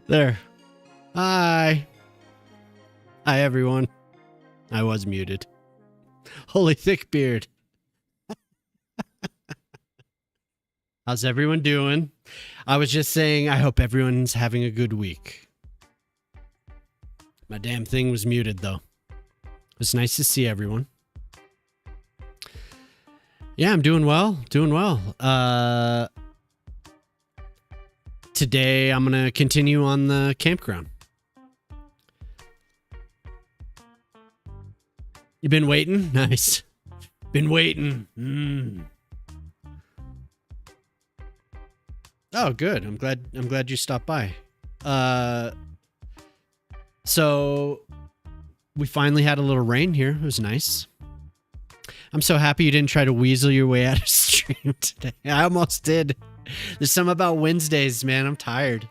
There. Hi. Hi, everyone. I was muted. Holy thick beard. How's everyone doing? I was just saying, I hope everyone's having a good week. My damn thing was muted, though. It's nice to see everyone. Yeah, I'm doing well. Doing well. Today, I'm going to continue on the campground. You been waiting? Nice. Been waiting. Oh, good. I'm glad you stopped by. So we finally had a little rain here. It was nice. I'm so happy you didn't try to weasel your way out of stream today. I almost did. There's something about Wednesdays, man. I'm tired.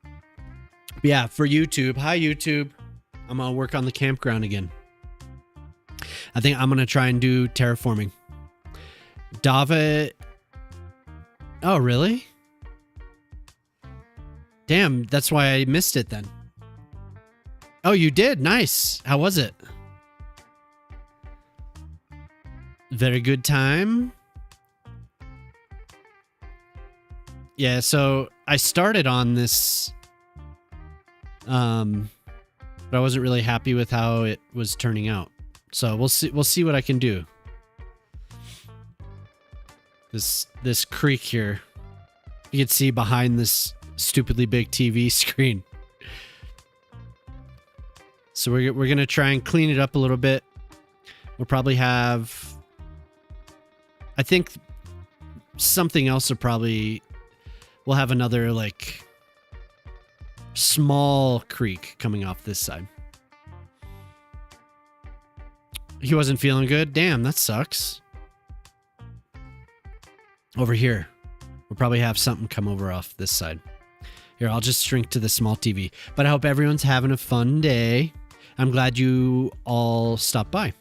But yeah, for YouTube. Hi, YouTube. I'm gonna work on the campground again. I think I'm gonna try and do terraforming. Dava. Oh, really? Damn, that's why I missed it then. Oh, you did? Nice. How was it? Very good time. Yeah, so I started on this, but I wasn't really happy with how it was turning out. So we'll see what I can do. This creek here, you can see behind this stupidly big TV screen. So we're gonna try and clean it up a little bit. We'll probably have, I think, something else will probably, we'll have another like small creek coming off this side. He wasn't feeling good. Damn, that sucks. Over here, we'll probably have something come over off this side. Here, I'll just shrink to the small TV. But I hope everyone's having a fun day. I'm glad you all stopped by.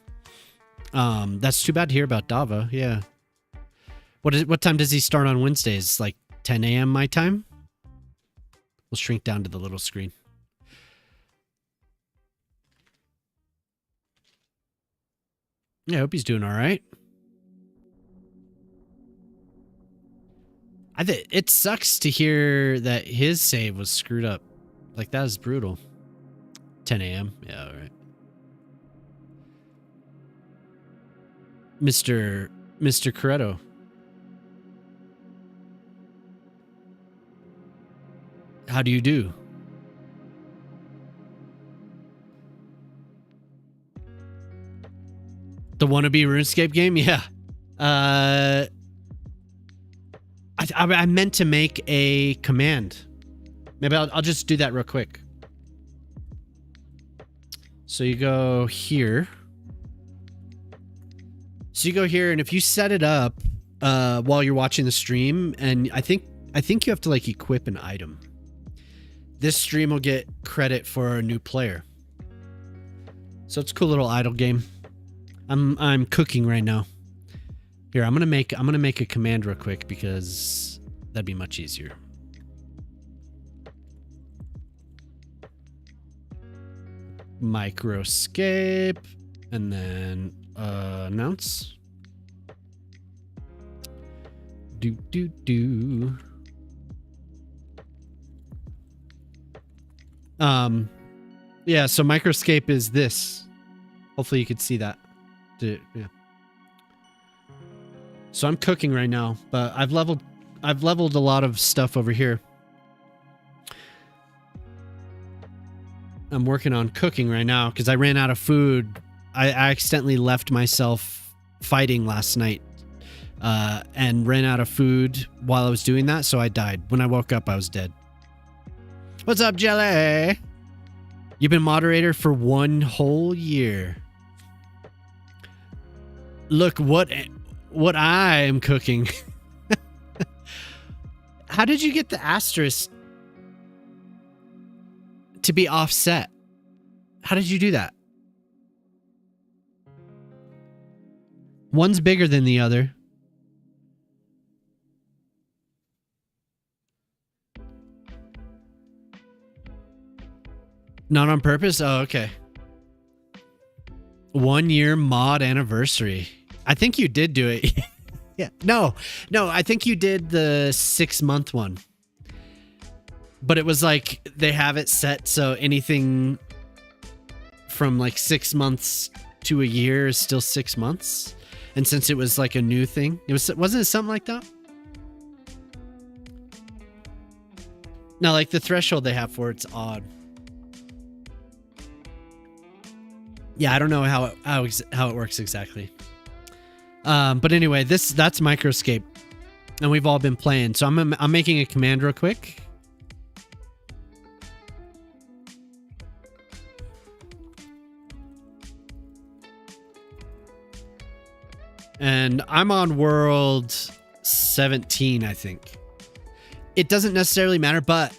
That's too bad to hear about Dava. Yeah. What time does he start on Wednesdays? Like 10 a.m. my time? We'll shrink down to the little screen. Yeah, I hope he's doing all right. It sucks to hear that his save was screwed up. Like, that was brutal. 10 a.m. Yeah, all right. Mr. Coretto. How do you do? The wannabe RuneScape game? Yeah. I meant to make a command. Maybe I'll just do that real quick. So you go here. So you go here, and if you set it up while you're watching the stream, and I think you have to like equip an item. This stream will get credit for a new player. So it's a cool little idle game. I'm cooking right now. Here, I'm gonna make a command real quick because that'd be much easier. Microscape, and then announce. Do. Yeah, so microscape is this. Hopefully you could see that. Yeah. So I'm cooking right now, but I've leveled a lot of stuff over here. I'm working on cooking right now because I ran out of food. I accidentally left myself fighting last night and ran out of food while I was doing that, so I died. When I woke up, I was dead. What's up, Jelly? You've been moderator for 1 whole year. Look what I am cooking. How did you get the asterisk to be offset? How did you do that? One's bigger than the other. Not on purpose? Oh, okay. 1 year mod anniversary. I think you did do it. Yeah. No, I think you did the 6-month one. But it was like they have it set so anything from like 6 months to a year is still 6 months. And since it was like a new thing, wasn't it something like that? No, like the threshold they have for it's odd. Yeah, I don't know how it works exactly. But anyway, that's Microscape, and we've all been playing. So I'm making a command real quick. And I'm on world 17, I think. It doesn't necessarily matter, but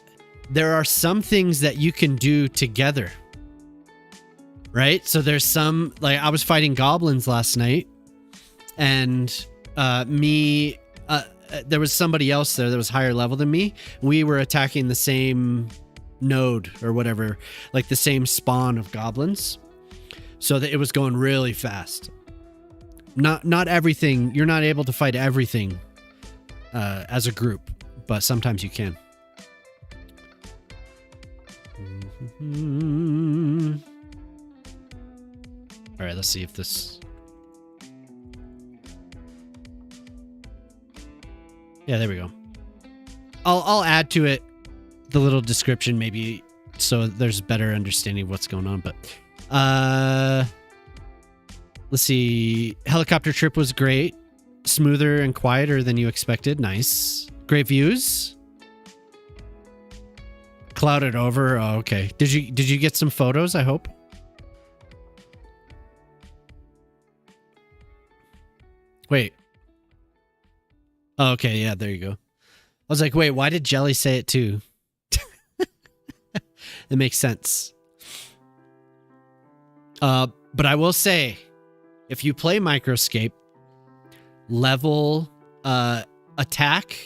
there are some things that you can do together. Right? So there's some, like I was fighting goblins last night, and there was somebody else there that was higher level than me. We were attacking the same node or whatever, like the same spawn of goblins. So that it was going really fast. Not everything, you're not able to fight everything as a group, but sometimes you can. All right, let's see if this... Yeah, there we go. I'll add to it the little description maybe so there's better understanding of what's going on, but let's see. Helicopter trip was great. Smoother and quieter than you expected. Nice. Great views. Clouded over. Oh, okay. Did you get some photos, I hope? Wait. Oh, okay, yeah, there you go. I was like, wait, why did Jelly say it too? It makes sense. But I will say, if you play Microscape, level attack,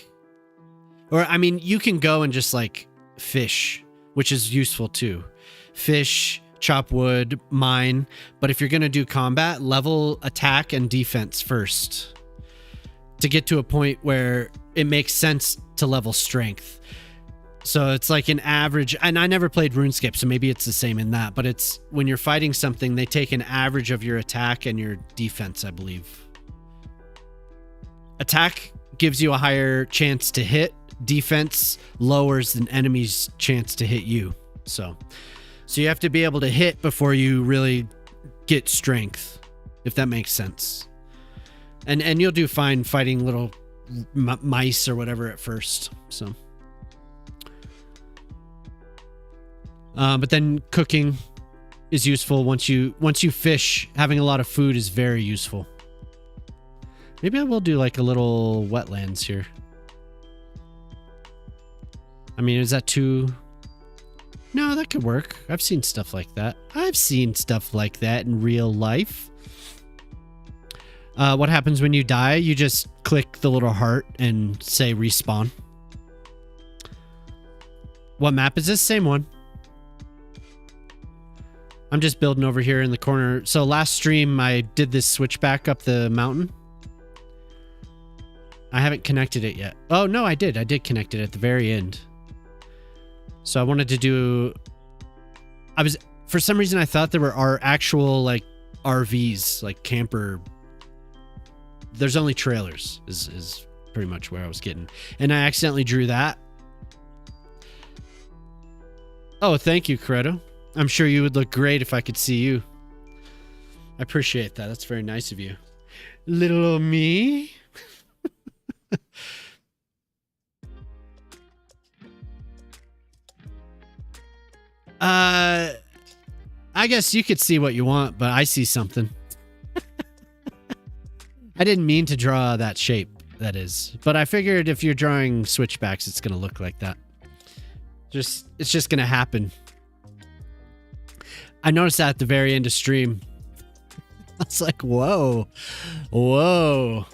or I mean, you can go and just like fish, which is useful too. Fish, chop wood, mine. But if you're going to do combat, level attack and defense first to get to a point where it makes sense to level strength. So it's like an average, and I never played RuneScape, so maybe it's the same in that, but it's when you're fighting something, they take an average of your attack and your defense, I believe. Attack gives you a higher chance to hit. Defense lowers an enemy's chance to hit you. So you have to be able to hit before you really get strength, if that makes sense. And you'll do fine fighting little mice or whatever at first. So, but then cooking is useful once you fish. Having a lot of food is very useful. Maybe I will do like a little wetlands here. I mean, is that too... No, that could work. I've seen stuff like that. I've seen stuff like that in real life. What happens when you die? You just click the little heart and say respawn. What map is this? Same one. I'm just building over here in the corner. So last stream, I did this switchback up the mountain. I haven't connected it yet. Oh, no, I did. I did connect it at the very end. So I wanted to do... For some reason, I thought there were our actual, like, RVs, like camper... There's only trailers, is pretty much where I was getting. And I accidentally drew that. Oh, thank you, Credo. I'm sure you would look great if I could see you. I appreciate that. That's very nice of you. Little old me. I guess you could see what you want, but I see something. I didn't mean to draw that shape, that is. But I figured if you're drawing switchbacks, it's going to look like that. It's just going to happen. I noticed that at the very end of stream. I was like, whoa. Whoa.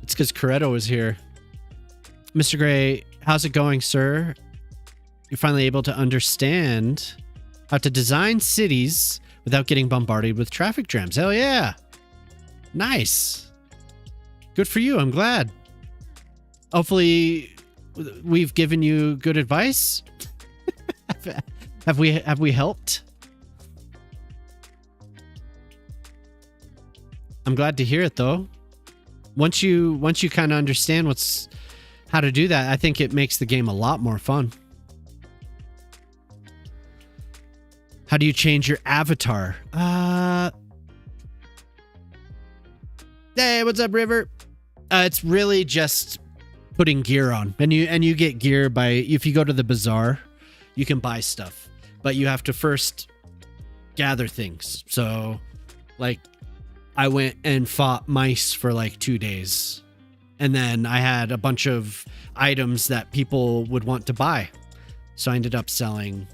It's because Coretto was here. Mr. Gray, how's it going, sir? You're finally able to understand how to design cities without getting bombarded with traffic jams. Hell yeah. Nice. Good for you. I'm glad. Hopefully we've given you good advice. Have we helped? I'm glad to hear it though. Once you kind of understand how to do that, I think it makes the game a lot more fun. How do you change your avatar? Hey, what's up, River? It's really just putting gear on, and you get gear by, if you go to the bazaar, you can buy stuff, but you have to first gather things. So, like, I went and fought mice for like 2 days, and then I had a bunch of items that people would want to buy, so I ended up selling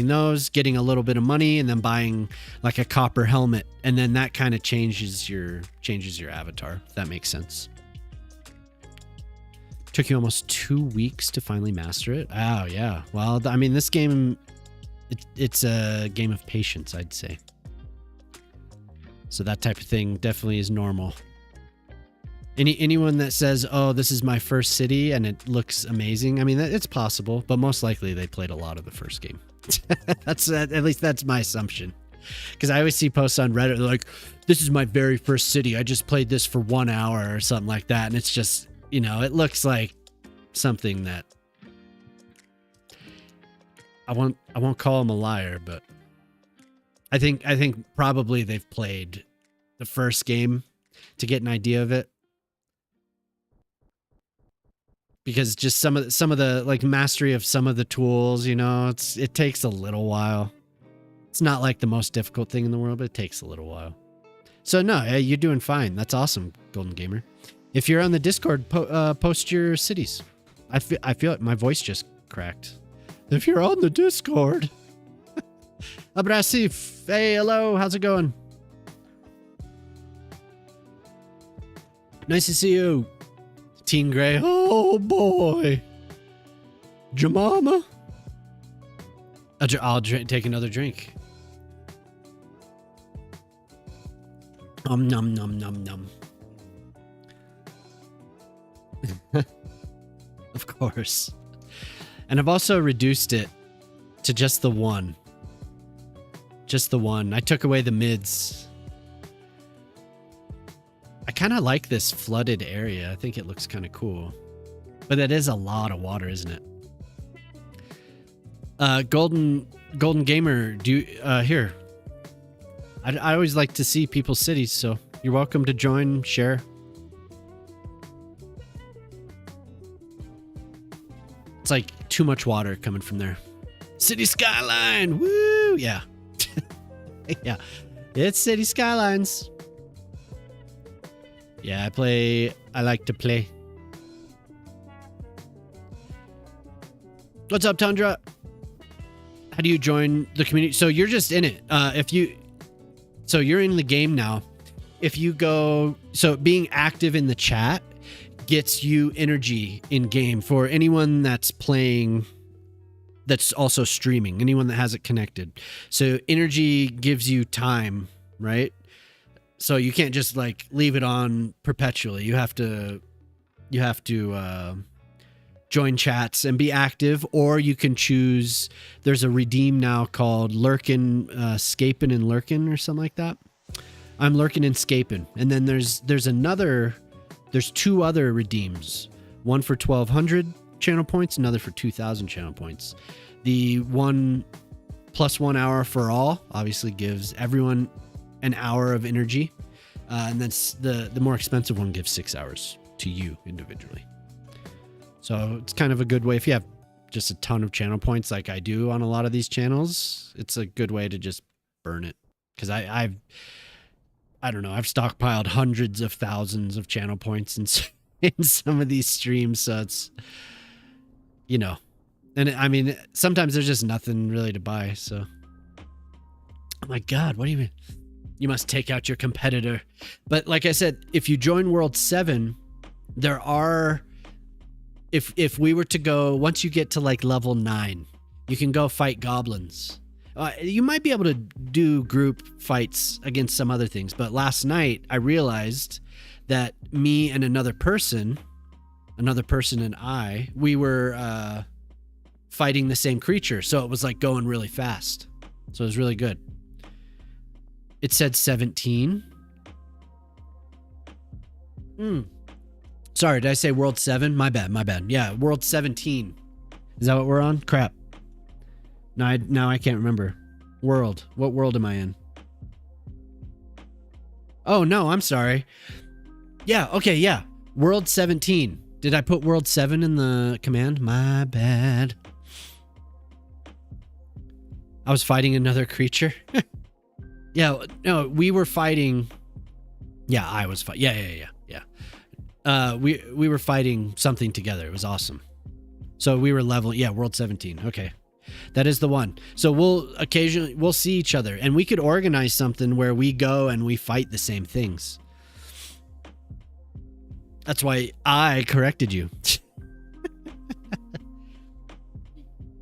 those, getting a little bit of money, and then buying like a copper helmet, and then that kind of changes your avatar, if that makes sense. Took you almost 2 weeks to finally master it. Oh yeah. Well, I mean, this game, it's a game of patience, I'd say. So that type of thing definitely is normal. Anyone that says, "Oh, this is my first city and it looks amazing," I mean, it's possible, but most likely they played a lot of the first game. That's at least that's my assumption. Because I always see posts on Reddit like, "This is my very first city. I just played this for 1 hour," or something like that, and it's just, you know, it looks like something that I won't call him a liar, but I think probably they've played the first game to get an idea of it. Because just some of the like mastery of some of the tools, you know, it takes a little while. It's not like the most difficult thing in the world, but it takes a little while. So no, you're doing fine. That's awesome, Golden Gamer. If you're on the Discord, post your cities. I feel it. My voice just cracked. If you're on the Discord. Abrasif, hey, hello, how's it going? Nice to see you. Teen Gray, oh boy. Jamama? I'll take another drink. Nom nom nom nom. Of course. And I've also reduced it to just the one. Just the one. I took away the mids. I kind of like this flooded area. I think it looks kind of cool. But that is a lot of water, isn't it? Golden Gamer, here. I always like to see people's cities, so you're welcome to join, share. It's like too much water coming from there. City Skyline, woo! Yeah. Yeah. It's City Skylines. Yeah, I like to play. What's up, Tundra? How do you join the community? So you're just in it. So you're in the game now. If you go, so being active in the chat gets you energy in game for anyone that's playing, that's also streaming, anyone that has it connected. So energy gives you time, right? So you can't just like leave it on perpetually. You have to join chats and be active, or you can choose. There's a redeem now called Lurkin, Scapin' and Lurkin or something like that. I'm Lurkin and Scapin', and then there's two other redeems. One for 1,200 channel points, another for 2,000 channel points. The one plus 1 hour for all obviously gives everyone an hour of energy, and then the more expensive one gives 6 hours to you individually. So it's kind of a good way if you have just a ton of channel points like I do on a lot of these channels. It's a good way to just burn it, because I don't know, I've stockpiled hundreds of thousands of channel points in some of these streams, so it's, you know, and I mean sometimes there's just nothing really to buy. So oh my god, what do you mean? You must take out your competitor. But like I said, if you join World 7, there are, if we were to go, once you get to like level 9, You can go fight goblins. You might be able to do group fights against some other things, but last night I realized that me and another person and we were fighting the same creature, so it was like going really fast. So it was really good. It said 17. Sorry, did I say World 7? My bad. Yeah, World 17. Is that what we're on? Crap. Now I can't remember. World. What world am I in? Oh, no, I'm sorry. Yeah, okay, yeah. World 17. Did I put World 7 in the command? My bad. I was fighting another creature. Yeah, no, we were fighting. Yeah, I was fighting. Yeah. We were fighting something together. It was awesome. So we were leveling. Yeah, World 17. Okay. That is the one. So we'll see each other, and we could organize something where we go and we fight the same things. That's why I corrected you.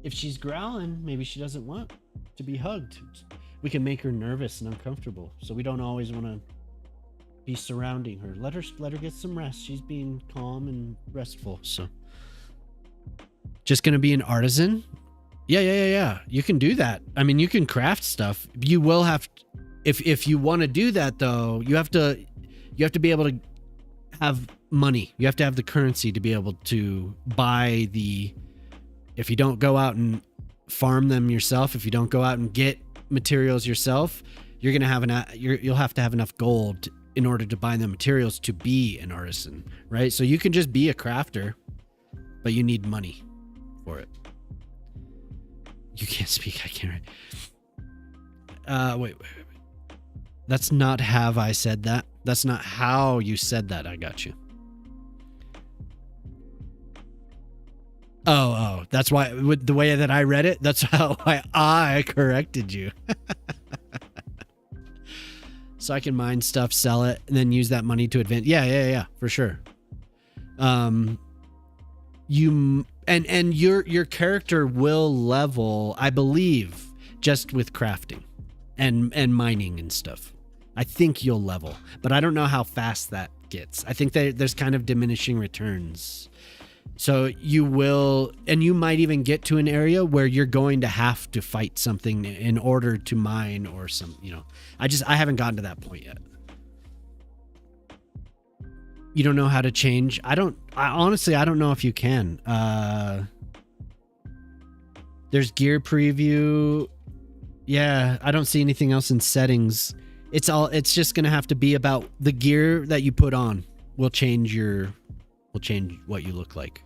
If she's growling, maybe she doesn't want to be hugged. We can make her nervous and uncomfortable, so we don't always want to be surrounding her. Let her get some rest. She's being calm and restful. So just gonna be an artisan. Yeah. You can do that. I mean, you can craft stuff. You will have to, if you want to do that though, you have to be able to have money. You have to have the currency to be able to buy if you don't go out and farm them yourself, if you don't go out and get materials yourself, you'll have to have enough gold in order to buy the materials to be an artisan, right? So you can just be a crafter, but you need money for it. You can't speak. I can't write. Wait. That's not have I said that. That's not how you said that. I got you. Oh. That's why, with the way that I read it, that's how I corrected you. So I can mine stuff, sell it, and then use that money to advance. Yeah, for sure. Your character will level, I believe, just with crafting and mining and stuff. I think you'll level, but I don't know how fast that gets. I think there's kind of diminishing returns. So you will, and you might even get to an area where you're going to have to fight something in order to mine or some, I haven't gotten to that point yet. You don't know how to change. Honestly, I don't know if you can. There's gear preview. Yeah, I don't see anything else in settings. It's just going to have to be about the gear that you put on will change what you look like.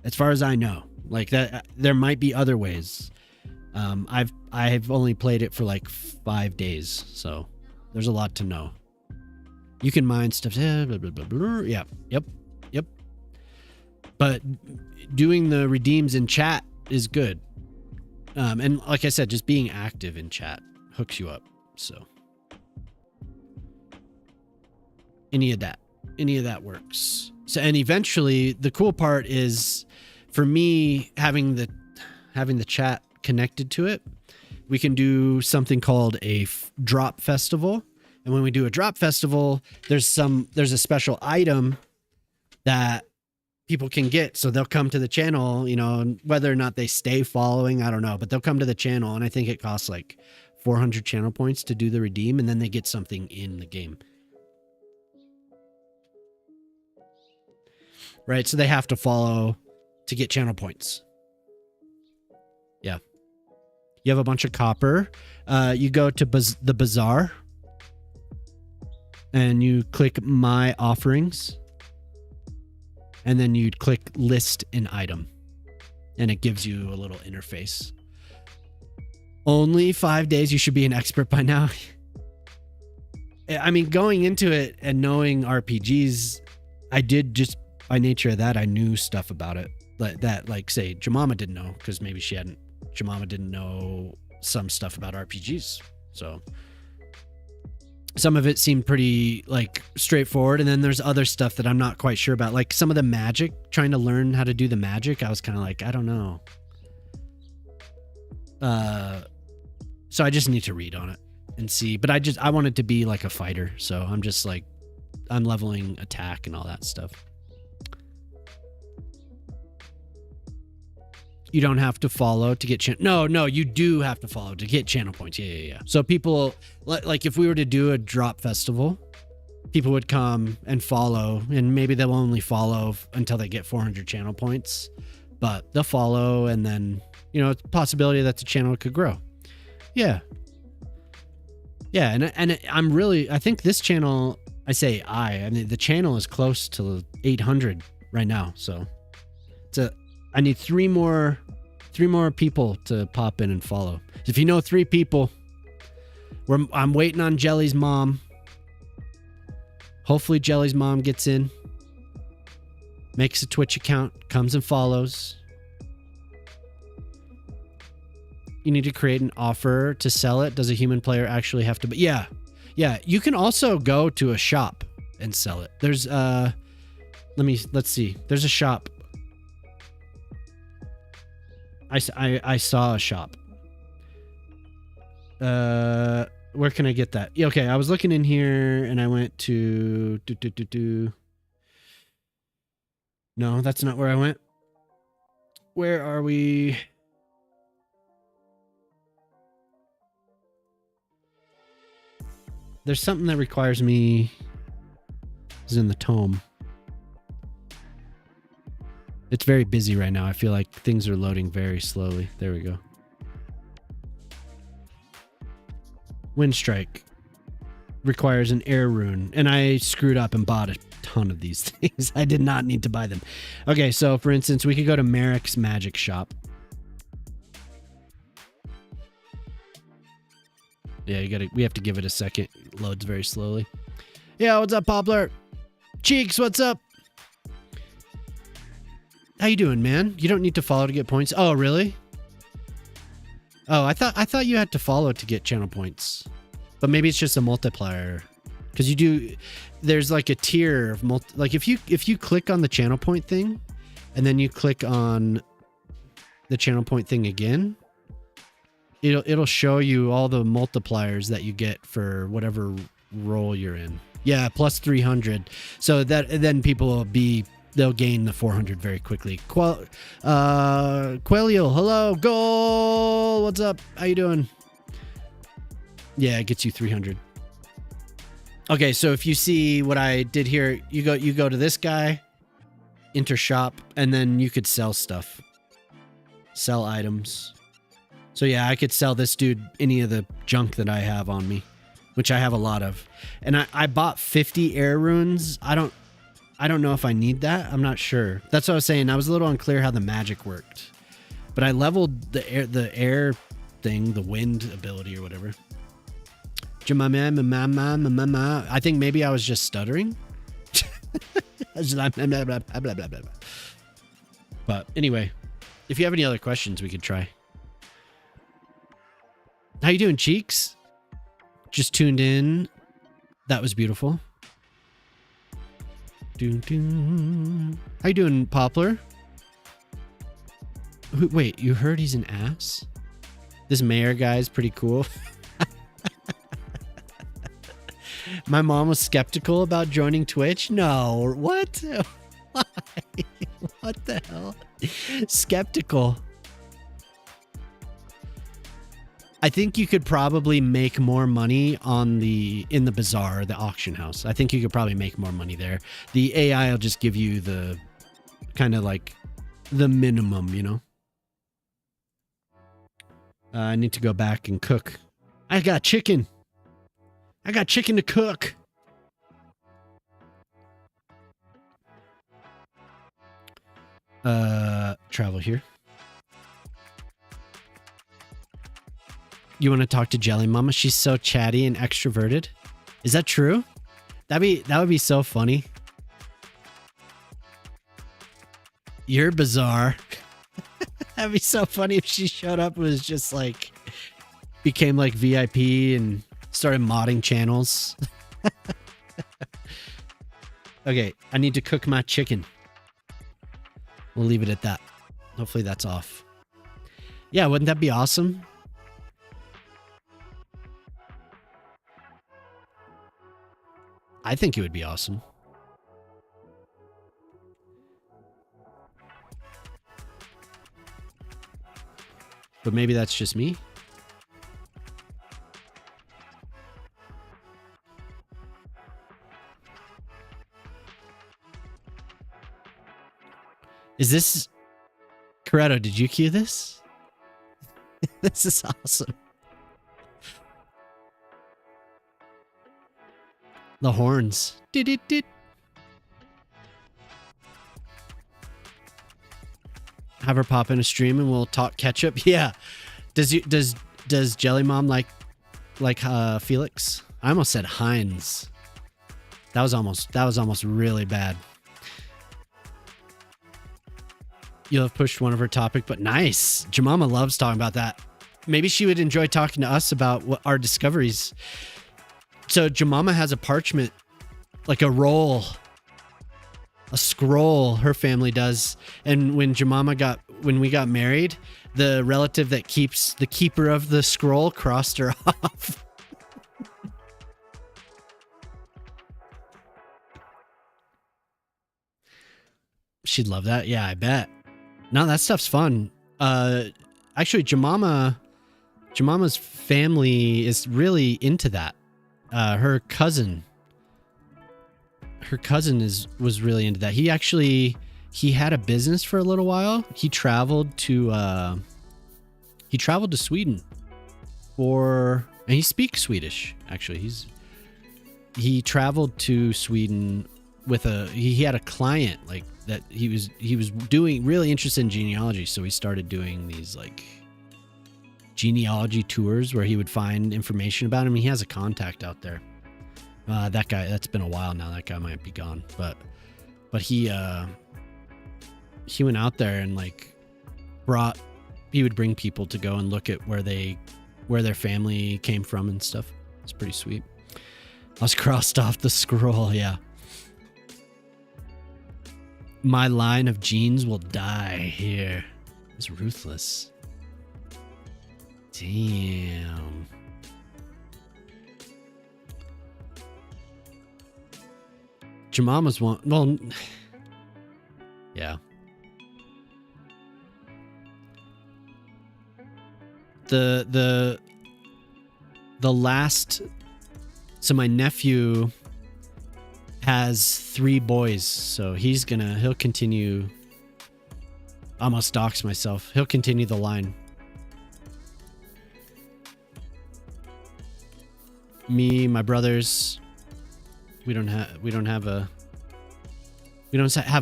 As far as I know, like that, there might be other ways. I've only played it for like 5 days, so there's a lot to know. You can mine stuff. Blah, blah, blah, blah. Yeah. Yep. But doing the redeems in chat is good. And like I said, just being active in chat hooks you up. So any of that works. So, and eventually the cool part is for me having the chat connected to it, we can do something called a drop festival. And when we do a drop festival, there's a special item that people can get. So they'll come to the channel, and whether or not they stay following, I don't know, but they'll come to the channel, and I think it costs like 400 channel points to do the redeem, and then they get something in the game. Right? So they have to follow to get channel points. Yeah. You have a bunch of copper. You go to the bazaar. And you click my offerings, and then you'd click list an item, and it gives you a little interface. Only 5 days. You should be an expert by now. I mean, going into it and knowing RPGs, I did just by nature of that, I knew stuff about it like say Jemima didn't know, because maybe Jemima didn't know some stuff about RPGs. So some of it seemed pretty like straightforward, and then there's other stuff that I'm not quite sure about, like some of the magic, trying to learn how to do the magic. I was kind of like, I don't know. So I just need to read on it and see. But I want it to be like a fighter. So I'm just like, I'm leveling attack and all that stuff. You don't have to follow to get no, you do have to follow to get channel points. Yeah. So people, like if we were to do a drop festival, people would come and follow, and maybe they'll only follow until they get 400 channel points, but they'll follow, and then, you know, it's a possibility that the channel could grow. Yeah. And I think this channel, I mean, the channel is close to 800 right now. So I need three more people to pop in and follow. If you know 3 people, I'm waiting on Jelly's mom. Hopefully Jelly's mom gets in, makes a Twitch account, comes and follows. You need to create an offer to sell it. Does a human player actually have to? Yeah. You can also go to a shop and sell it. There's let's see. There's a shop. I saw a shop. Where can I get that? Yeah, okay, I was looking in here and I went to No, that's not where I went. Where are we? There's something that requires me is in the tome. It's very busy right now. I feel like things are loading very slowly. There we go. Wind Strike requires an air rune, and I screwed up and bought a ton of these things. I did not need to buy them. Okay, so for instance, we could go to Merrick's Magic Shop. Yeah, we have to give it a second. It loads very slowly. Yeah, what's up, Poplar? Cheeks, what's up? How you doing, man? You don't need to follow to get points. Oh, really? Oh, I thought you had to follow to get channel points. But maybe it's just a multiplier. Because you do, there's like a tier of like if you click on the channel point thing and then you click on the channel point thing again, it'll show you all the multipliers that you get for whatever role you're in. Yeah, plus 300. So that then people they'll gain the 400 very quickly. Quelio, hello, goal. What's up? How you doing? Yeah, it gets you 300. Okay, so if you see what I did here, you go to this guy, enter shop, and then you could sell stuff. Sell items. So yeah, I could sell this dude any of the junk that I have on me, which I have a lot of. And I bought 50 air runes. I don't know if I need that. I'm not sure. That's what I was saying. I was a little unclear how the magic worked. But I leveled the air thing, the wind ability or whatever. I think maybe I was just stuttering. But anyway, if you have any other questions, we could try. How you doing, Cheeks? Just tuned in. That was beautiful. How you doing, Poplar? Wait, you heard he's an ass? This mayor guy is pretty cool. My mom was skeptical about joining Twitch. No, what? Why? What the hell? Skeptical. I think you could probably make more money in the bazaar, the auction house. I think you could probably make more money there. The AI will just give you the kind of like the minimum, you know? I need to go back and cook. I got chicken. I got chicken to cook. Travel here. You want to talk to Jelly Mama? She's so chatty and extroverted. Is that true? That would be so funny. You're bizarre. That'd be so funny if she showed up and was just like became like VIP and started modding channels. Okay, I need to cook my chicken. We'll leave it at that. Hopefully that's off. Yeah, wouldn't that be awesome? I think it would be awesome. But maybe that's just me. Is this... Corretto, did you cue this? This is awesome. The horns. Did. Have her pop in a stream and we'll talk ketchup. Yeah. Does Jelly Mom like Felix? I almost said Heinz. That was almost really bad. You'll have pushed one of her topic, but nice. Jemima loves talking about that. Maybe she would enjoy talking to us about what our discoveries. So Jemima has a parchment, like a roll, a scroll her family does. And when we got married, the relative that keeps the keeper of the scroll crossed her off. She'd love that. Yeah, I bet. No, that stuff's fun. Actually, Jemima's family is really into that. Her cousin was really into that. He had a business for a little while. He traveled to Sweden and he speaks Swedish. Actually, he traveled to Sweden with he had a client like that. He was doing really interested in genealogy, so he started doing these like genealogy tours where he would find information about him. He has a contact out there. That guy, that's been a while now. That guy might be gone, but he went out there and like he would bring people to go and look at where their family came from and stuff. It's pretty sweet. I was crossed off the scroll. Yeah. My line of genes will die here. It's ruthless. Damn. Jemima's one. Well, yeah. The last. So my nephew has 3 boys, so he'll continue. Almost dox myself. He'll continue the line. Me, my brothers, we don't have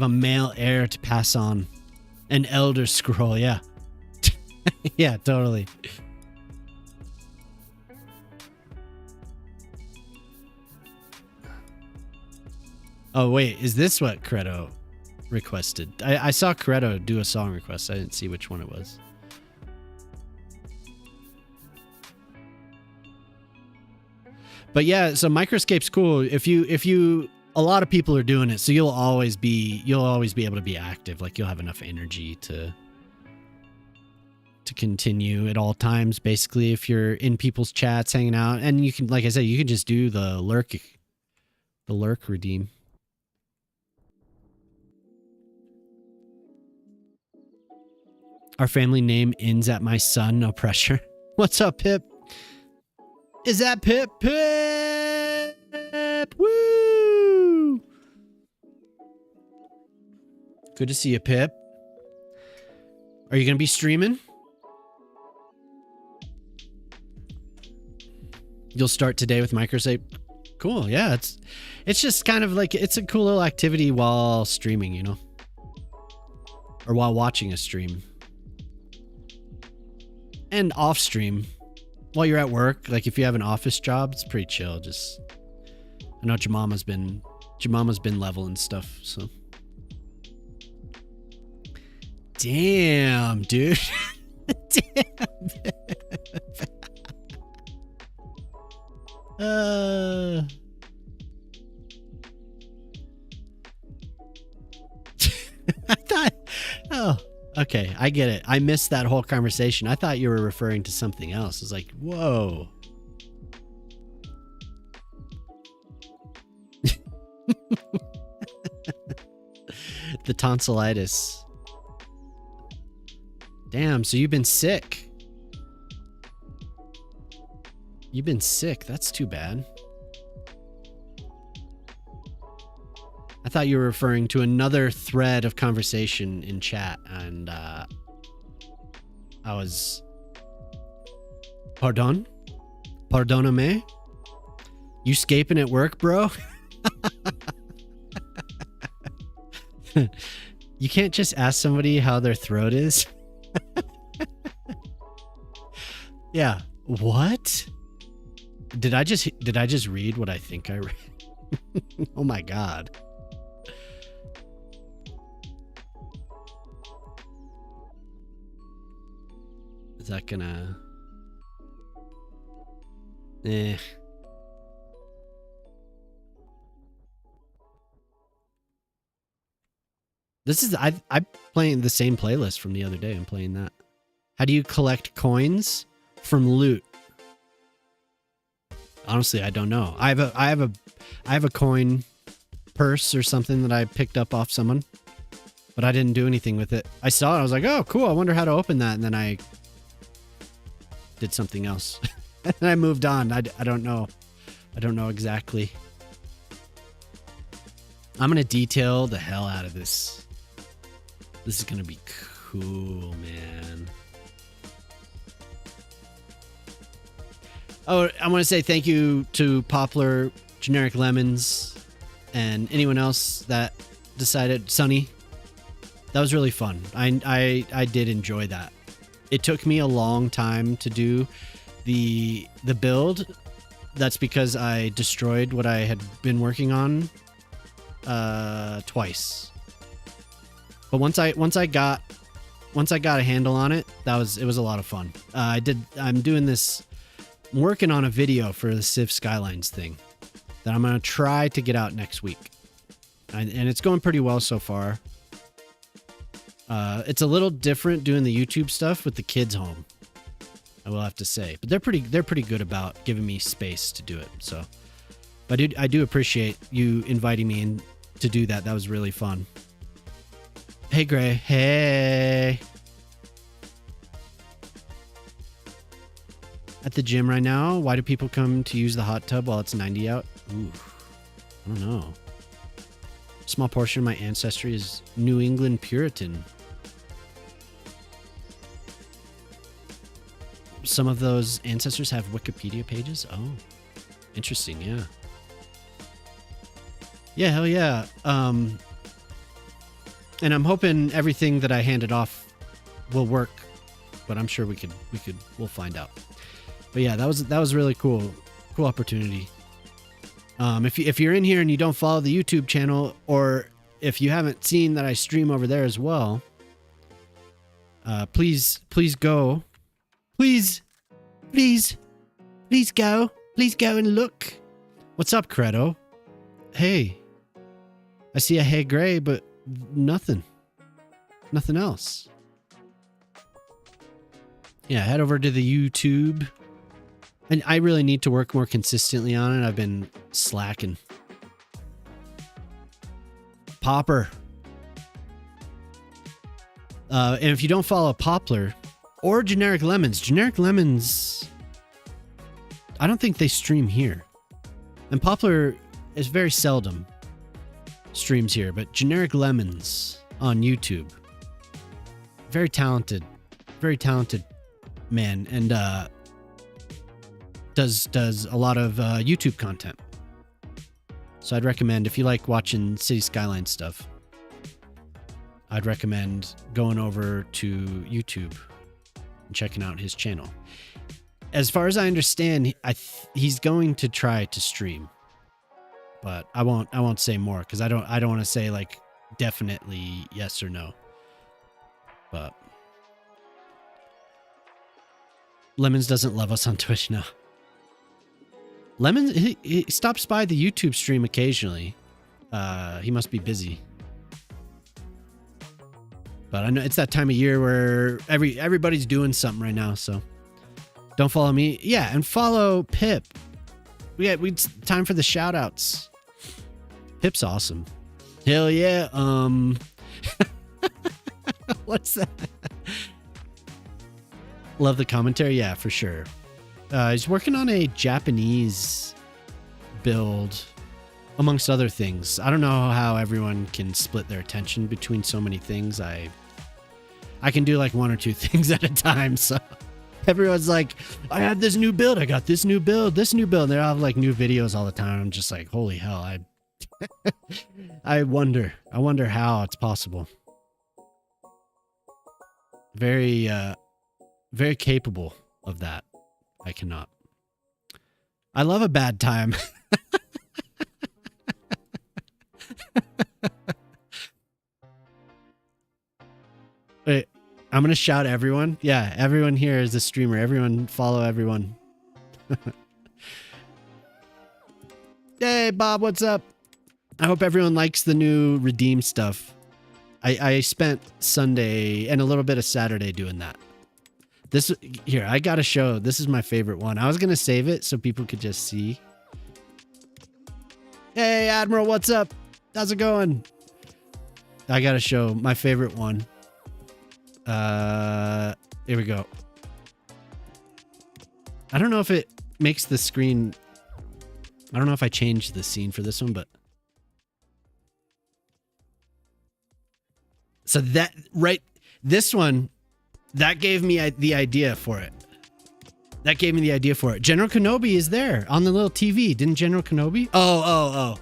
a male heir to pass on. An elder scroll, yeah. Yeah, totally. Oh, wait, is this what Corretto requested? I saw Corretto do a song request. I didn't see which one it was. But yeah, so Microscape's cool. If you a lot of people are doing it, so you'll always be able to be active. Like you'll have enough energy to continue at all times, basically, if you're in people's chats hanging out. And you can, like I said, you can just do the lurk redeem. Our family name ends at my son, no pressure. What's up, Pip? Is that Pip? Pip! Woo! Good to see you, Pip. Are you going to be streaming? You'll start today with Microscape. Cool, yeah. It's just kind of like, it's a cool little activity while streaming, you know? Or while watching a stream. And off stream. While you're at work, like if you have an office job, it's pretty chill. Just, I know Jemima's been leveling stuff, so. Damn, dude. Damn. I thought, oh, okay, I get it. I missed that whole conversation. I thought you were referring to something else. It's like, whoa. The tonsillitis. Damn, so you've been sick. You've been sick. That's too bad. I thought you were referring to another thread of conversation in chat, and I was... Pardon? Pardoname? You scaping at work, bro? You can't just ask somebody how their throat is. Yeah. What? Did I just read what I think I read? Oh my god. Is that gonna... This is... I'm playing the same playlist from the other day. I'm playing that. How do you collect coins from loot? Honestly, I don't know. I have a coin purse or something that I picked up off someone, but I didn't do anything with it. I saw it. I was like, oh, cool. I wonder how to open that. And then I did something else. And I moved on. I don't know. I don't know exactly. I'm going to detail the hell out of this. This is going to be cool, man. Oh, I want to say thank you to Poplar, Generic Lemons, and anyone else that decided... Sunny. That was really fun. I did enjoy that. It took me a long time to do the build. That's because I destroyed what I had been working on twice. But once I got a handle on it, it was a lot of fun. I'm doing this... I'm working on a video for the Cities Skylines thing that I'm going to try to get out next week. And it's going pretty well so far. It's a little different doing the YouTube stuff with the kids home, I will have to say. But they're pretty good about giving me space to do it. So, but I do appreciate you inviting me in to do that. That was really fun. Hey, Gray. Hey. At the gym right now. Why do people come to use the hot tub while it's 90 out? Ooh, I don't know. A small portion of my ancestry is New England Puritan. Some of those ancestors have Wikipedia pages. Oh, interesting. Yeah. Yeah, hell yeah. And I'm hoping everything that I handed off will work, but I'm sure we'll find out. But yeah, that was really cool opportunity. If you're in here and you don't follow the YouTube channel, or if you haven't seen that I stream over there as well, please go, please go and look. What's up, Credo? Hey, I see a Hey Gray, but nothing else. Yeah, head over to the YouTube. And I really need to work more consistently on it. I've been slacking. Popper. And if you don't follow Poplar or Generic Lemons, I don't think they stream here. And Poplar is very seldom streams here, but Generic Lemons on YouTube. Very talented man. And, does a lot of YouTube content. So I'd recommend, if you like watching Cities Skylines stuff, I'd recommend going over to YouTube and checking out his channel. As far as I understand, he's going to try to stream, but I won't say more because I don't want to say like definitely yes or no. But Lemons doesn't love us on Twitch now. Lemons, he stops by the YouTube stream occasionally. He must be busy. But I know it's that time of year where everybody's doing something right now, so don't follow me. Yeah, and follow Pip. We time for the shout outs. Pip's awesome. Hell yeah. What's that? Love the commentary. Yeah, for sure. He's working on a Japanese build, amongst other things. I don't know how everyone can split their attention between so many things. I can do like one or two things at a time. So everyone's like, I had this new build. I got this new build, this new build. And they all have like new videos all the time. I'm just like, holy hell. I wonder how it's possible. Very, very capable of that. I cannot. I love a bad time. Wait, I'm going to shout everyone. Yeah, everyone here is a streamer. Everyone follow everyone. Hey, Bob, what's up? I hope everyone likes the new redeem stuff. I spent Sunday and a little bit of Saturday doing that. This here, I got to show. This is my favorite one. I was going to save it so people could just see. Hey, Admiral, what's up? How's it going? I got to show my favorite one. Here we go. I don't know if it makes the screen. I don't know if I changed the scene for this one, but. So that, right, this one, that gave me the idea for it. That gave me the idea for it. General Kenobi is there on the little TV. Didn't General Kenobi? Oh.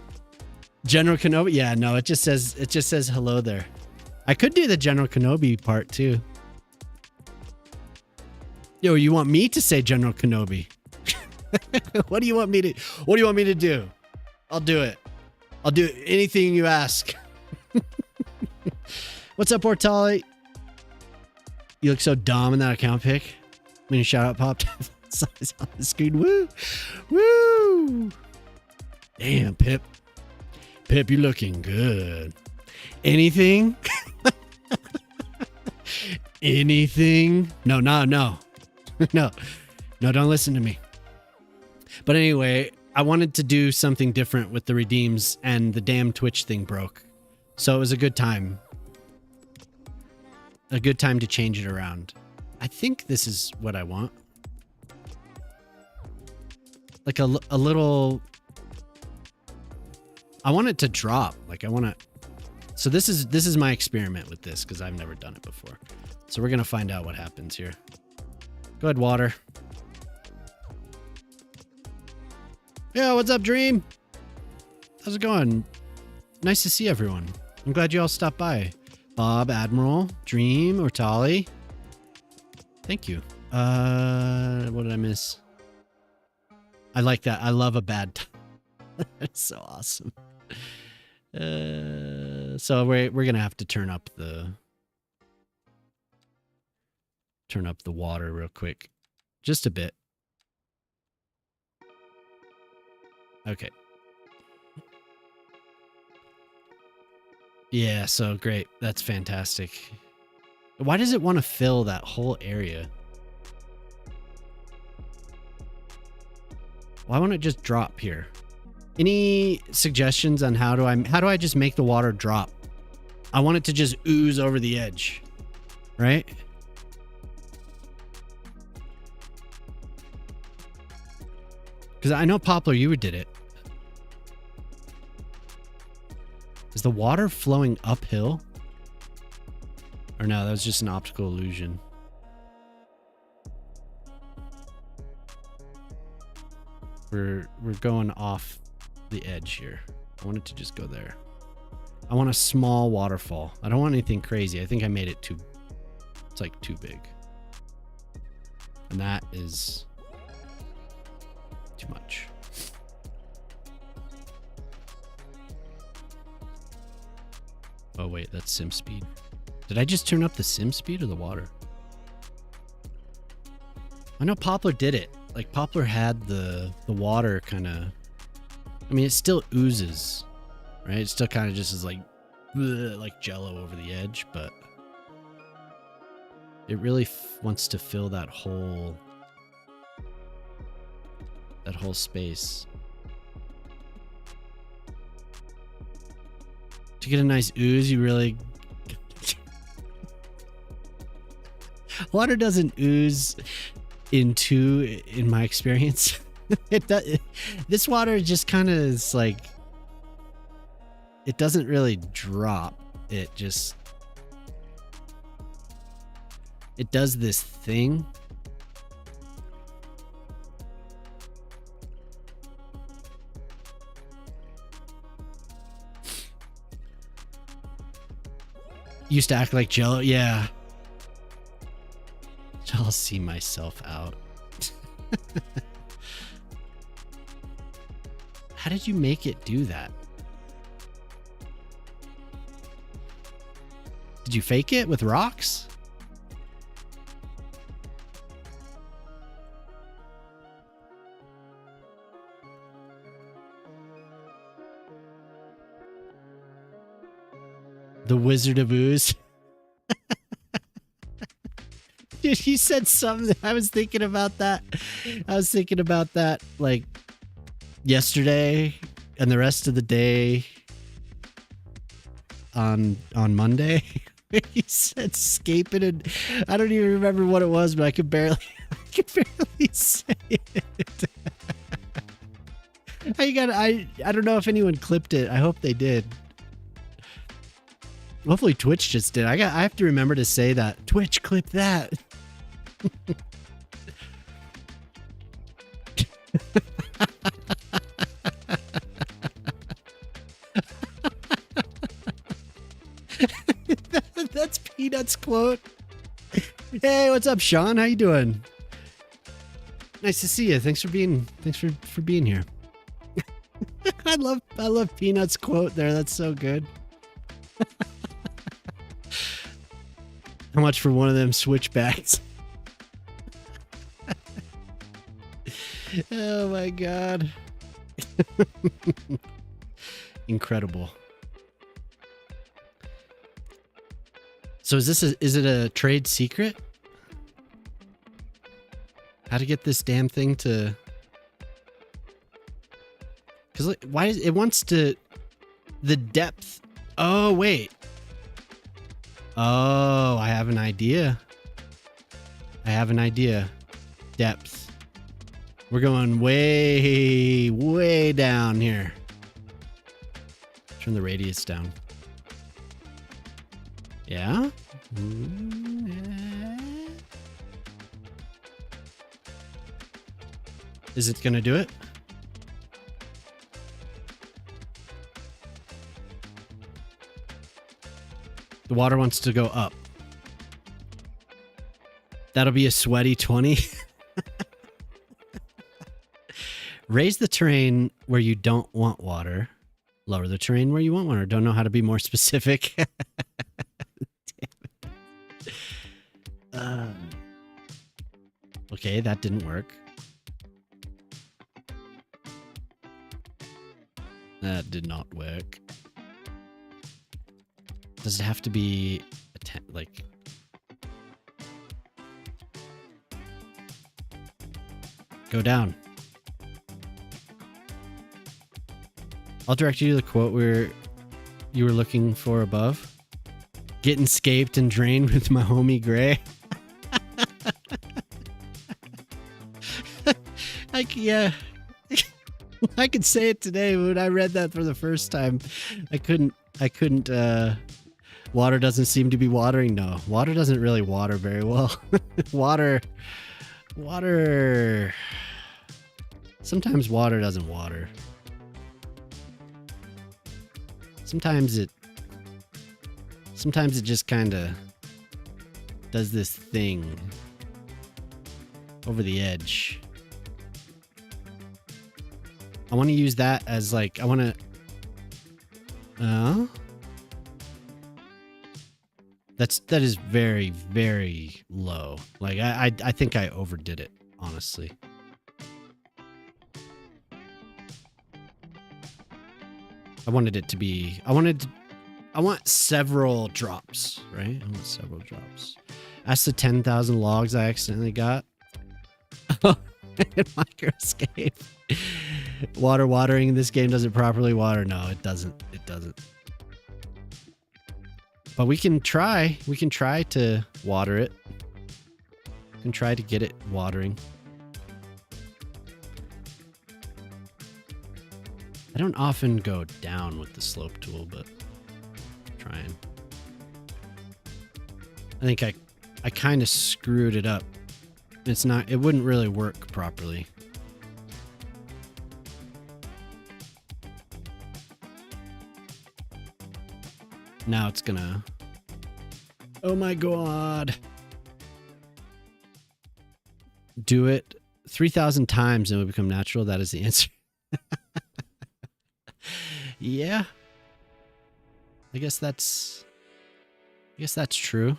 General Kenobi. Yeah, no, it just says hello there. I could do the General Kenobi part too. Yo, you want me to say General Kenobi? What do you want me to do? I'll do it. I'll do anything you ask. What's up, Portali? You look so dumb in that account pic. I mean, shout out popped size on the screen. Woo! Woo! Damn, Pip. Pip, you're looking good. Anything? Anything? No. No, don't listen to me. But anyway, I wanted to do something different with the redeems, and the damn Twitch thing broke. So it was a good time. A good time to change it around. I think this is what I want. Like a little... I want it to drop. Like I want to... So this is my experiment with this because I've never done it before. So we're going to find out what happens here. Go ahead, water. Yeah, what's up, Dream? How's it going? Nice to see everyone. I'm glad you all stopped by. Bob, Admiral, Dream, Ortali. Thank you. What did I miss? I like that. I love a bad time. That's so awesome. So we're gonna have to turn up the water real quick, just a bit. Okay. Yeah, so great. That's fantastic. Why does it want to fill that whole area? Why won't it just drop here? Any suggestions on how do I just make the water drop? I want it to just ooze over the edge, right? Because I know Poplar, you did it. Is the water flowing uphill? Or no, that was just an optical illusion. We're going off the edge here. I want it to just go there. I want a small waterfall. I don't want anything crazy. I think I made it too... It's like too big. And that is too much. Oh wait, that's sim speed. Did I just turn up the sim speed or the water? I know Poplar did it. Like Poplar had the water kind of... I mean, it still oozes, right? It still kind of just is like jello over the edge, but it really wants to fill that whole space. To get a nice ooze, you really... Water doesn't ooze into, in my experience. It does. This water just kind of is like... It doesn't really drop. It just... It does this thing. Used to act like Jello. Yeah. I'll see myself out. How did you make it do that? Did you fake it with rocks? The Wizard of Ooze. Dude, he said something. I was thinking about that. Like yesterday and the rest of the day on Monday. He said escaping, and I don't even remember what it was, but I could barely say it. I don't know if anyone clipped it. I hope they did. Hopefully Twitch just did. I have to remember to say that. Twitch, clip that. That's Peanut's quote. Hey, what's up, Sean? How you doing? Nice to see you. Thanks for being here. I love Peanut's quote there. That's so good. How much for one of them switchbacks? Oh my god. Incredible. So is it a trade secret? How to get this damn thing to... Because why is it wants to... The depth... Oh, wait. Oh, I have an idea. Depth. We're going way, way down here. Turn the radius down. Yeah? Is it gonna do it? The water wants to go up. That'll be a sweaty 20. Raise the terrain where you don't want water. Lower the terrain where you want water. Don't know how to be more specific. Okay, that didn't work. That did not work. Does it have to be like... Go down. I'll direct you to the quote where you were looking for above. Getting scaped and drained with my homie Gray. Yeah. I could say it today, but when I read that for the first time, I couldn't, water doesn't seem to be watering. No, water doesn't really water very well. Water, sometimes water doesn't water. Sometimes it just kind of does this thing over the edge. I want to use that as like, I want to, that is very, very low. Like I think I overdid it, honestly. I wanted it to be, I want several drops, right? I want several drops. That's the 10,000 logs I accidentally got. Micro escape. Watering in this game doesn't properly water. No, it doesn't. It doesn't. But we can try. We can try to water it. We can try to get it watering. I don't often go down with the slope tool, but I'm trying. I think I kind of screwed it up. It wouldn't really work properly. Now it's gonna... Oh my god. Do it 3,000 times and it will become natural. That is the answer. Yeah. I guess that's true.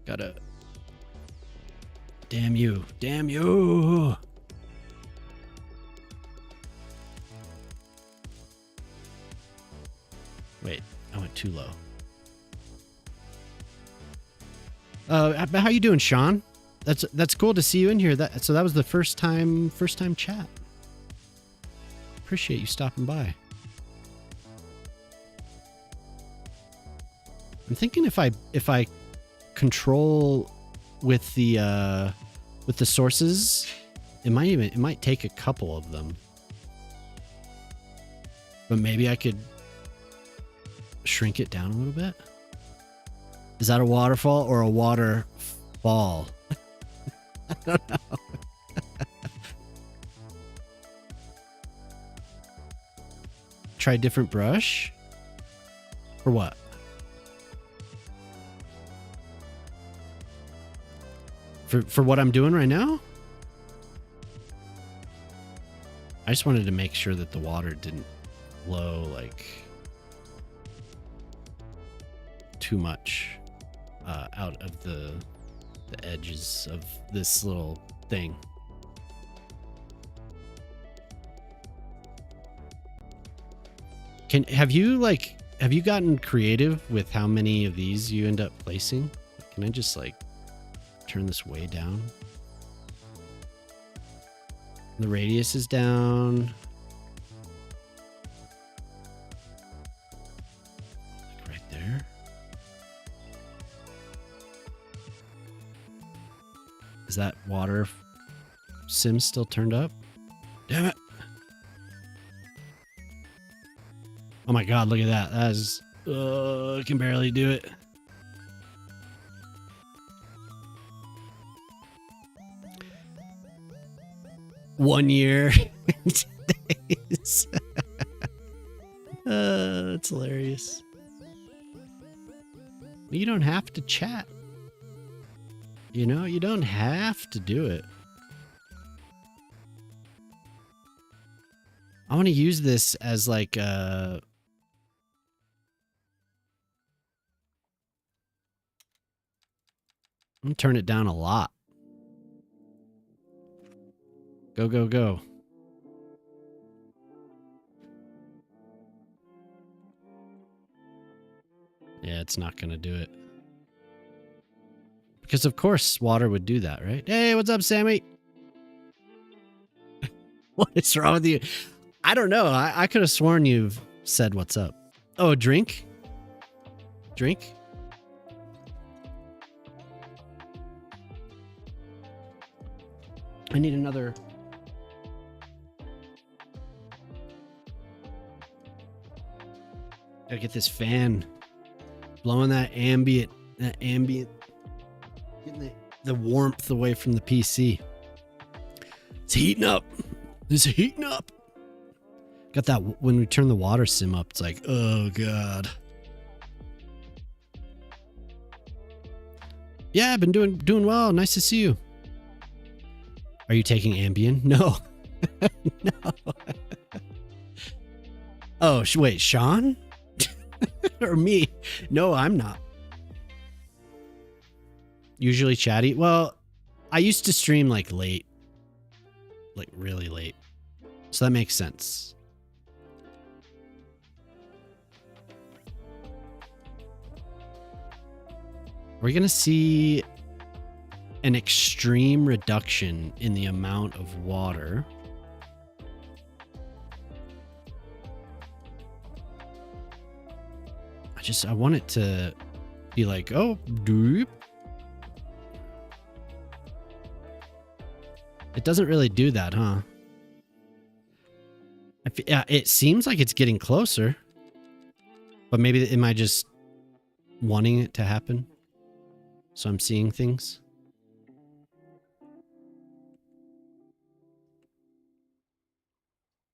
Gotta... Damn you. Damn you. Wait, I went too low. How you doing, Sean? That's cool to see you in here. So that was the first time chat. Appreciate you stopping by. I'm thinking if I control with the sources, it might take a couple of them. But maybe I could shrink it down a little bit. Is that a waterfall or a waterfall? I don't know. Try different brush? For what? For what I'm doing right now? I just wanted to make sure that the water didn't flow like too much out of the edges of this little thing. Have you gotten creative with how many of these you end up placing? Can I just like turn this way down? The radius is down. Like right there. Is that water sim still turned up? Damn it. Oh my god, look at that. That is... I can barely do it. One year. Days. That's hilarious. You don't have to chat. You know, you don't have to do it. I want to use this as like a... I'm gonna turn it down a lot. Go, go, go. Yeah, it's not gonna do it. Because of course water would do that, right? Hey, what's up, Sammy? What is wrong with you? I don't know. I could have sworn you've said what's up. Oh, drink? Drink? I need another... Gotta get this fan blowing that ambient, getting the warmth away from the PC. It's heating up. It's heating up. Got that when we turn the water sim up, it's like, oh god. Yeah, I've been doing well. Nice to see you. Are you taking Ambien? No. No. Oh, wait, Sean? Or me? No, I'm not. Usually chatty. Well, I used to stream like late. Like really late. So that makes sense. We're going to see an extreme reduction in the amount of water I want it to be like, oh, doop. It doesn't really do that, huh? Yeah, it seems like it's getting closer. But maybe am I just wanting it to happen? So I'm seeing things.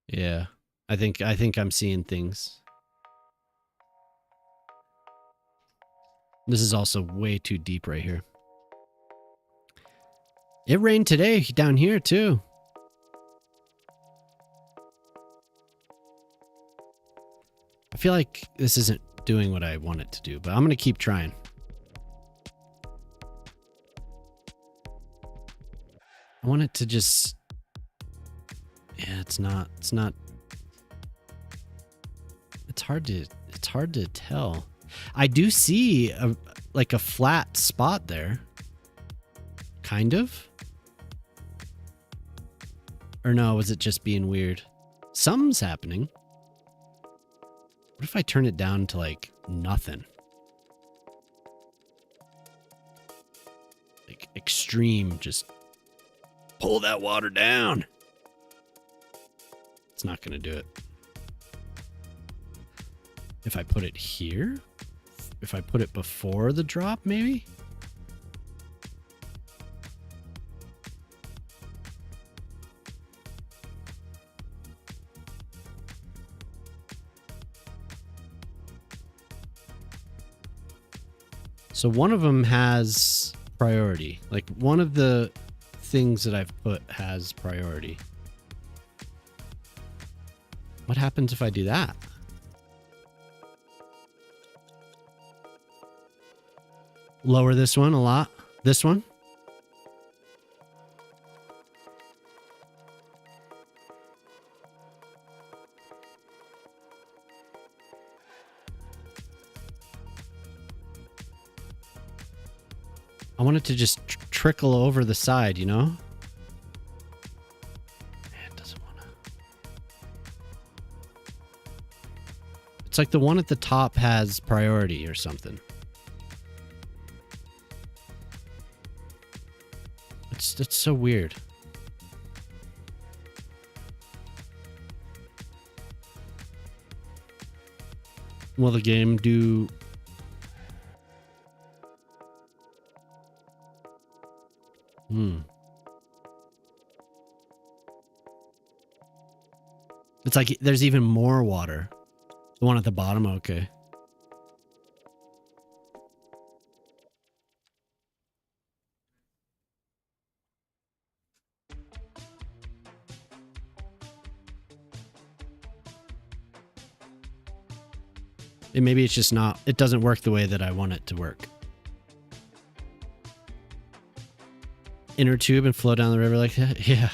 Yeah. I think I'm seeing things. This is also way too deep right here. It rained today down here too. I feel like this isn't doing what I want it to do, but I'm going to keep trying. I want it to just... Yeah, it's not... It's hard to tell. I do see like a flat spot there. Kind of. Or no, was it just being weird? Something's happening. What if I turn it down to like nothing? Like extreme, just pull that water down. It's not going to do it. If I put it here? If I put it before the drop, maybe? So one of them has priority. Like one of the things that I've put has priority. What happens if I do that? Lower this one a lot. This one. I want it to just trickle over the side, you know? It doesn't want to. It's like the one at the top has priority or something. It's so weird. Will the game do... It's like there's even more water. The one at the bottom, okay. And maybe it's just not, it doesn't work the way that I want it to work. Inner tube and flow down the river like that? Yeah.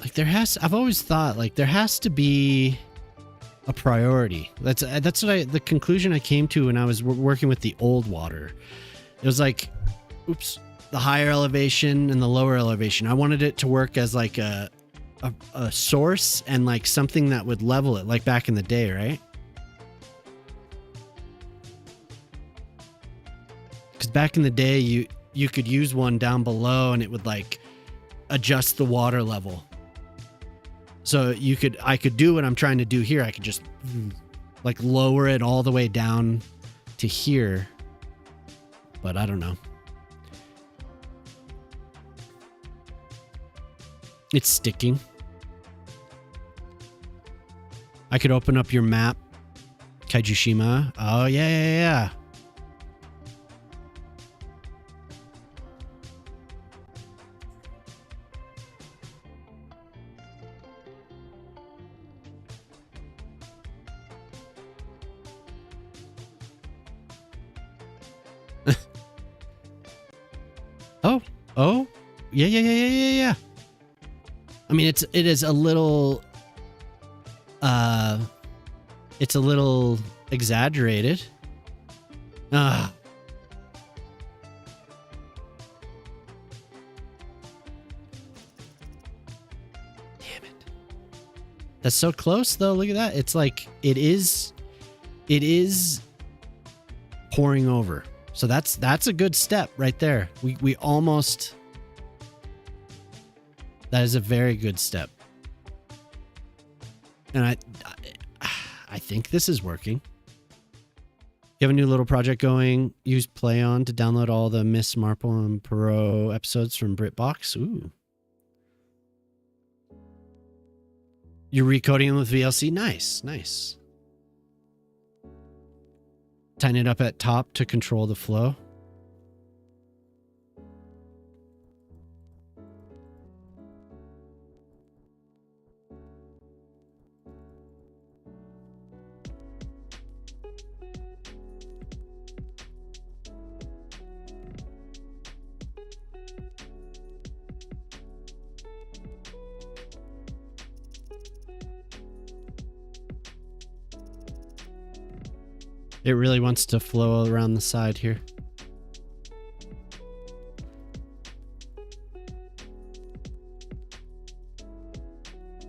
Like I've always thought like there has to be a priority. That's what the conclusion I came to when I was working with the old water. It was like, oops, the higher elevation and the lower elevation. I wanted it to work as like a source and like something that would level it, like back in the day, right? Because back in the day, you could use one down below and it would like adjust the water level. So I could do what I'm trying to do here. I could just like lower it all the way down to here. But I don't know. It's sticking. I could open up your map. Kaijushima. Oh, yeah. Oh, yeah. I mean, it is a little, it's a little exaggerated. That's so close though. Look at that. It's like it is pouring over. So that's a good step right there. We almost, that is a very good step. And I think this is working. You have a new little project going. Use Play On to download all the Miss Marple and Perot episodes from BritBox. Ooh. You're recoding them with VLC. Nice, nice. Tighten it up at top to control the flow. It really wants to flow around the side here.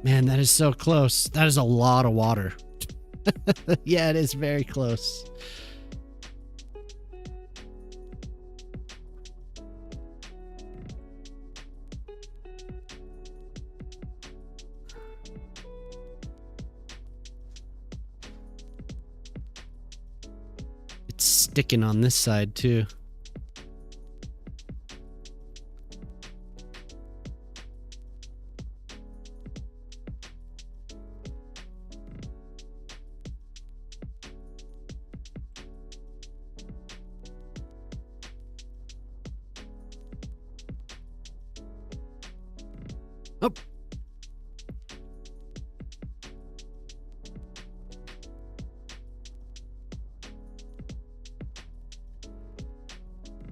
Man, that is so close. That is a lot of water. Yeah, it is very close. It's sticking on this side too. Oh.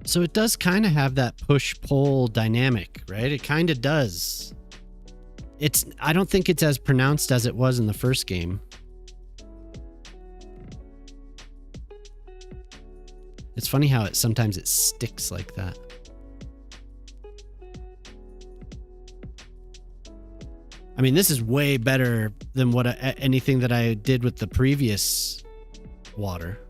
So it does kind of have that push-pull dynamic, right? It kind of does. I don't think it's as pronounced as it was in the first game. It's funny how sometimes it sticks like that. I mean, this is way better than anything that I did with the previous water.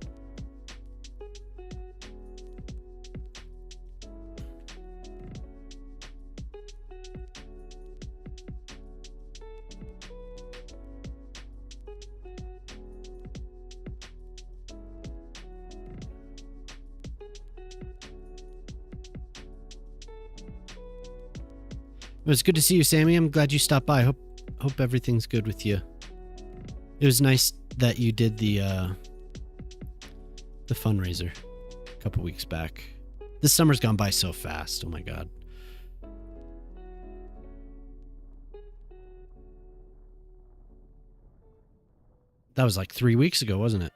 It was good to see you, Sammy. I'm glad you stopped by. Hope everything's good with you. It was nice that you did the fundraiser a couple weeks back. This summer's gone by so fast. Oh my God. That was like 3 weeks ago, wasn't it?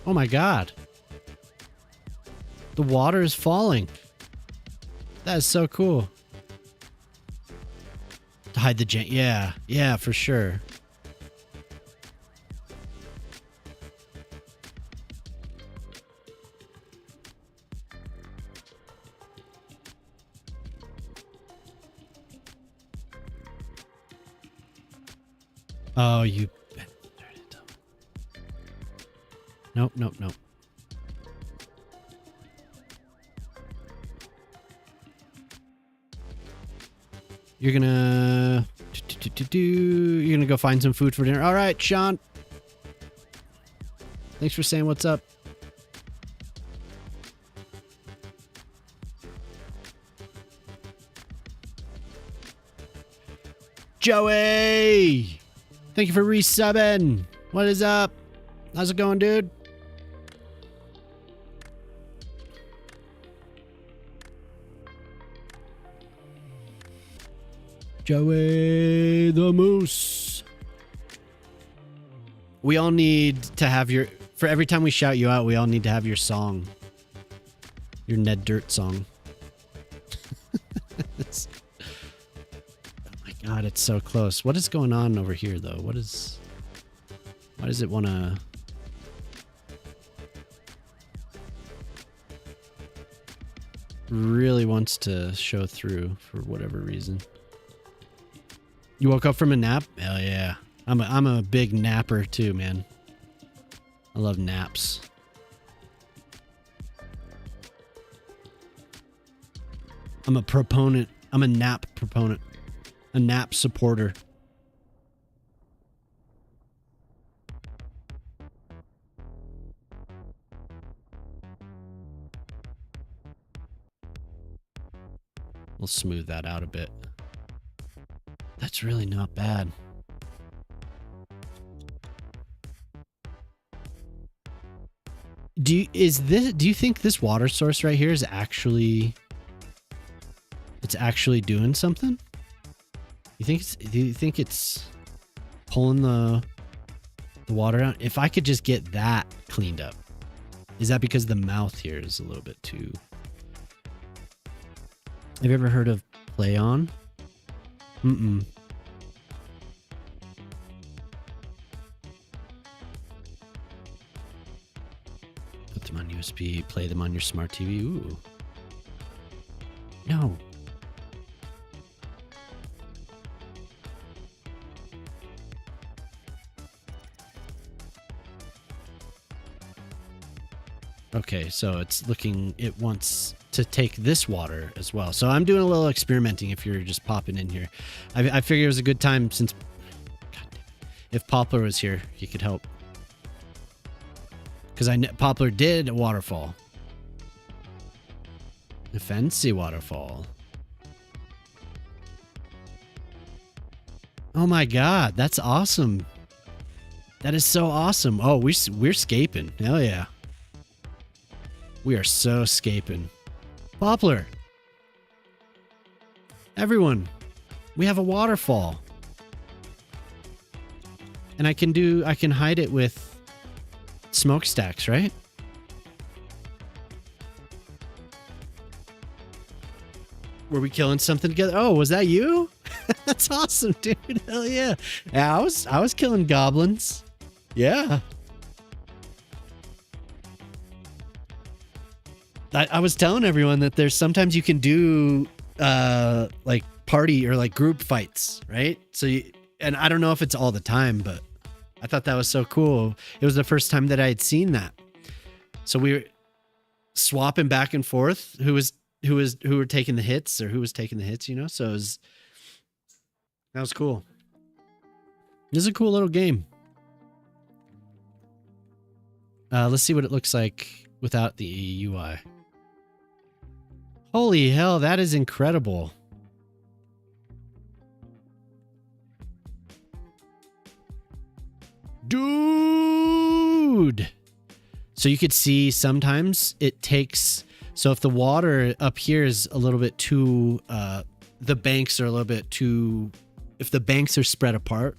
Oh my God. The water is falling. That is so cool. To hide the yeah. Yeah, for sure. Oh, you... Nope, nope, nope. You're gonna... You're gonna go find some food for dinner. All right, Sean. Thanks for saying what's up. Joey! Thank you for resubbing. What is up? How's it going, dude? Joey the Moose. We all need to have your... For every time we shout you out, we all need to have your song. Your Ned Dirt song. Oh my god, it's so close. What is going on over here, though? What is... Why does it want to... Really wants to show through for whatever reason. You woke up from a nap? Hell yeah. I'm a big napper too, man. I love naps. I'm a proponent. I'm a nap proponent. A nap supporter. We'll smooth that out a bit. That's really not bad. Do you think this water source right here is actually doing something? Do you think it's pulling the water out? If I could just get that cleaned up. Is that because the mouth here is a little bit too... Have you ever heard of Play On? Mm-mm. Put them on USB, play them on your smart TV. Ooh. No. Okay, so it wants to take this water as well. So I'm doing a little experimenting if you're just popping in here. I figured it was a good time since... God damn it. If Poplar was here, he could help. Because Poplar did a waterfall. A fancy waterfall. Oh my god, that's awesome. That is so awesome. Oh, we're scaping. Hell yeah. We are so scaping. Poplar. Everyone. We have a waterfall. And I can hide it with smokestacks, right? Were we killing something together? Oh, was that you? That's awesome, dude. Hell yeah. Yeah, I was killing goblins. Yeah. I was telling everyone that there's sometimes you can do like party or like group fights, right? So and I don't know if it's all the time, but I thought that was so cool. It was the first time that I had seen that. So we were swapping back and forth who were taking the hits or who was taking the hits, you know? So that was cool. This is a cool little game. Let's see what it looks like without the UI. Holy hell, that is incredible. Dude! So you could see sometimes it takes... So if the water up here is a little bit too... the banks are a little bit too... If the banks are spread apart,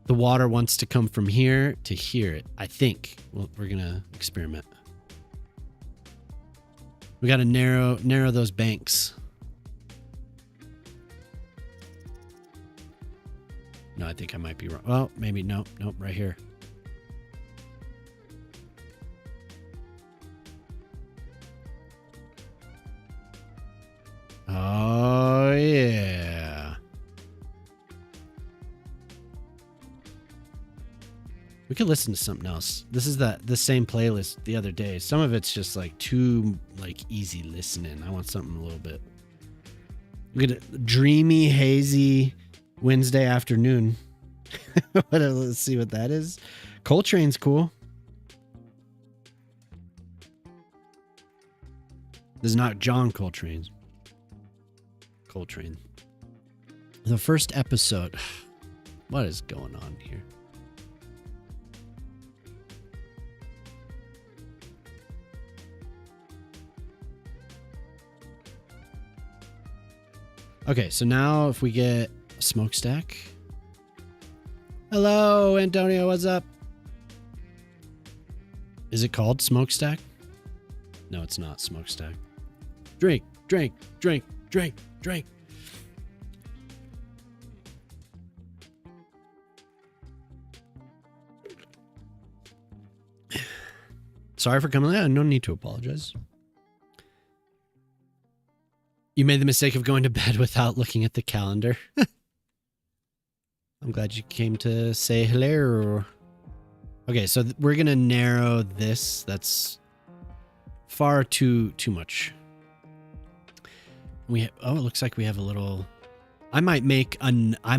the water wants to come from here to here, I think. Well, we're going to experiment. We got to narrow those banks. No, I think I might be wrong. Well, maybe nope, right here. Oh, yeah. We could listen to something else. This is the same playlist the other day. Some of it's just like too like easy listening. I want something a little bit. We get a dreamy, hazy Wednesday afternoon. Let's see what that is. Coltrane's cool. This is not John Coltrane's. Coltrane. The first episode. What is going on here? Okay, so now if we get a smokestack, Hello, Antonio. What's up? Is it called Smokestack? No, it's not Smokestack. Drink, drink, drink, drink, drink. Sorry for coming late. No need to apologize. You made the mistake of going to bed without looking at the calendar. I'm glad you came to say hello. Okay, so we're going to narrow this. That's far too much. It looks like we have a little... I might make another.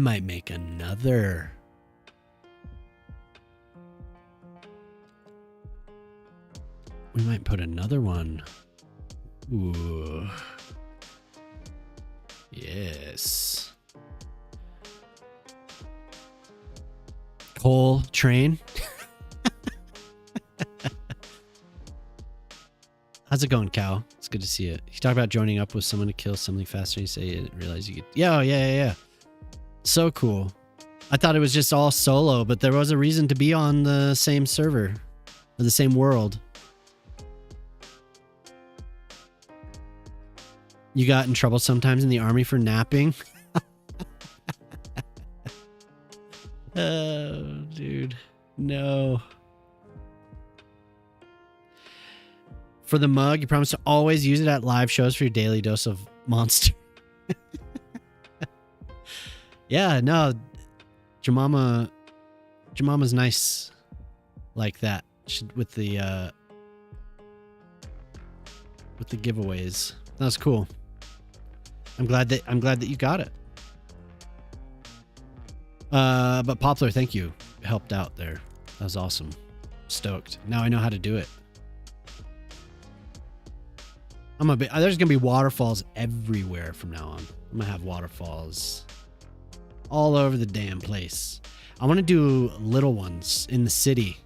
We might put another one. Ooh. Yes. Coal train. How's it going, Cow? It's good to see you. You talk about joining up with someone to kill something faster. You say you didn't realize you could. Yeah. So cool. I thought it was just all solo, but there was a reason to be on the same server or the same world. You got in trouble sometimes in the army for napping. Oh, dude. No. For the mug, you promise to always use it at live shows for your daily dose of monster. Yeah, no. Jemama's nice like that. With the giveaways. That was cool. I'm glad that you got it. But Poplar, thank you. Helped out there. That was awesome. Stoked. Now I know how to do it. There's gonna be waterfalls everywhere from now on. I'm gonna have waterfalls all over the damn place. I want to do little ones in the city,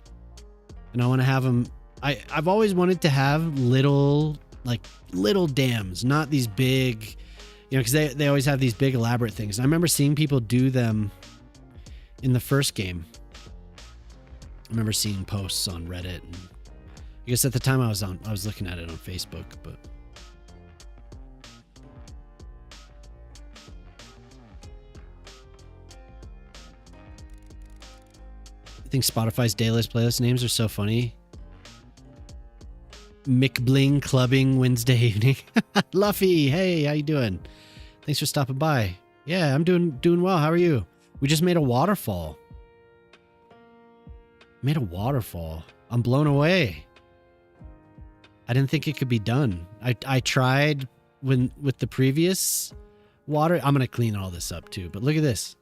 and I want to have them. I've always wanted to have little dams, not these big, because they always have these big elaborate things. I remember seeing people do them in the first game. I remember seeing posts on Reddit, and I guess at the time I was looking at it on Facebook, but. I think Spotify's daylist playlist names are so funny. McBling Clubbing Wednesday evening. Luffy, hey, how you doing? Thanks for stopping by. Yeah, I'm doing well. How are you? We just made a waterfall. I'm blown away. I didn't think it could be done. I tried with the previous water. I'm gonna clean all this up too. But look at this.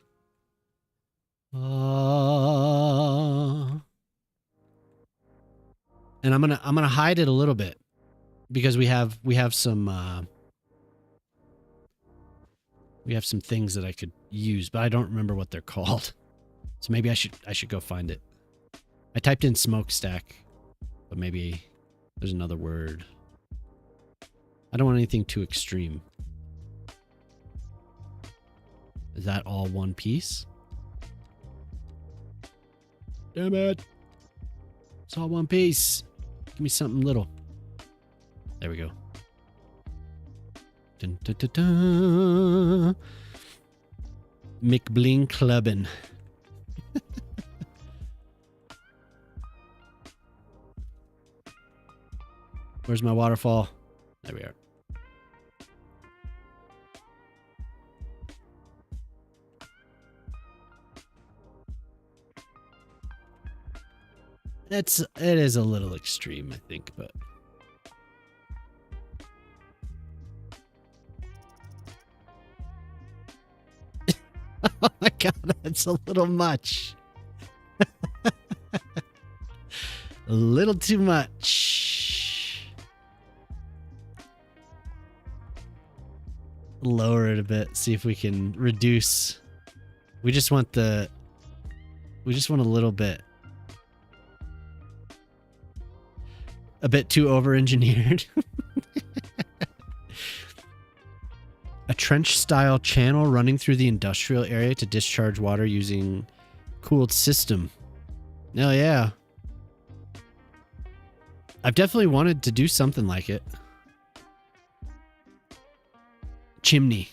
And I'm gonna hide it a little bit because we have some things that I could use, but I don't remember what they're called. So maybe I should go find it. I typed in smokestack, but maybe there's another word. I don't want anything too extreme. Is that all one piece? Damn it. It's all one piece. Give me something little. There we go. Dun, dun, dun, dun. McBling Clubbin'. Where's my waterfall? There we are. It is a little extreme, I think, but oh my god, that's a little much. A little too much. Lower it a bit, see if we can reduce. We just want a little bit. A bit too over-engineered. A trench-style channel running through the industrial area to discharge water using cooled system. Hell yeah. I've definitely wanted to do something like it. Chimney.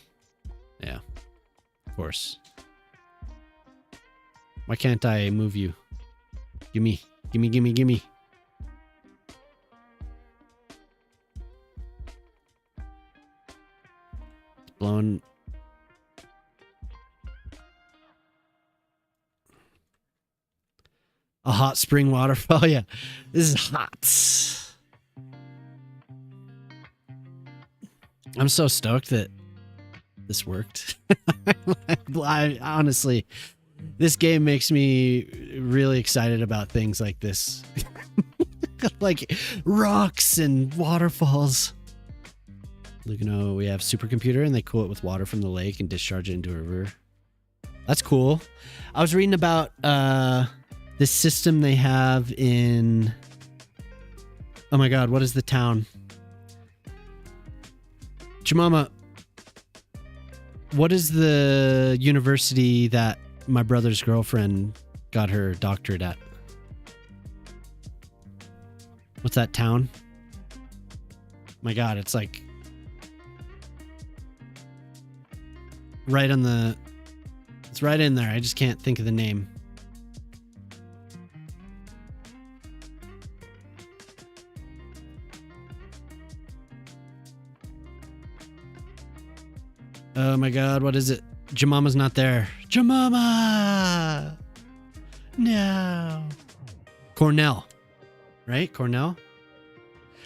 Yeah, of course. Why can't I move you? Gimme, gimme, gimme, gimme. It's blowing. A hot spring waterfall. Yeah, this is hot. I'm so stoked that this worked. I honestly, this game makes me really excited about things like this. Like rocks and waterfalls. Look, we have supercomputer and they cool it with water from the lake and discharge it into a river. That's cool. I was reading about this system they have in, oh my god, what is the town? Jemama, what is the university that my brother's girlfriend got her doctorate at? What's that town? My god, it's like right on the, it's right in there. I just can't think of the name. Oh my god, what is it? Jemama's not there. Jemama! No. Cornell. Right? Cornell?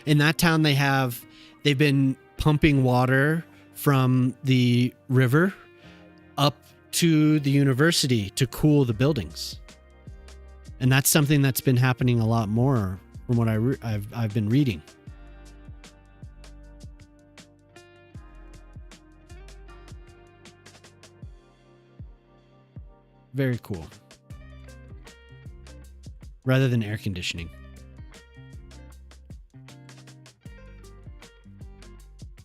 In that town they've been pumping water from the river up to the university to cool the buildings. And that's something that's been happening a lot more from what I've been reading. Very cool. Rather than air conditioning.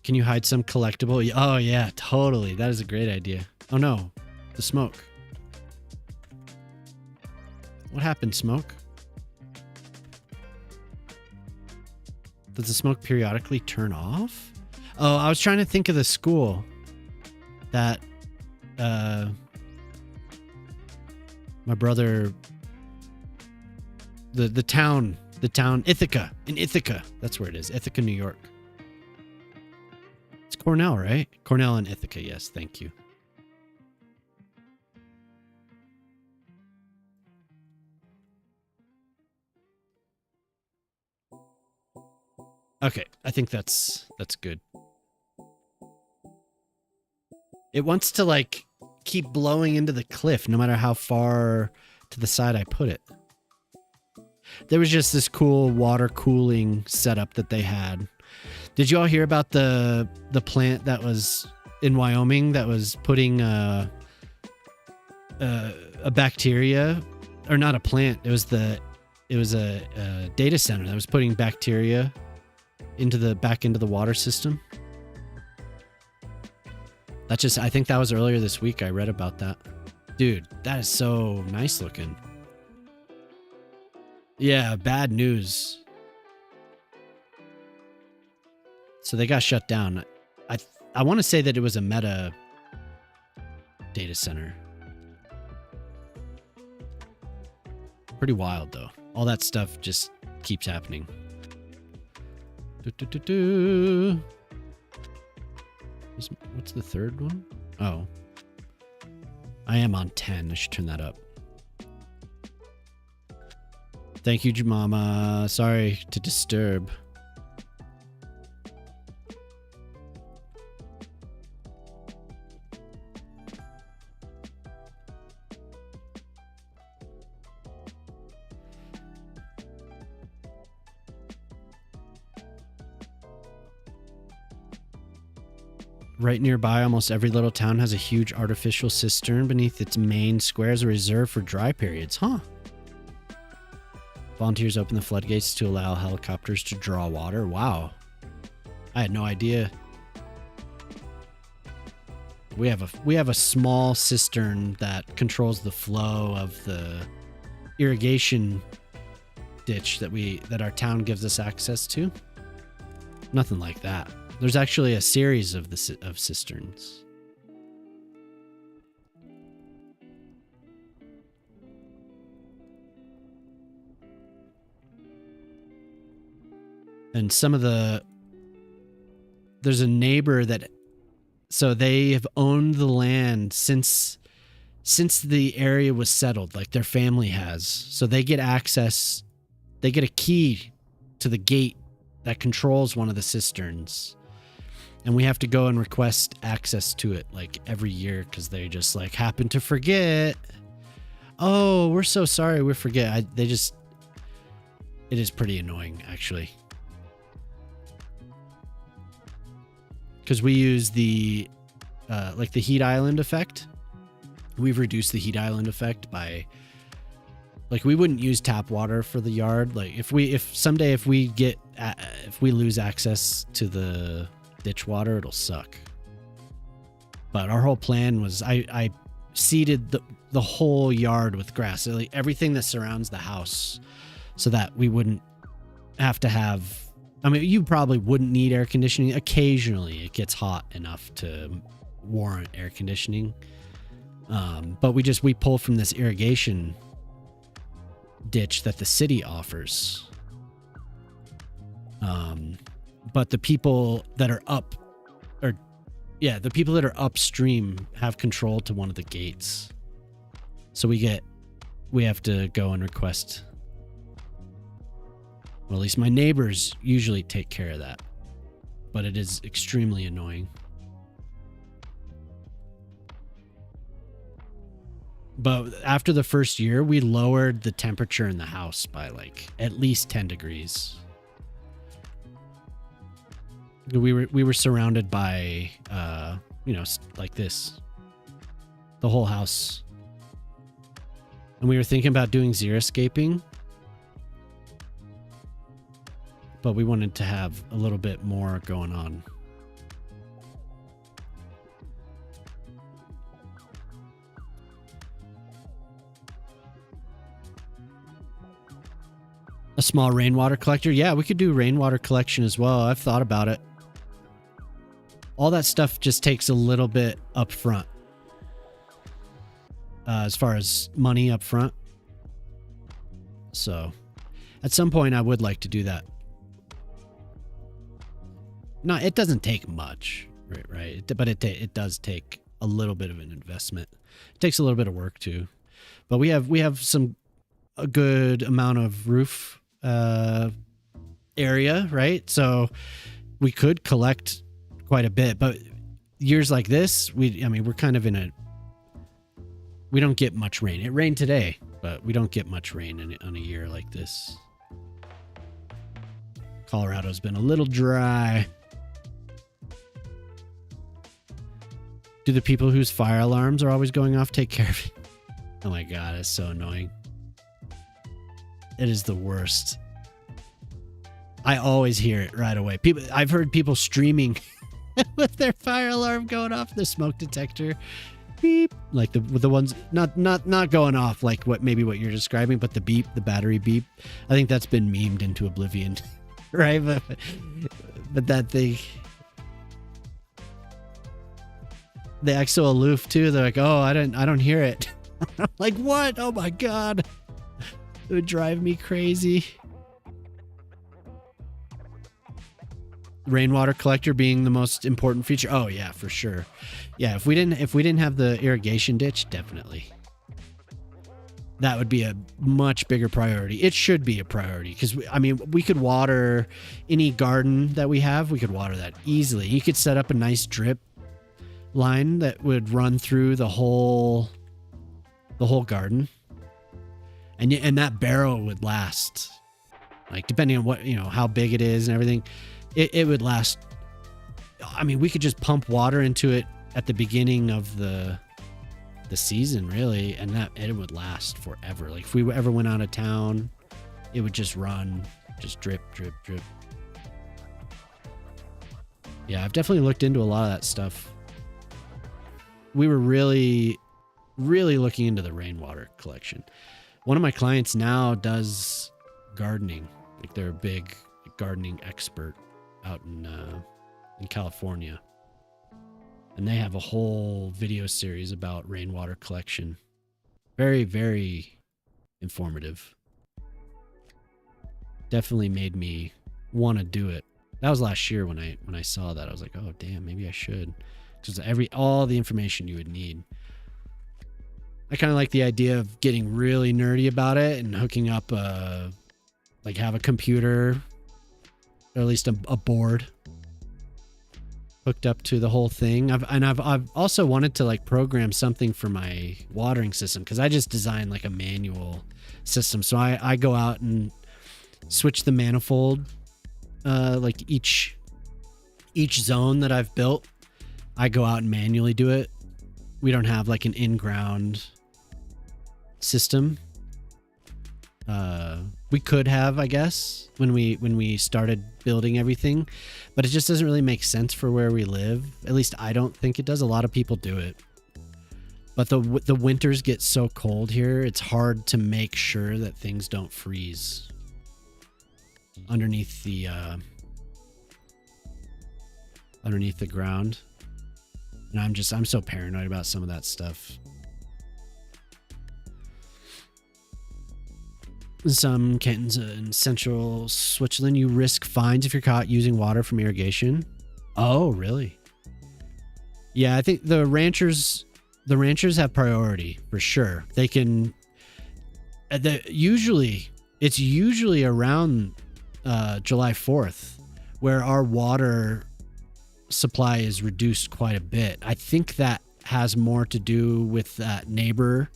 Can you hide some collectible? Oh yeah, totally. That is a great idea. Oh no, the smoke. What happened, smoke? Does the smoke periodically turn off? Oh, I was trying to think of the school that my brother, the town Ithaca, in Ithaca. That's where it is. Ithaca, New York. It's Cornell, right? Cornell and Ithaca. Yes. Thank you. Okay. I think that's good. It wants to like keep blowing into the cliff no matter how far to the side I put it. There was just this cool water cooling setup that they had. Did you all hear about the plant that was in Wyoming that was putting a bacteria, or not a plant, it was a data center that was putting bacteria back into the water system? I think that was earlier this week. I read about that. Dude, that is so nice looking. Yeah, bad news. So they got shut down. I want to say that it was a Meta data center. Pretty wild though. All that stuff just keeps happening. What's the third one? Oh. I am on 10. I should turn that up. Thank you, Jemama. Sorry to disturb. Right nearby, almost every little town has a huge artificial cistern beneath its main square as a reserve for dry periods. Huh. Volunteers open the floodgates to allow helicopters to draw water. Wow. I had no idea. We have a small cistern that controls the flow of the irrigation ditch that our town gives us access to. Nothing like that. There's actually a series of cisterns. And there's a neighbor so they have owned the land since the area was settled, like their family has. So they get access, they get a key to the gate that controls one of the cisterns. And we have to go and request access to it like every year because they just like happen to forget. Oh, we're so sorry, we forget. It is pretty annoying actually. Because we use the heat island effect. We've reduced the heat island effect by, like, we wouldn't use tap water for the yard. Like if we lose access to the ditch water, it'll suck. But our whole plan was I seeded the whole yard with grass, so like everything that surrounds the house, so that we wouldn't have to have. I mean, you probably wouldn't need air conditioning. Occasionally, it gets hot enough to warrant air conditioning. But we pull from this irrigation ditch that the city offers. But the people that are upstream have control to one of the gates. So we have to go and request. Well, at least my neighbors usually take care of that, but it is extremely annoying. But after the first year, we lowered the temperature in the house by like at least 10 degrees. We were surrounded by, like this, the whole house. And we were thinking about doing xeriscaping, but we wanted to have a little bit more going on. A small rainwater collector. Yeah, we could do rainwater collection as well. I've thought about it. All that stuff just takes a little bit up front. As far as money up front. So, at some point I would like to do that. No, it doesn't take much, right? But it does take a little bit of an investment. It takes a little bit of work too. But we have a good amount of roof area, right? So we could collect quite a bit. But years like this, we're kind of we don't get much rain. It rained today, but we don't get much rain on a year like this. Colorado's been a little dry. Do the people whose fire alarms are always going off take care of it? Oh my God, it's so annoying. It is the worst. I always hear it right away. I've heard people streaming with their fire alarm going off, their smoke detector beep, like the ones not going off like what you're describing, but the beep, the battery beep. I think that's been memed into oblivion, right? But that thing. They act so aloof too. They're like, "Oh, I don't hear it." I'm like, "What? Oh my God!" It would drive me crazy. Rainwater collector being the most important feature. Oh yeah, for sure. Yeah, if we didn't have the irrigation ditch, definitely. That would be a much bigger priority. It should be a priority because we could water any garden that we have. We could water that easily. You could set up a nice drip line that would run through the whole garden, and that barrel would last, like, depending on what, how big it is and everything, it would last. We could just pump water into it at the beginning of the season, really, and that it would last forever. Like if we ever went out of town, it would just run, just drip, drip, drip. Yeah, I've definitely looked into a lot of that stuff. we were really looking into the rainwater collection. One of my clients now does gardening. Like they're a big gardening expert out in California. And they have a whole video series about rainwater collection. Very, very informative. Definitely made me want to do it. That was last year when I saw that. I was like, oh damn, maybe I should. Because all the information you would need. I kind of like the idea of getting really nerdy about it and hooking up like have a computer, or at least a board hooked up to the whole thing. I've also wanted to like program something for my watering system, because I just designed like a manual system. So I go out and switch the manifold, like each zone that I've built, I go out and manually do it. We don't have like an in-ground system. We could have, I guess, when we started building everything, but it just doesn't really make sense for where we live. At least I don't think it does. A lot of people do it, but the winters get so cold here, it's hard to make sure that things don't freeze underneath the ground. And I'm so paranoid about some of that stuff. In some cantons in central Switzerland, you risk fines if you're caught using water from irrigation. Oh, really? Yeah, I think the ranchers have priority for sure. They can. It's usually around July 4th where our water supply is reduced quite a bit. I think that has more to do with that neighbor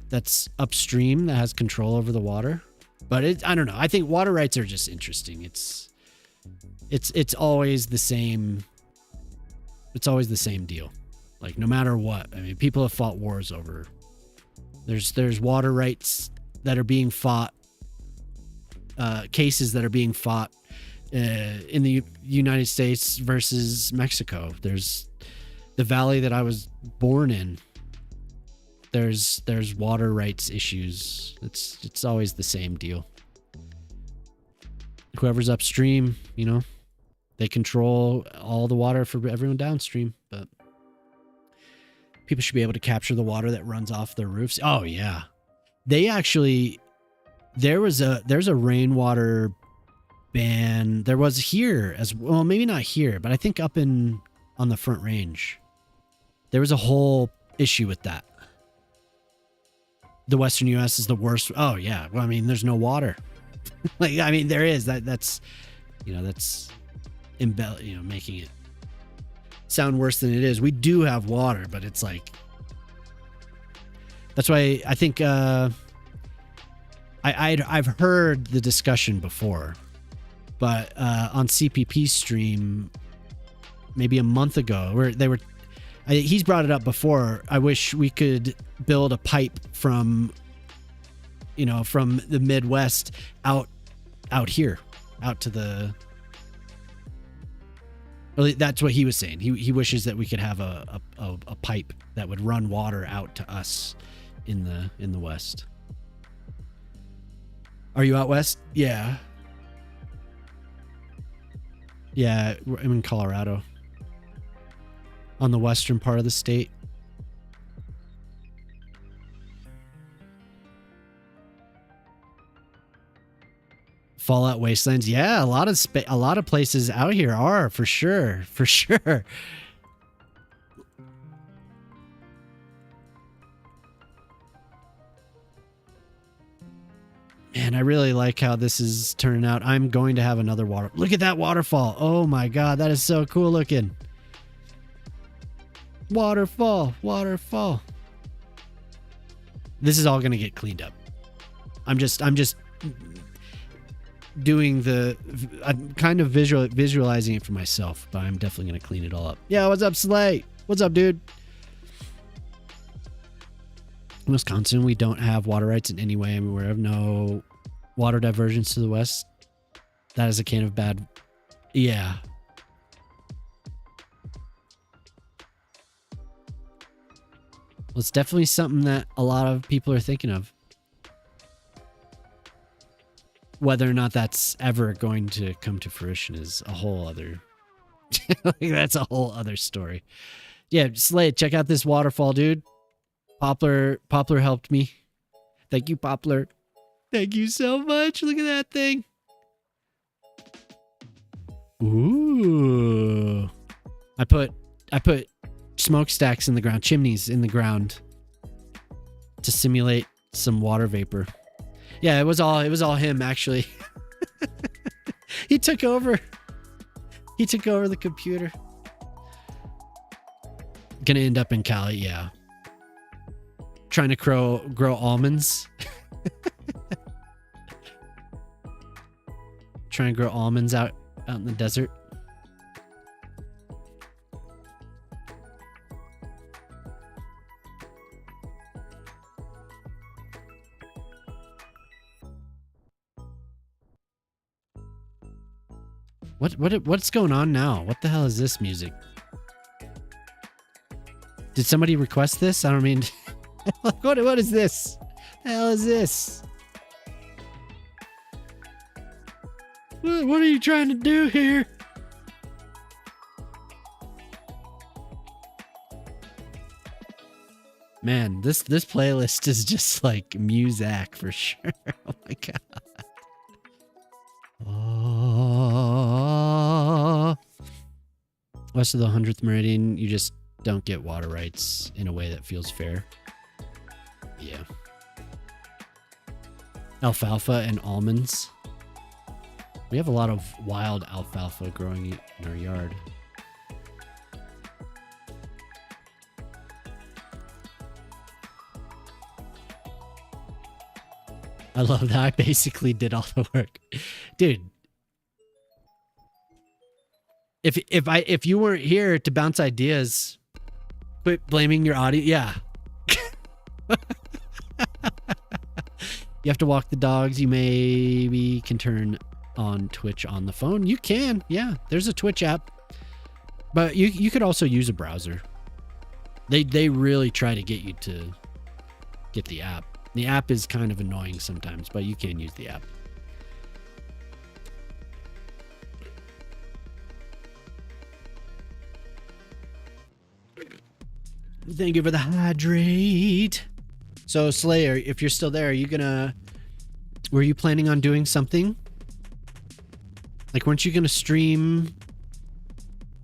that's upstream that has control over the water. But I don't know. I think water rights are just interesting. It's always the same. It's always the same deal. Like no matter what. I mean, people have fought wars over. There's water rights that are being fought. Cases that are being fought in the United States versus Mexico. There's the valley that I was born in. There's water rights issues. It's always the same deal. Whoever's upstream, they control all the water for everyone downstream, but people should be able to capture the water that runs off their roofs. Oh yeah. There's a rainwater ban. There was here as well, maybe not here, but I think up on the Front Range, there was a whole issue with that. The Western U.S. is the worst. Oh yeah. Well, I mean, there's no water. Like, I mean, there is that's making it sound worse than it is. We do have water, but it's like, that's why I think, I've heard the discussion before, but on CPP stream maybe a month ago, where he's brought it up before. I wish we could build a pipe from the Midwest out here, out to the. Well, that's what he was saying. He wishes that we could have a pipe that would run water out to us in the West. Are you out west? Yeah. Yeah, I'm in Colorado. On the western part of the state. Fallout Wastelands. Yeah, a lot of places out here are, for sure. For sure. Man, I really like how this is turning out. I'm going to have another water. Look at that waterfall. Oh my God, that is so cool looking. Waterfall. This is all going to get cleaned up. I'm just doing I'm kind of visualizing it for myself, but I'm definitely going to clean it all up. Yeah, what's up, Slay? What's up, dude? In Wisconsin, we don't have water rights in any way. I mean, we have no water diversions to the west. That is a can of bad. Yeah. Well, it's definitely something that a lot of people are thinking of. Whether or not that's ever going to come to fruition is a whole other... that's a whole other story. Yeah, Slade, check out this waterfall, dude. Poplar helped me. Thank you, Poplar. Thank you so much. Look at that thing. Ooh. I put smokestacks in the ground, chimneys in the ground to simulate some water vapor. Yeah, it was all him actually. He took over the computer. Gonna end up in Cali, yeah. Trying to grow almonds. Trying to grow almonds out in the desert. What's going on now? What the hell is this music? Did somebody request this? I don't mean... what is this? The hell is this? What are you trying to do here? Man, this playlist is just like Muzak for sure. Oh my god. Oh. West of the 100th meridian, you just don't get water rights in a way that feels fair. Yeah. Alfalfa and almonds. We have a lot of wild alfalfa growing in our yard. I love that. I basically did all the work. Dude. If you weren't here to bounce ideas, quit blaming your audience. Yeah. You have to walk the dogs. You maybe can turn on Twitch on the phone. You can. Yeah. There's a Twitch app. But you could also use a browser. They really try to get you to get the app. The app is kind of annoying sometimes, but you can use the app. Thank you for the hydrate. So Slayer, if you're still there, were you planning on doing something? Like, weren't you gonna stream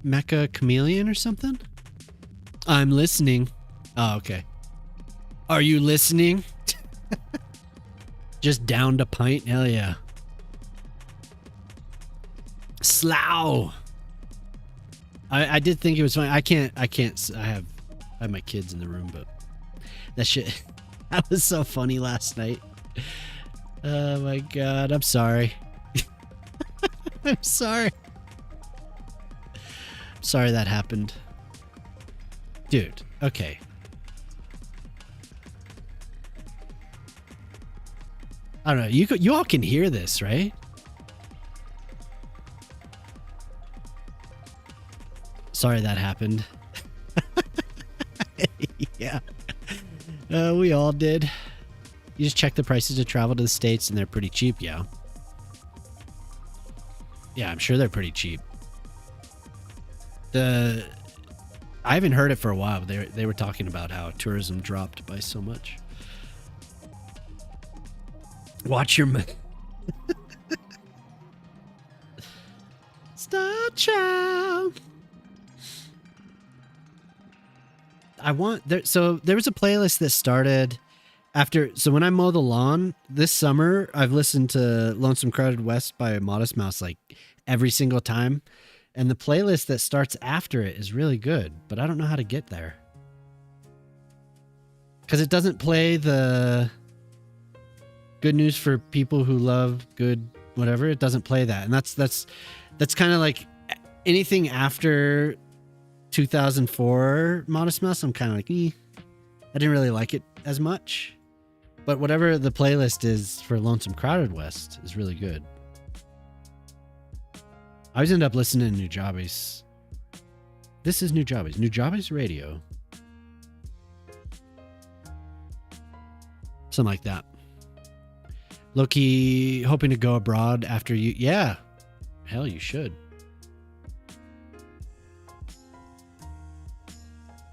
Mecha Chameleon or something? I'm listening. Oh, okay. Are you listening? Just downed a pint? Hell yeah. Slough. I did think it was funny. I have my kids in the room, but that shit, that was so funny last night. Oh my god, I'm sorry. I'm sorry. Sorry that happened. Dude, okay. I don't know. You all can hear this, right? Sorry that happened. Yeah. We all did. You just check the prices to travel to the States and they're pretty cheap, yeah. Yeah, I'm sure they're pretty cheap. I haven't heard it for a while, but they were talking about how tourism dropped by so much. Watch your Star Child. So there was a playlist that started after. So when I mow the lawn this summer, I've listened to Lonesome Crowded West by Modest Mouse like every single time. And the playlist that starts after it is really good, but I don't know how to get there. Because it doesn't play the good news for people who love good whatever. It doesn't play that. And that's kind of like anything after 2004 Modest Mouse. I'm kind of like, I didn't really like it as much. But whatever the playlist is for Lonesome Crowded West is really good. I always end up listening to New Jobbies. This is New Jobbies. New Jobbies Radio. Something like that. Loki hoping to go abroad after you. Yeah. Hell, you should.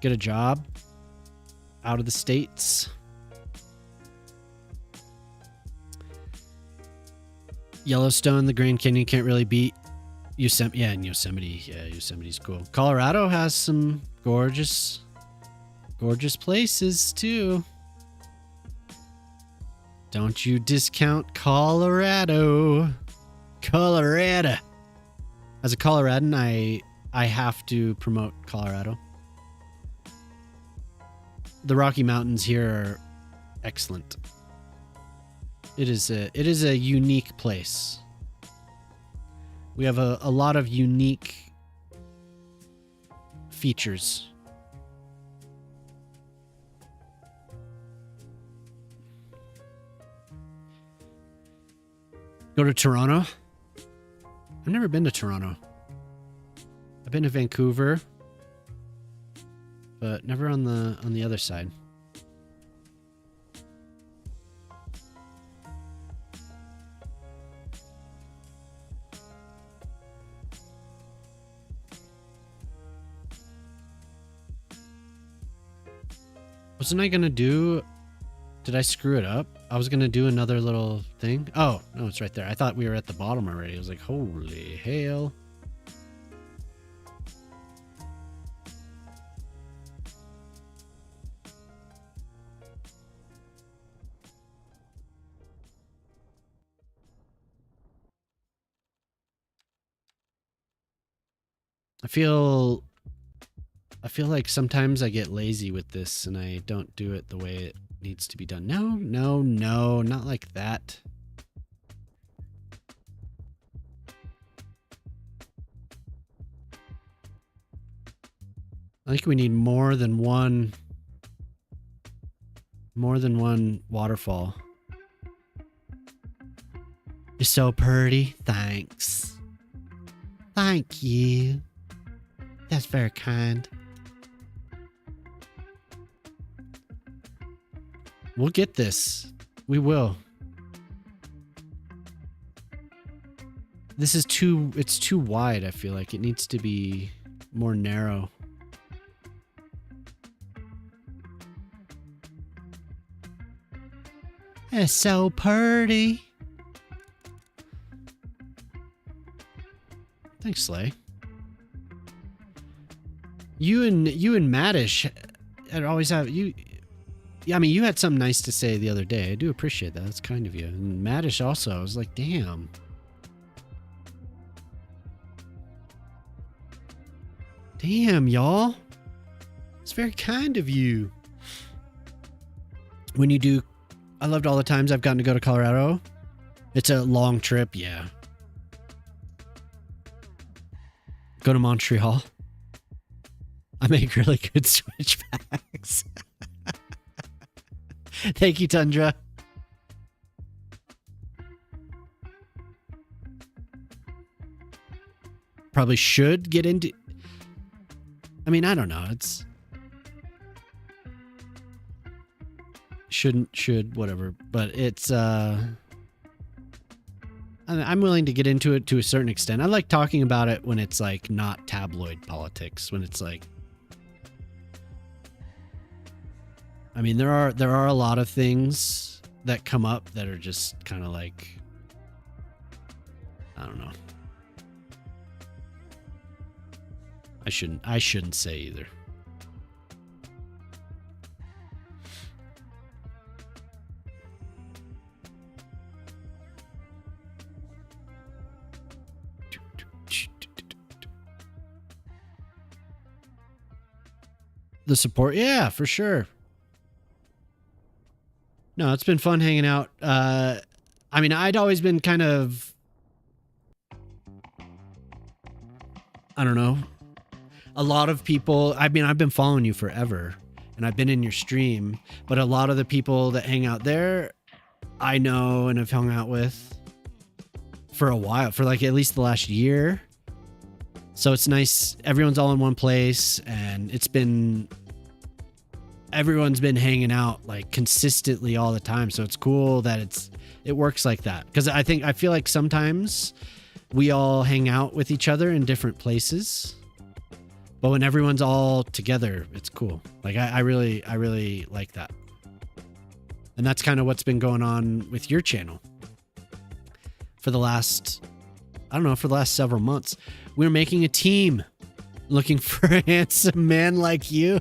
Get a job out of the States. Yellowstone, the Grand Canyon can't really beat Yosemite. Yeah, and Yosemite. Yeah, Yosemite's cool. Colorado has some gorgeous places too. Don't you discount Colorado. Colorado. As a Coloradan, I have to promote Colorado. The Rocky Mountains here are excellent. It is a unique place. We have a lot of unique features. Go to Toronto. I've never been to Toronto. I've been to Vancouver, but never on the other side. Wasn't I gonna do... Did I screw it up? I was gonna do another little thing. Oh, no, it's right there. I thought we were at the bottom already. I was like, holy hell. I feel like sometimes I get lazy with this and I don't do it the way it needs to be done. No, not like that. I think we need more than one waterfall. You're so pretty. Thanks. Thank you. That's very kind. We'll get this. We will. This is it's too wide, I feel like. It needs to be more narrow. It's so pretty. Thanks, Slay. You and Maddish always have you. Yeah, I mean, you had something nice to say the other day. I do appreciate that. That's kind of you. And Maddish also. I was like, damn. Damn, y'all. It's very kind of you. When you do, I loved all the times I've gotten to go to Colorado. It's a long trip, yeah. Go to Montreal. I make really good switchbacks. Thank you, Tundra. Probably should get into... I mean, I don't know. It's... should, whatever. But it's... I'm willing to get into it to a certain extent. I like talking about it when it's like not tabloid politics. When it's like... I mean, there are a lot of things that come up that are just kind of like, I don't know. I shouldn't say either. The support, yeah, for sure. No, it's been fun hanging out. I mean, I'd always been kind of, I don't know. A lot of people, I mean, I've been following you forever and I've been in your stream, but a lot of the people that hang out there, I know and have hung out with for a while, for like at least the last year. So it's nice. Everyone's all in one place and it's been everyone's been hanging out like consistently all the time. So it's cool that it works like that. Because I feel like sometimes we all hang out with each other in different places, but when everyone's all together, it's cool. Like I really like that. And that's kind of what's been going on with your channel for the last several months. We're making a team looking for a handsome man like you.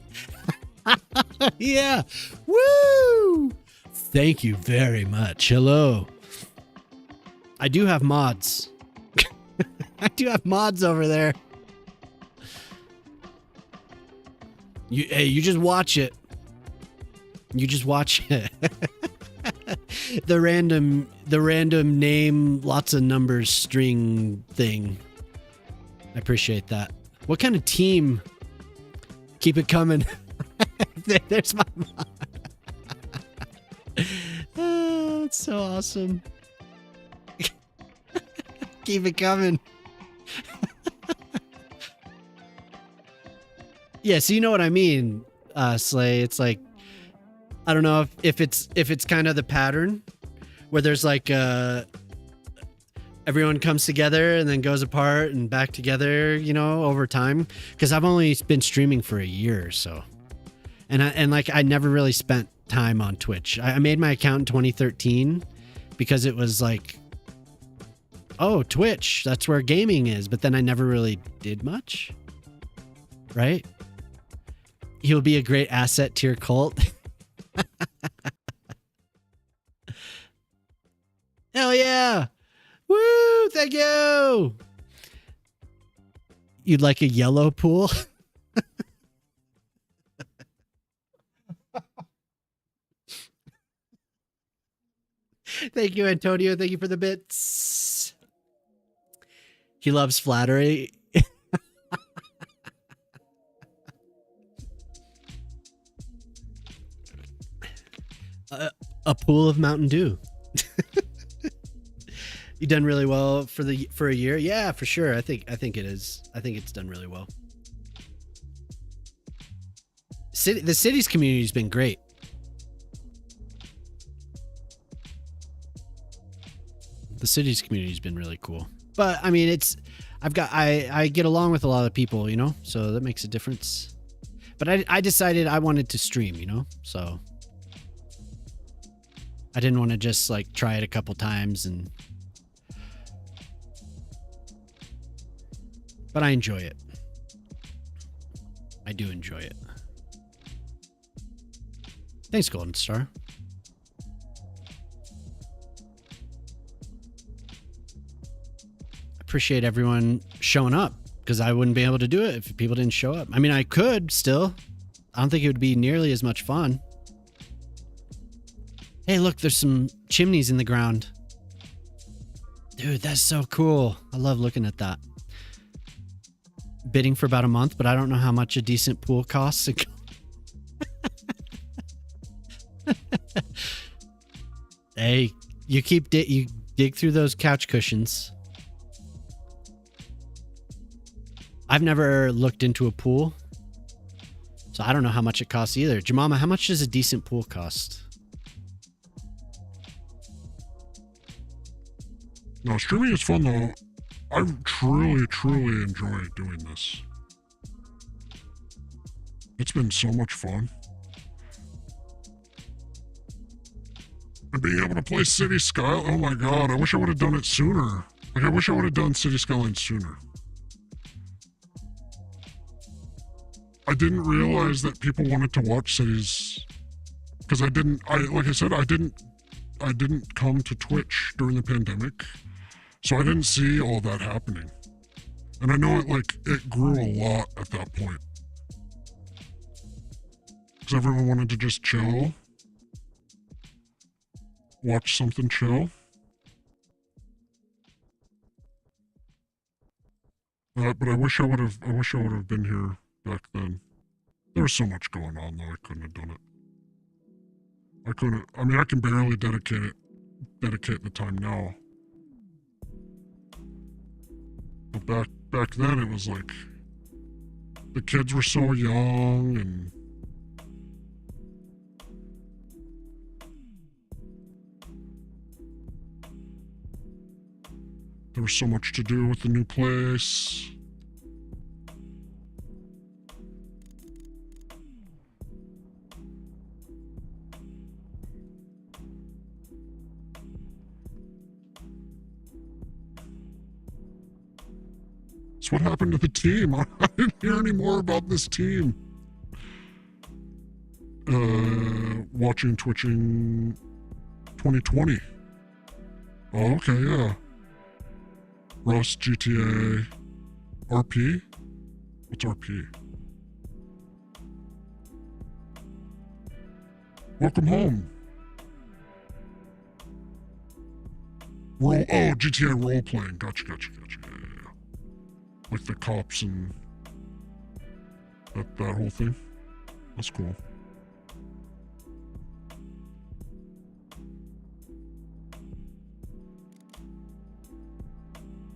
Yeah. Woo! Thank you very much. Hello. I do have mods. I do have mods over there. You just watch it. You just watch it. The random name, lots of numbers string thing. I appreciate that. What kind of team? Keep it coming. There's my mod. Oh, that's so awesome. Keep it coming. Yeah, so you know what I mean, Slay. It's like, I don't know if it's kind of the pattern where there's like everyone comes together and then goes apart and back together, you know, over time. Because I've only been streaming for a year or so, and I never really spent time on Twitch. I made my account in 2013 because it was like, oh, Twitch, that's where gaming is. But then I never really did much. Right? He'll be a great asset to your cult. Hell yeah. Woo, thank you. You'd like a yellow pool? Thank you, Antonio. Thank you for the bits. He loves flattery. A pool of Mountain Dew. You done really well for a year. Yeah, for sure. I think it is. I think it's done really well. The city's community's been great. The city's community's been really cool. But I mean, I get along with a lot of people, you know, so that makes a difference. But I decided I wanted to stream, you know, so I didn't want to just like try it a couple times but I enjoy it. I do enjoy it. Thanks, Golden Star. Appreciate everyone showing up because I wouldn't be able to do it if people didn't show up. I mean, I could still. I don't think it would be nearly as much fun. Hey, look, there's some chimneys in the ground. Dude, that's so cool. I love looking at that. Bidding for about a month, but I don't know how much a decent pool costs. Hey, you dig through those couch cushions. I've never looked into a pool, so I don't know how much it costs either. Jamama, how much does a decent pool cost? No, streaming is fun though. I truly enjoy doing this. It's been so much fun. And being able to play Cities Skylines, oh my god, I wish I would have done it sooner. Like, I wish I would have done Cities Skylines sooner. I didn't realize that people wanted to watch Cities, because like I said, I didn't come to Twitch during the pandemic, so I didn't see all that happening. And I know it grew a lot at that point. Because everyone wanted to just chill. Watch something chill. But I wish I would have been here back then. There was so much going on though, I couldn't have done it. I mean, I can barely dedicate the time now. But back then it was like, the kids were so young and There was so much to do with the new place. So what happened to the team? I didn't hear any more about this team. Watching Twitching 2020. Oh, okay, yeah. Rust, GTA, RP? What's RP? Welcome home. GTA role-playing. Gotcha. Yeah. Like the cops and that whole thing. That's cool.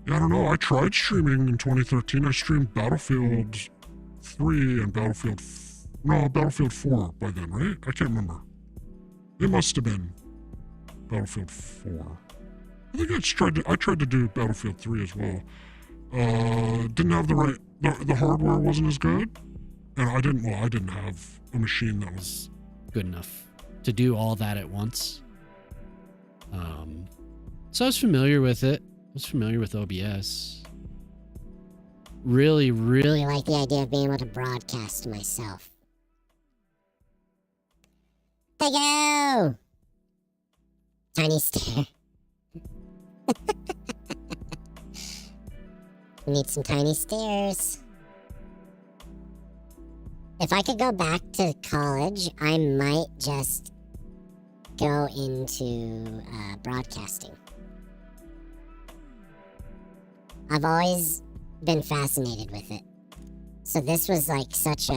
Yeah, I don't know. I tried streaming in 2013. I streamed Battlefield 3 and Battlefield 4 by then, right? I can't remember. It must have been Battlefield 4. I think I tried to do Battlefield 3 as well. Didn't have the hardware wasn't as good. And I didn't have a machine that was good enough to do all that at once. So I was familiar with it. I was familiar with OBS. Really like the idea of being able to broadcast to myself. Thank you! Tiny stair. We need some tiny stairs. If I could go back to college, I might just go into broadcasting. I've always been fascinated with it. So this was like just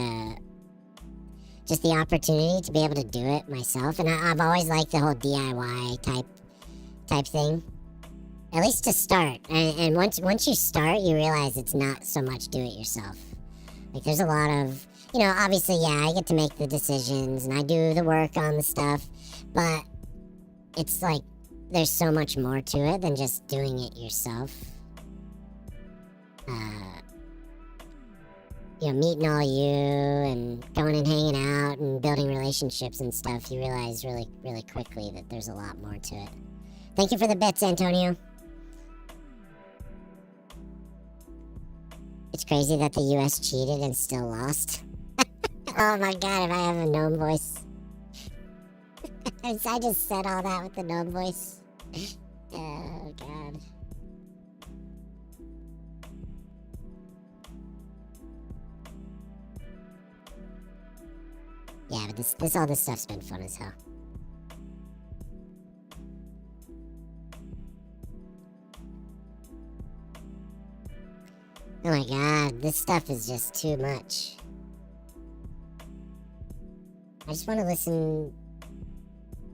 the opportunity to be able to do it myself. And I've always liked the whole DIY type thing. At least to start. And once you start, you realize it's not so much do it yourself. Like there's a lot of, obviously, yeah, I get to make the decisions and I do the work on the stuff, but it's like there's so much more to it than just doing it yourself. Meeting all you and going and hanging out and building relationships and stuff, you realize really, really quickly that there's a lot more to it. Thank you for the bits, Antonio. It's crazy that the US cheated and still lost. Oh my god, if I have a gnome voice. I just said all that with the gnome voice. Oh god. Yeah, but all this stuff's been fun as hell. Oh my god, this stuff is just too much. I just want to listen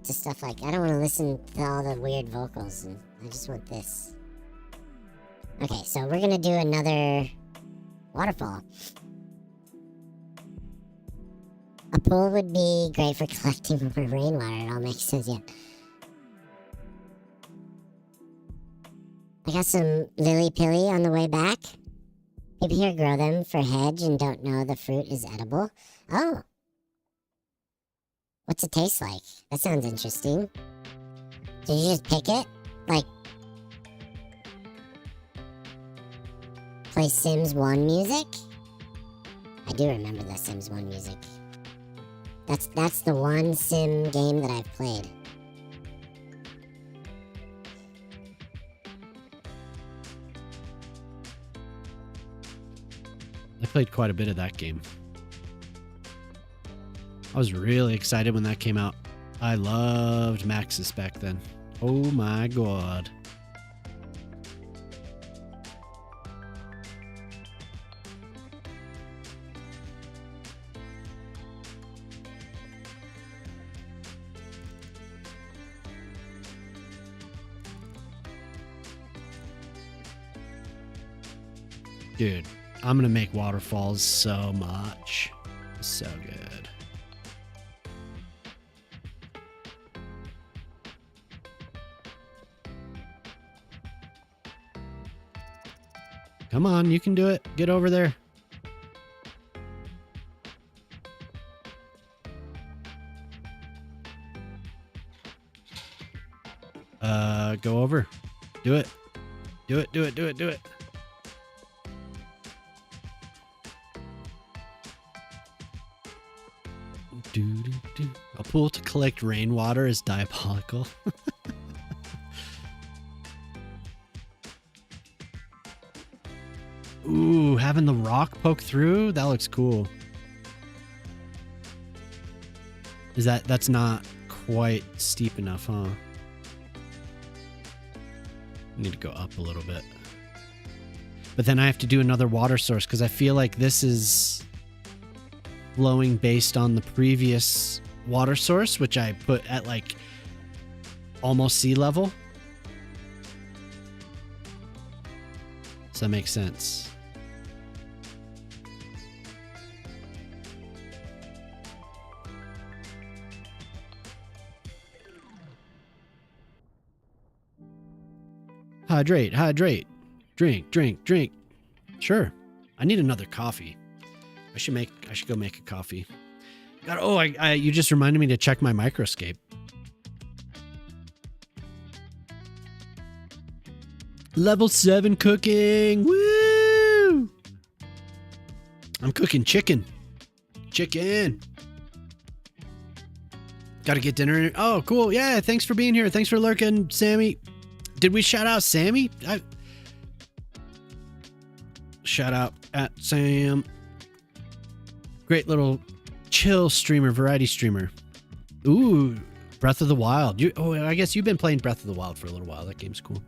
to stuff like, I don't want to listen to all the weird vocals, and I just want this. Okay, so we're gonna do another waterfall. A pool would be great for collecting more rainwater, it all makes sense, yeah. I got some lily pilly on the way back. People here grow them for hedge and don't know the fruit is edible. Oh. What's it taste like? That sounds interesting. Did you just pick it? Like, play Sims 1 music? I do remember the Sims 1 music. That's the one sim game that I've played. I played quite a bit of that game. I was really excited when that came out. I loved Maxis back then. Oh my god. Dude, I'm gonna make waterfalls so much. So good. Come on, you can do it. Get over there. Go over. Do it. Do it, do it, do it, do it. A pool to collect rainwater is diabolical. Ooh, having the rock poke through? That looks cool. That's not quite steep enough, huh? Need to go up a little bit. But then I have to do another water source because I feel like this is flowing based on the previous water source, which I put at like almost sea level. Does that make sense? Hydrate, hydrate. Drink, drink, drink. Sure. I need another coffee. I should go make a coffee. God, oh, you just reminded me to check my microscape. Level 7 cooking. Woo! I'm cooking chicken. Chicken. Got to get dinner. Oh, cool. Yeah, thanks for being here. Thanks for lurking, Sammy. Did we shout out Sammy? Shout out at Sam. Great little chill streamer, variety streamer. Ooh, Breath of the Wild. I guess you've been playing Breath of the Wild for a little while. That game's cool.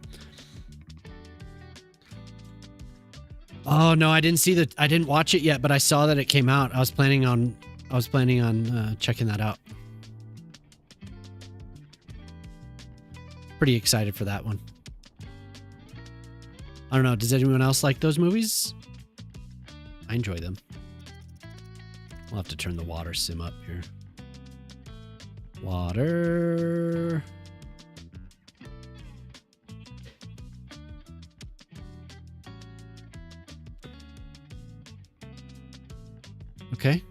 Oh no, I didn't watch it yet, but I saw that it came out. I was planning on checking that out. Pretty excited for that one. I don't know. Does anyone else like those movies? I enjoy them. We'll have to turn the water sim up here. Water. Okay.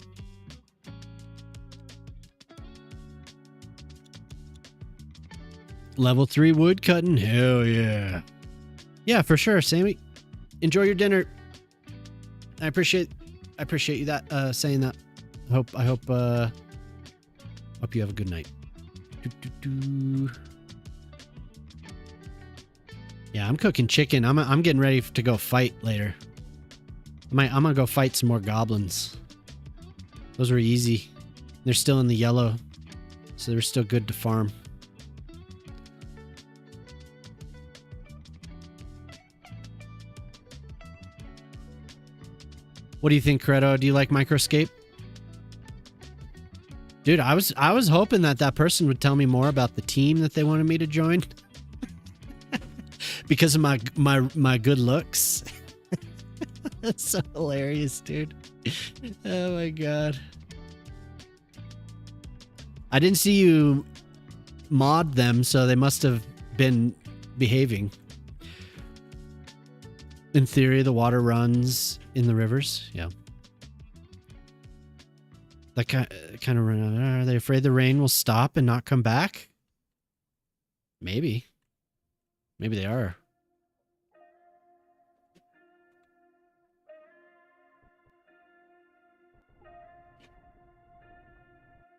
Level 3 wood cutting. Hell yeah. Yeah, for sure, Sammy. Enjoy your dinner. I appreciate you saying that. I hope you have a good night. Yeah, I'm cooking chicken. I'm getting ready to go fight later. I'm gonna go fight some more goblins. Those were easy. They're still in the yellow, so they're still good to farm. What do you think, Credo? Do you like Microscape? Dude, I was hoping that person would tell me more about the team that they wanted me to join. Because of my good looks. That's so hilarious, dude. Oh my god. I didn't see you mod them, so they must have been behaving. In theory, the water runs in the rivers. Yeah. That kind of run. Are they afraid the rain will stop and not come back? Maybe. Maybe they are.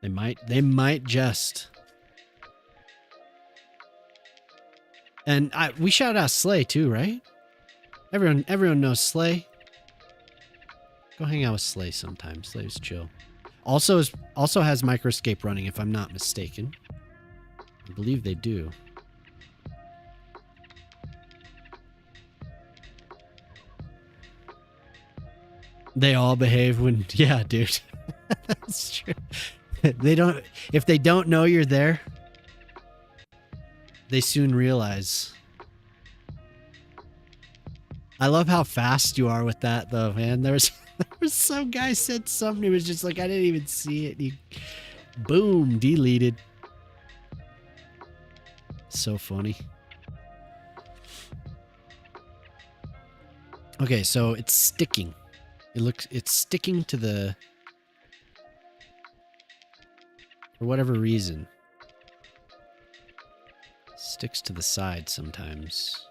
They might just. And we shout out Slay too, right? Everyone knows Slay. Go hang out with Slay sometime. Slay's chill. Also has Microscape running, if I'm not mistaken. I believe they do. They all behave when, yeah, dude. That's true. If they don't know you're there, they soon realize. I love how fast you are with that, though, man. There was some guy said something. He was just like, I didn't even see it. He, boom, deleted. So funny. Okay, so it's sticking. It's sticking to the, for whatever reason. Sticks to the side sometimes.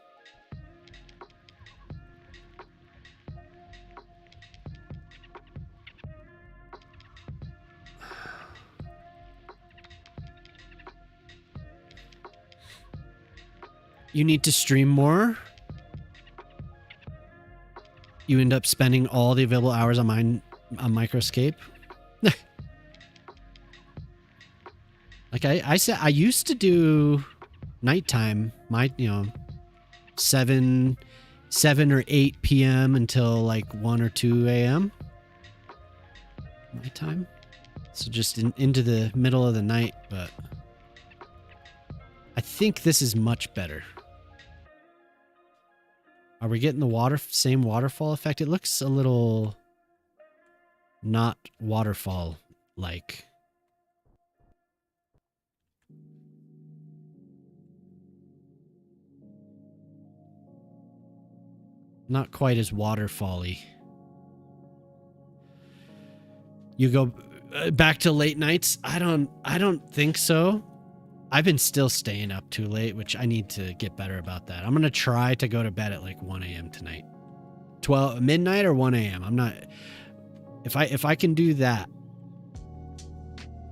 You need to stream more. You end up spending all the available hours on Microscape. Like I said, I used to do nighttime, 7 or 8 p.m. until like 1 or 2 a.m. my time. So just into the middle of the night, but I think this is much better. Are we getting the same waterfall effect? It looks a little not waterfall-like. Not quite as waterfall-y. You go back to late nights? I don't think so. I've been still staying up too late, which I need to get better about that. I'm going to try to go to bed at like 1 a.m. tonight. 12 midnight or 1 a.m. I'm not, if I can do that.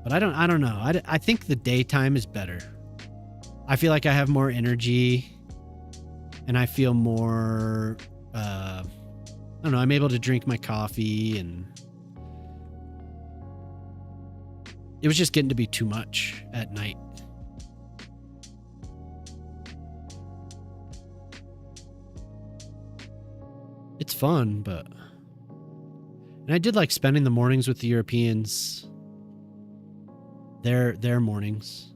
But I don't know. I think the daytime is better. I feel like I have more energy and I feel more, I don't know, I'm able to drink my coffee, and it was just getting to be too much at night. It's fun, but... And I did like spending the mornings with the Europeans. Their mornings.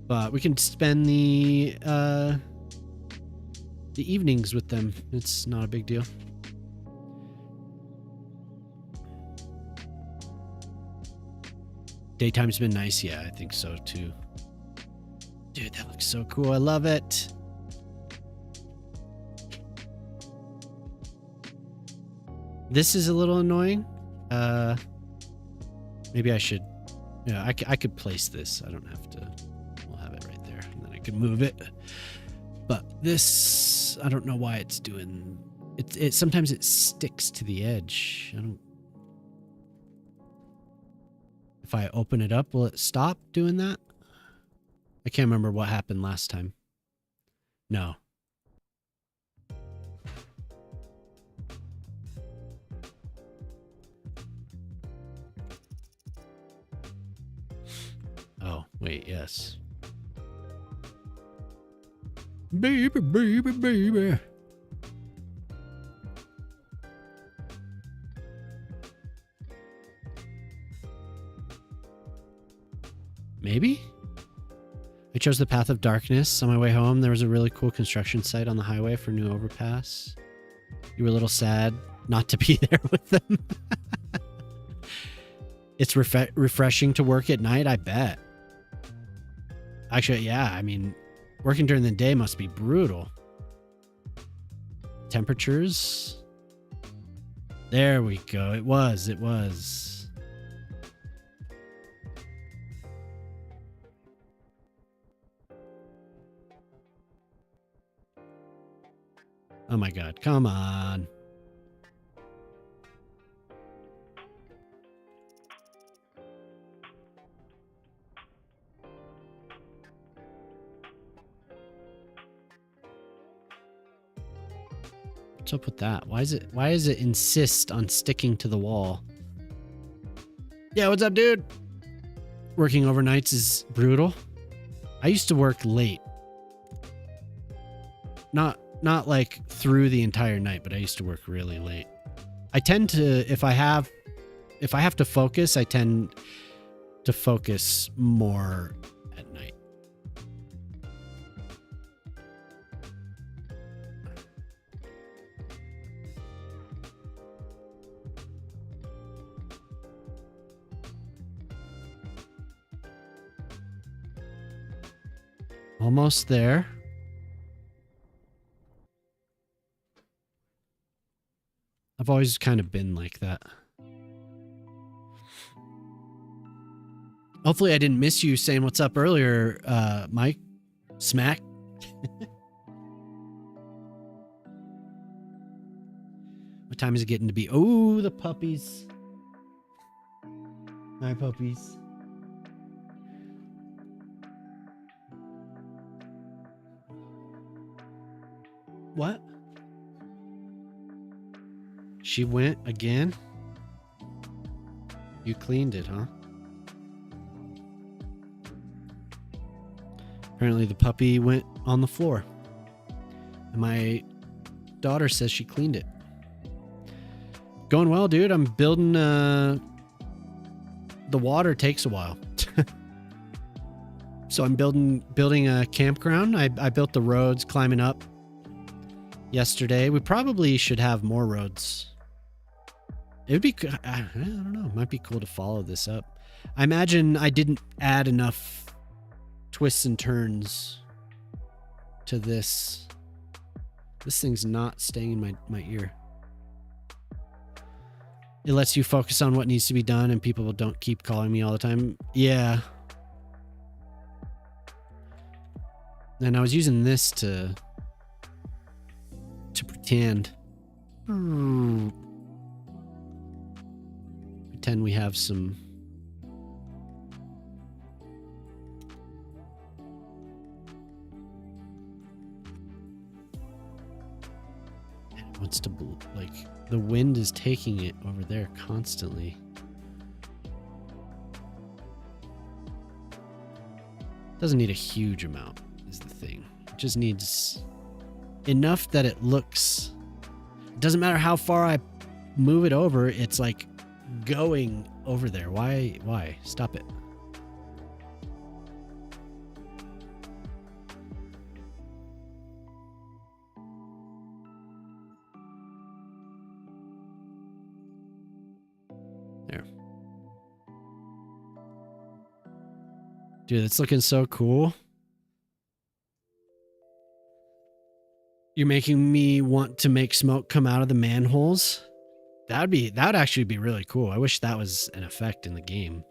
But we can spend the evenings with them. It's not a big deal. Daytime's been nice. Yeah, I think so too. Dude, that looks so cool. I love it. This is a little annoying. Maybe I should... Yeah, I could place this. I don't have to... We'll have it right there. And then I can move it. But this... I don't know why it's doing... It sometimes it sticks to the edge. I don't... If I open it up, will it stop doing that? I can't remember what happened last time. No. Oh, wait, yes. Baby, baby, baby. Maybe? I chose the path of darkness. On my way home, there was a really cool construction site on the highway for a new overpass. You were a little sad not to be there with them. It's refreshing to work at night, I bet. Actually, yeah, I mean, working during the day must be brutal. Temperatures? There we go. It was. Oh my God, come on. What's up with that? Why does it insist on sticking to the wall? Yeah, what's up, dude? Working overnights is brutal. I used to work late. Not like through the entire night, but I used to work really late. I tend to, if I have to focus, I tend to focus more at night. Almost there. I've always kind of been like that. Hopefully I didn't miss you saying what's up earlier, Mike. Smack. What time is it getting to be? Oh, the puppies. Hi, puppies. What? She went again? You cleaned it, huh? Apparently the puppy went on the floor. And my daughter says she cleaned it. Going well, dude. I'm building, the water takes a while. So I'm building a campground. I built the roads climbing up yesterday. We probably should have more roads. It would be, I don't know. It might be cool to follow this up. I imagine I didn't add enough twists and turns to this. This thing's not staying in my ear. It lets you focus on what needs to be done and people don't keep calling me all the time. Yeah. And I was using this to pretend. Pretend we have some. And it wants to, like, the wind is taking it over there constantly. Doesn't need a huge amount, is the thing. It just needs enough that it looks. It doesn't matter how far I move it over, it's like going over there. Why? Stop it. There. Dude, it's looking so cool. You're making me want to make smoke come out of the manholes. That would actually be really cool. I wish that was an effect in the game.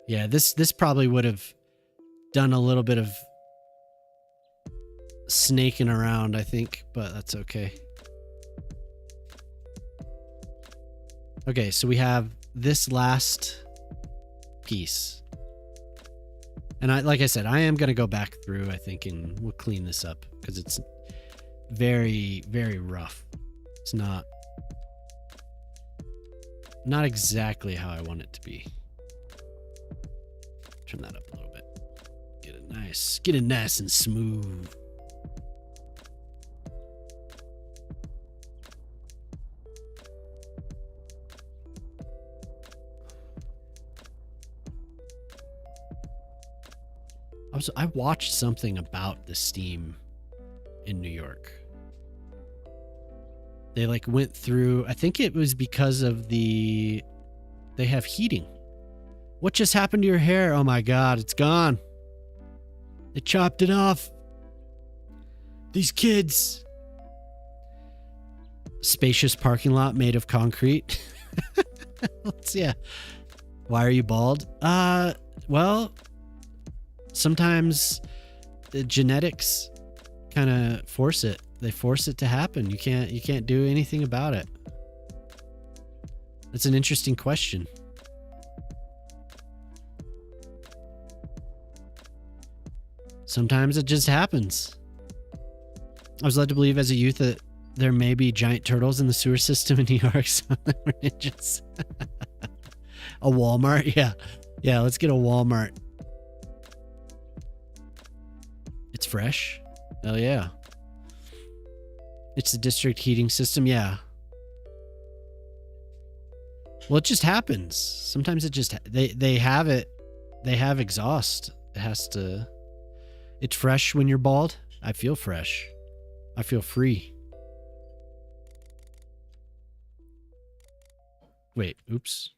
Yeah, this probably would have done a little bit of snaking around, I think, but that's okay. Okay, so we have this last piece. And like I said, I am going to go back through, I think, and we'll clean this up because it's very, very rough. It's not exactly how I want it to be. Turn that up a little bit. Get it nice and smooth. I watched something about the steam in New York. They like went through, I think it was because of they have heating. What just happened to your hair? Oh my God, it's gone. They chopped it off. These kids. Spacious parking lot made of concrete. Yeah. Why are you bald? Well, sometimes the genetics kind of force it. They force it to happen. You can't do anything about it. That's an interesting question. Sometimes it just happens. I was led to believe as a youth that there may be giant turtles in the sewer system in New York. So they were ninjas. A Walmart? Yeah, let's get a Walmart. It's fresh? Hell yeah. It's the district heating system? Yeah. Well, it just happens. Sometimes it just... They have it. They have exhaust. It has to... It's fresh when you're bald. I feel fresh. I feel free. Wait, oops.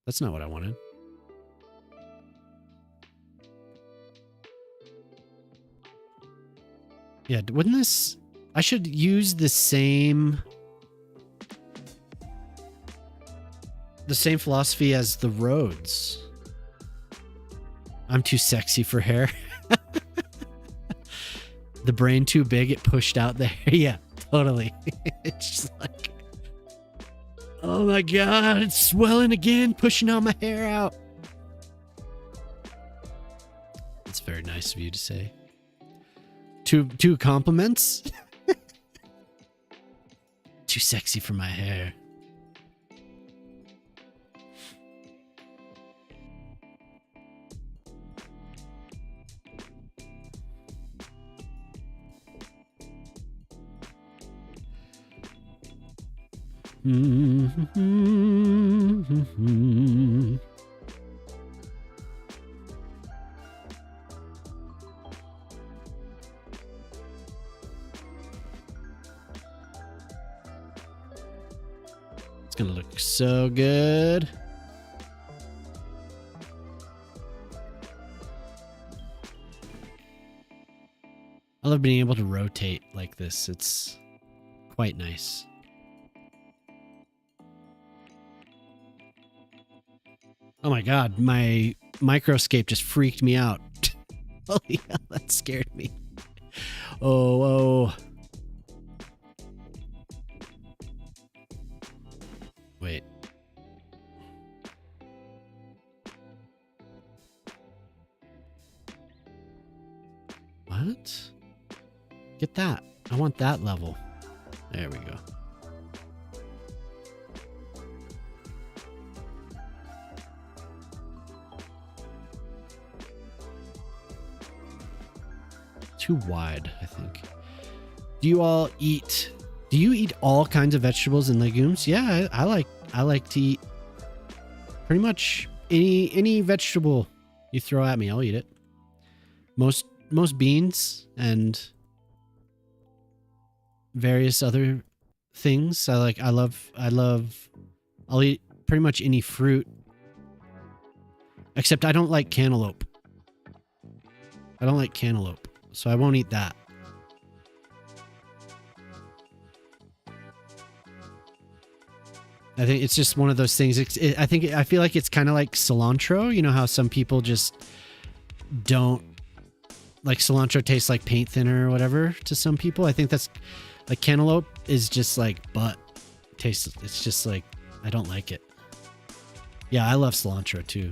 That's not what I wanted. Yeah, wouldn't this... I should use the same philosophy as the roads. I'm too sexy for hair. The brain too big, it pushed out the hair. Yeah, totally. It's just like, oh my God, it's swelling again, pushing all my hair out. It's very nice of you to say. Two compliments? Too sexy for my hair. It's gonna look so good. I love being able to rotate like this. It's quite nice. Oh my God, my microscape just freaked me out. Holy hell, that scared me. Oh. Wait. What? Get that. I want that level. There we go. Too wide, I think. Do you eat all kinds of vegetables and legumes? Yeah, I like to eat pretty much any vegetable you throw at me, I'll eat it. Most beans and various other things. I'll eat pretty much any fruit. Except I don't like cantaloupe. So I won't eat that. I think it's just one of those things. I feel like it's kind of like cilantro. You know how some people just don't like cilantro tastes like paint thinner or whatever to some people. I think that's like cantaloupe is just like butt tastes. It's just like, I don't like it. Yeah, I love cilantro too.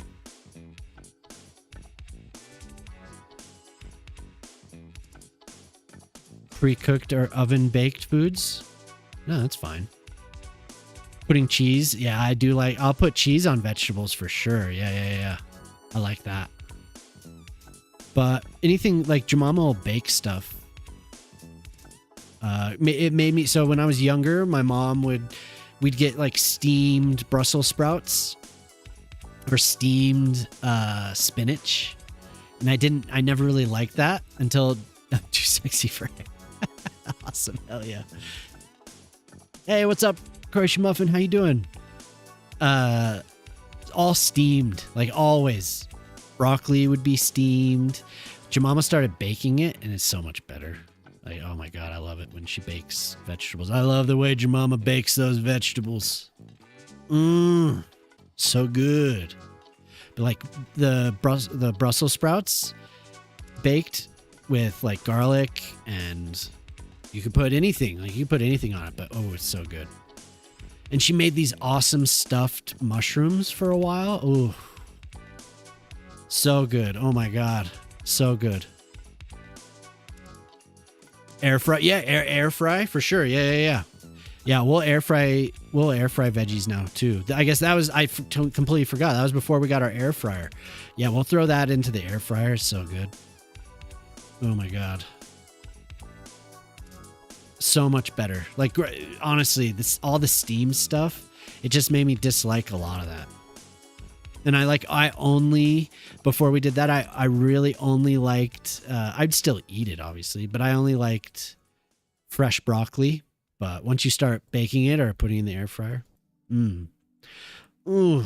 Pre-cooked or oven-baked foods? No, that's fine. Putting cheese? Yeah, I do like... I'll put cheese on vegetables for sure. Yeah. I like that. But anything like Jemima will bake stuff. It made me... So when I was younger, my mom we'd get like steamed Brussels sprouts or steamed spinach. And I never really liked that until I'm too sexy for it. Awesome. Hell yeah. Hey, what's up, Croatia Muffin? How you doing? All steamed, like always. Broccoli would be steamed. Jemima started baking it, and it's so much better. Like, oh my God, I love it when she bakes vegetables. I love the way Jemima bakes those vegetables. So good. But like the Brussels sprouts baked with like garlic, and you could put anything. Like you could put anything on it, but oh, it's so good. And she made these awesome stuffed mushrooms for a while. Ooh. So good. Oh my God. So good. Air fry. Yeah, air fry for sure. Yeah. Yeah, we'll air fry veggies now too. I guess that was, I completely forgot. That was before we got our air fryer. Yeah, we'll throw that into the air fryer. It's so good. Oh my God. So much better. Like, honestly, all the steam stuff, it just made me dislike a lot of that. And before we did that, I really only liked, I'd still eat it obviously, but I only liked fresh broccoli. But once you start baking it or putting it in the air fryer, ooh,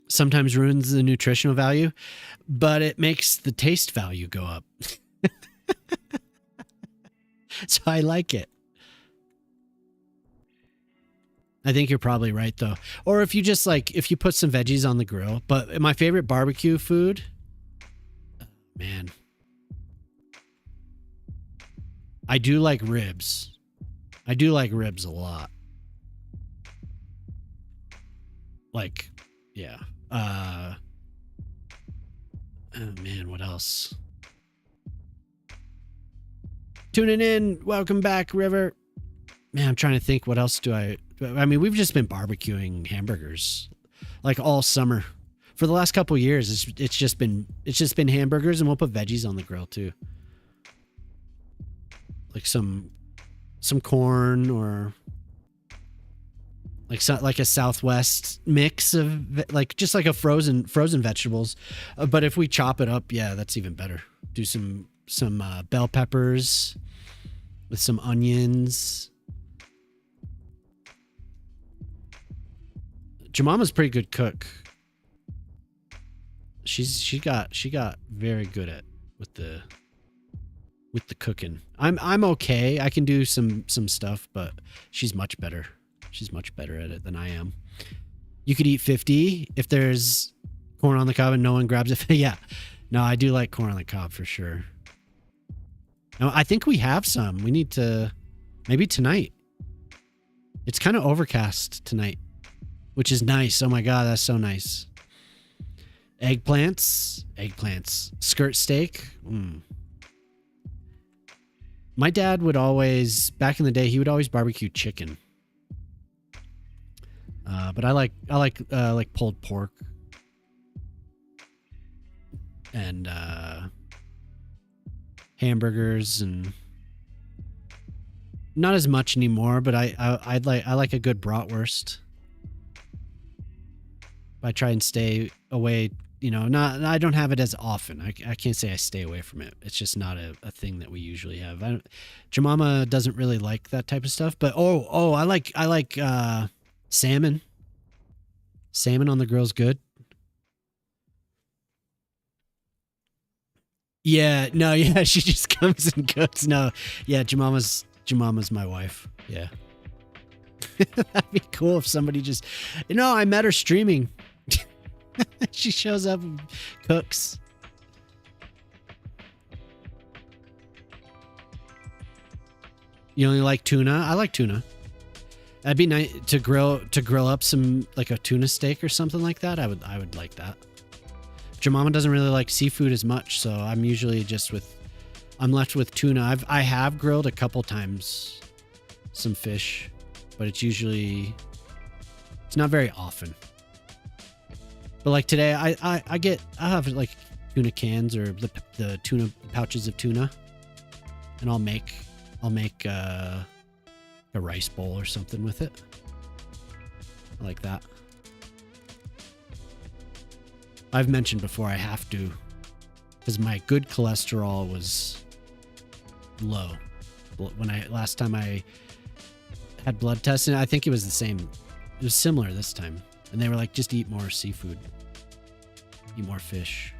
sometimes ruins the nutritional value, but it makes the taste value go up. So I like it. I think you're probably right though. Or if you just like, if you put some veggies on the grill, but my favorite barbecue food, man, I do like ribs. I do like ribs a lot. Like, yeah. Oh man, what else? Tuning in. Welcome back, River. Man, I'm trying to think what else I mean, we've just been barbecuing hamburgers like all summer. For the last couple years, it's just been hamburgers, and we'll put veggies on the grill too. Like some corn, or like a Southwest mix of like just like a frozen vegetables. But if we chop it up, yeah, that's even better. Do some bell peppers with some onions. Jemama's a pretty good cook. She got very good at with the cooking. I'm okay. I can do some stuff, but she's much better. She's much better at it than I am. You could eat 50 if there's corn on the cob and no one grabs it. Yeah. No, I do like corn on the cob for sure. No, I think we have some. We need to maybe tonight. It's kind of overcast tonight, which is nice. Oh my God, that's so nice. Eggplants, skirt steak. My dad would always, back in the day, he would always barbecue chicken. But I like pulled pork and hamburgers, and not as much anymore. But I like a good bratwurst. I try and stay away. I don't have it as often. I can't say I stay away from it. It's just not a thing that we usually have. Jemama doesn't really like that type of stuff. But I like salmon. Salmon on the grill's good. Yeah, no, yeah, she just comes and cooks. No, yeah, Jemama's my wife. Yeah. That'd be cool if somebody just, I met her streaming. She shows up and cooks. You only like tuna? I like tuna. That'd be nice to grill up some, like a tuna steak or something like that. I would like that. Jemama doesn't really like seafood as much, so I'm usually I'm left with tuna. I have grilled a couple times some fish, but it's not very often. But like today, I'll have like tuna cans or the tuna pouches of tuna, and I'll make a rice bowl or something with it. I like that. I've mentioned before I have to, because my good cholesterol was low when last time I had blood tests, and I think it was the same. It was similar this time, and they were like, just eat more seafood, eat more fish.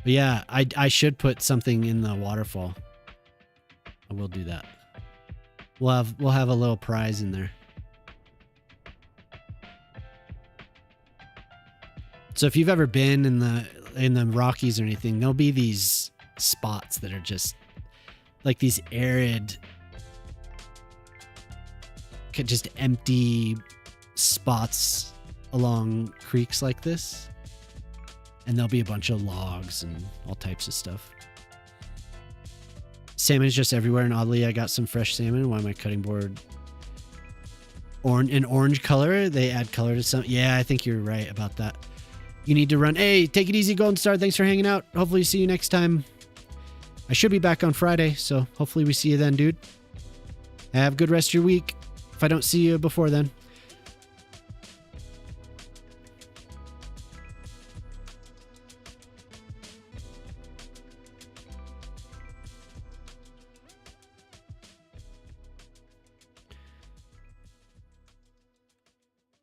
But yeah, I should put something in the waterfall. I will do that. We'll have a little prize in there. So if you've ever been in the Rockies or anything, there'll be these spots that are just like these arid, just empty spots along creeks like this. And there'll be a bunch of logs and all types of stuff. Salmon is just everywhere, and oddly, I got some fresh salmon. Why my cutting board orange color? They add color to some. Yeah, I think you're right about that. You need to run. Hey, take it easy, Golden Star. Thanks for hanging out. Hopefully, see you next time. I should be back on Friday, so hopefully we see you then, dude. Have a good rest of your week. If I don't see you before then.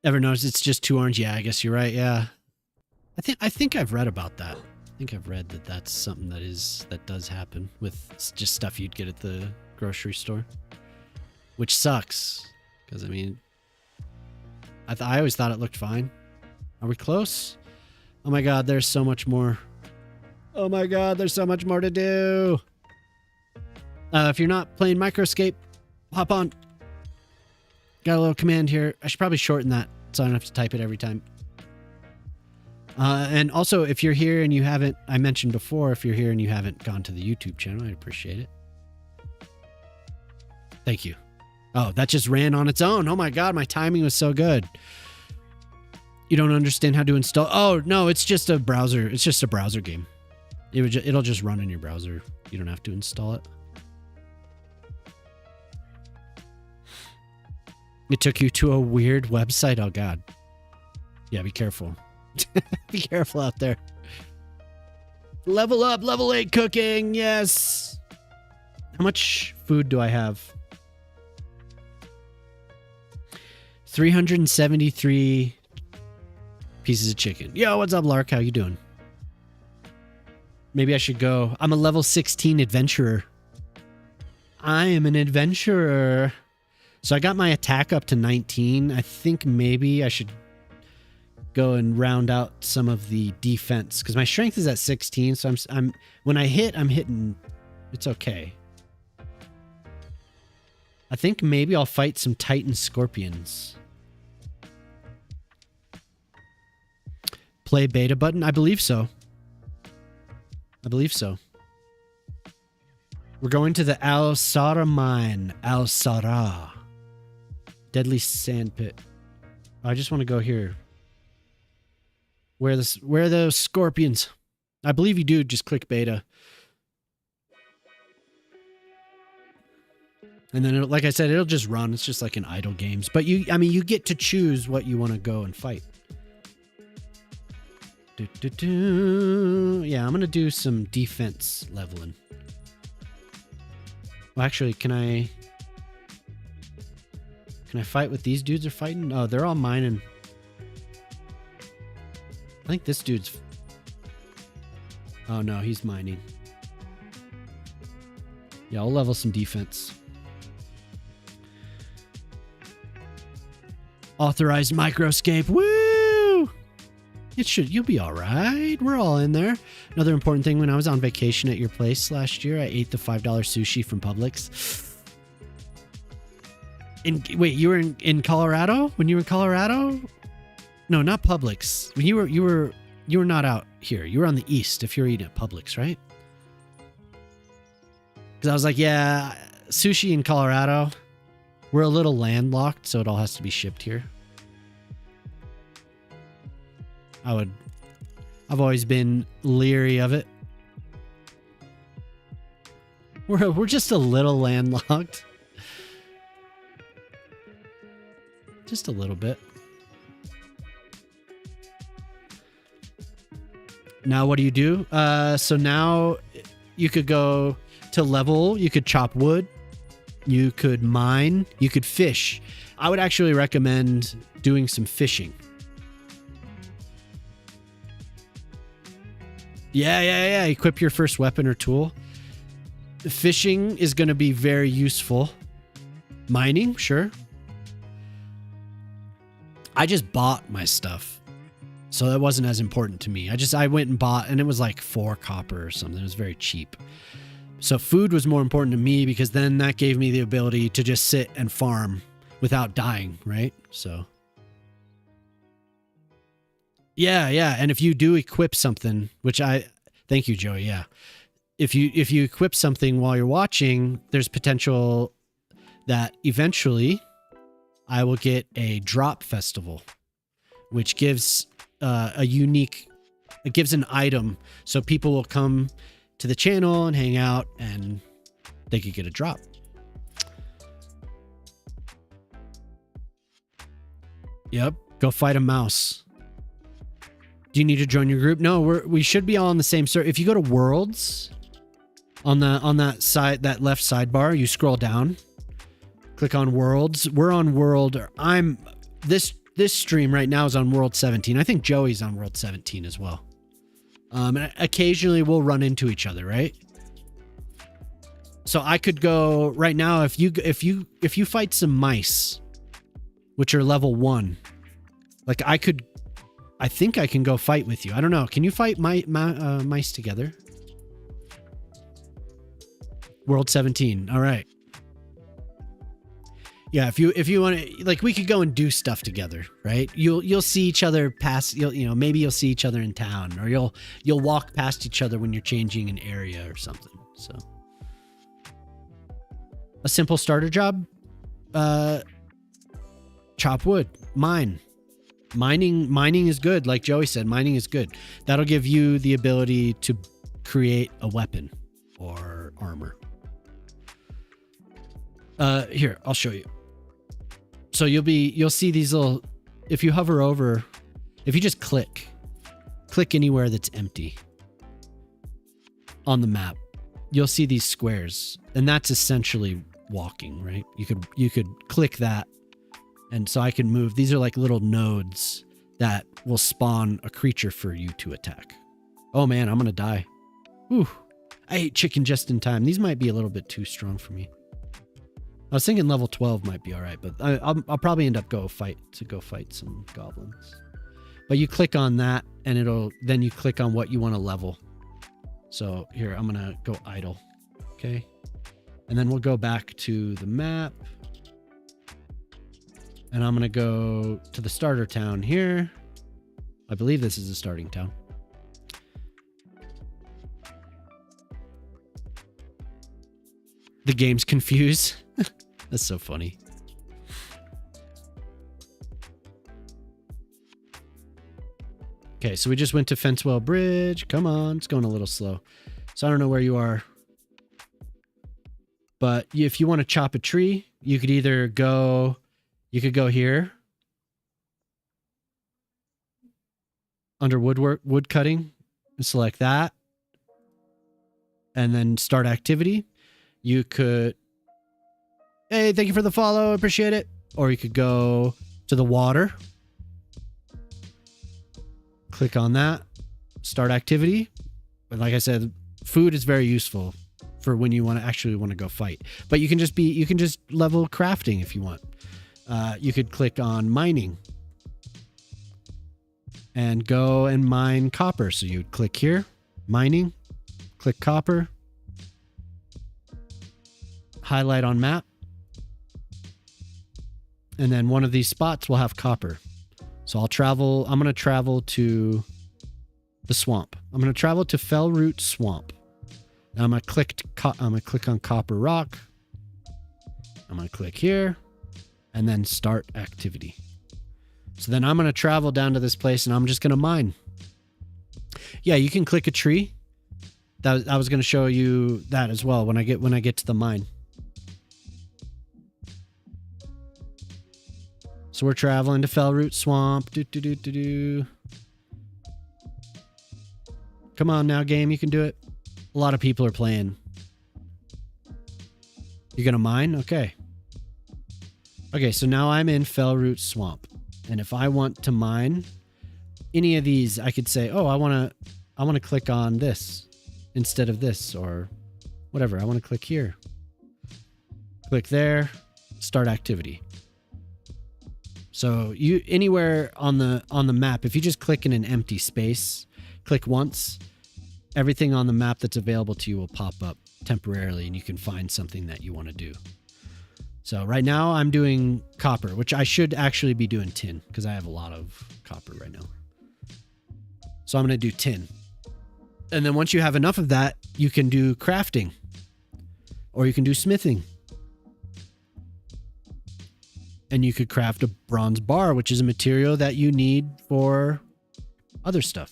Ever notice it's just 2 orange? Yeah, I guess you're right. Yeah. I think I've read about that. I think I've read that that's something that does happen with just stuff you'd get at the grocery store, which sucks because I mean, I always thought it looked fine. Are we close? Oh my God, there's so much more. Oh my God, there's so much more to do. If you're not playing Microscape, hop on. Got a little command here. I should probably shorten that so I don't have to type it every time. And also, if you're here and you haven't, I mentioned before, if you're here and you haven't gone to the YouTube channel, I'd appreciate it. Thank you. Oh, that just ran on its own. Oh my God, my timing was so good. You don't understand how to install. Oh, no, it's just a browser. It's just a browser game. It'll just run in your browser. You don't have to install it. It took you to a weird website. Oh, God. Yeah, be careful. Be careful out there. Level up, level 8 cooking. Yes. How much food do I have? 373 pieces of chicken. Yo, what's up, Lark? How you doing? Maybe I should go. I'm a level 16 adventurer. I am an adventurer. So I got my attack up to 19. I think maybe I should go and round out some of the defense because my strength is at 16. So I'm when I hit, I'm hitting. It's okay. I think maybe I'll fight some Titan scorpions. Play beta button? I believe so. I believe so. We're going to the Al Sara mine. Al Sara. Deadly sand pit. I just want to go here. Where are those scorpions? I believe you do. Just click beta. And then, like I said, it'll just run. It's just like an idle games. But you get to choose what you want to go and fight. Yeah, I'm going to do some defense leveling. Well, actually, can I fight what these dudes are fighting? Oh, they're all mining. I think this dude's... Oh, no, he's mining. Yeah, I'll level some defense. Authorized microscape. Woo! You'll be all right. We're all in there. Another important thing, when I was on vacation at your place last year, I ate the $5 sushi from Publix. Wait, you were in Colorado? When you were in Colorado? No, not Publix. When you were not out here. You were on the east if you're eating at Publix, right? Because I was like, yeah, sushi in Colorado. We're a little landlocked, so it all has to be shipped here. I've always been leery of it. We're just a little landlocked. Just a little bit. Now what do you do? So now you could go to level, you could chop wood, you could mine, you could fish. I would actually recommend doing some fishing. Yeah. Equip your first weapon or tool. Fishing is going to be very useful. Mining, sure. I just bought my stuff, so that wasn't as important to me. I went and bought, and it was like 4 copper or something. It was very cheap. So food was more important to me because then that gave me the ability to just sit and farm without dying, right? So yeah. And if you do equip something, which thank you, Joey. Yeah. If you equip something while you're watching, there's potential that eventually I will get a drop festival, which gives it gives an item. So people will come to the channel and hang out and they could get a drop. Yep. Go fight a mouse. Do you need to join your group? No, we should be all on the same server. If you go to Worlds on that side, that left sidebar, you scroll down, click on Worlds. We're on World. this stream right now is on World 17. I think Joey's on World 17 as well. And occasionally we'll run into each other, right? So I could go right now if you fight some mice, which are level 1. Like I think I can go fight with you. I don't know. Can you fight mice together? World 17. All right. Yeah, if you want to, like, we could go and do stuff together, right? You'll see each other pass. Maybe you'll see each other in town, or you'll walk past each other when you're changing an area or something. So, a simple starter job: chop wood, mine. Mining is good. Like Joey said, mining is good. That'll give you the ability to create a weapon or armor. Here, I'll show you. So you'll see these little, if you hover over, if you just click anywhere that's empty on the map, you'll see these squares, and that's essentially walking, right? You could click that, and so I can move. These are like little nodes that will spawn a creature for you to attack. Oh man, I'm gonna die. Ooh, I ate chicken just in time. These might be a little bit too strong for me. I was thinking level 12 might be all right, but I'll probably end up go fight some goblins. But you click on that, and then you click on what you want to level. So here, I'm gonna go idle, okay? And then we'll go back to the map, and I'm gonna go to the starter town here. I believe this is a starting town. The game's confused. That's so funny. Okay, so we just went to Fencewell Bridge. Come on, it's going a little slow. So I don't know where you are. But if you want to chop a tree, you could either go... You could go here. Under wood cutting. And select that. And then start activity. You could... Hey, thank you for the follow. Appreciate it. Or you could go to the water. Click on that. Start activity. But like I said, food is very useful for when you want to go fight. But you can just level crafting if you want. You could click on mining and go and mine copper. So you'd click here, mining, click copper, highlight on map. And then one of these spots will have copper. So I'm going to travel to the swamp. I'm going to travel to Fellroot Swamp. Now I'm going to click on Copper Rock. I'm going to click here and then start activity. So then I'm going to travel down to this place and I'm just going to mine. Yeah, you can click a tree. I was going to show you that as well when I get to the mine. So we're traveling to Fellroot Swamp. Come on now, game. You can do it. A lot of people are playing. You're going to mine? Okay. Okay, so now I'm in Fellroot Swamp. And if I want to mine any of these, I could say, oh, I want to click on this instead of this, or whatever. I want to click here. Click there. Start activity. So you anywhere on the map, if you just click in an empty space, click once, everything on the map that's available to you will pop up temporarily and you can find something that you want to do. So right now I'm doing copper, which I should actually be doing tin because I have a lot of copper right now. So I'm going to do tin. And then once you have enough of that, you can do crafting or you can do smithing. And you could craft a bronze bar, which is a material that you need for other stuff.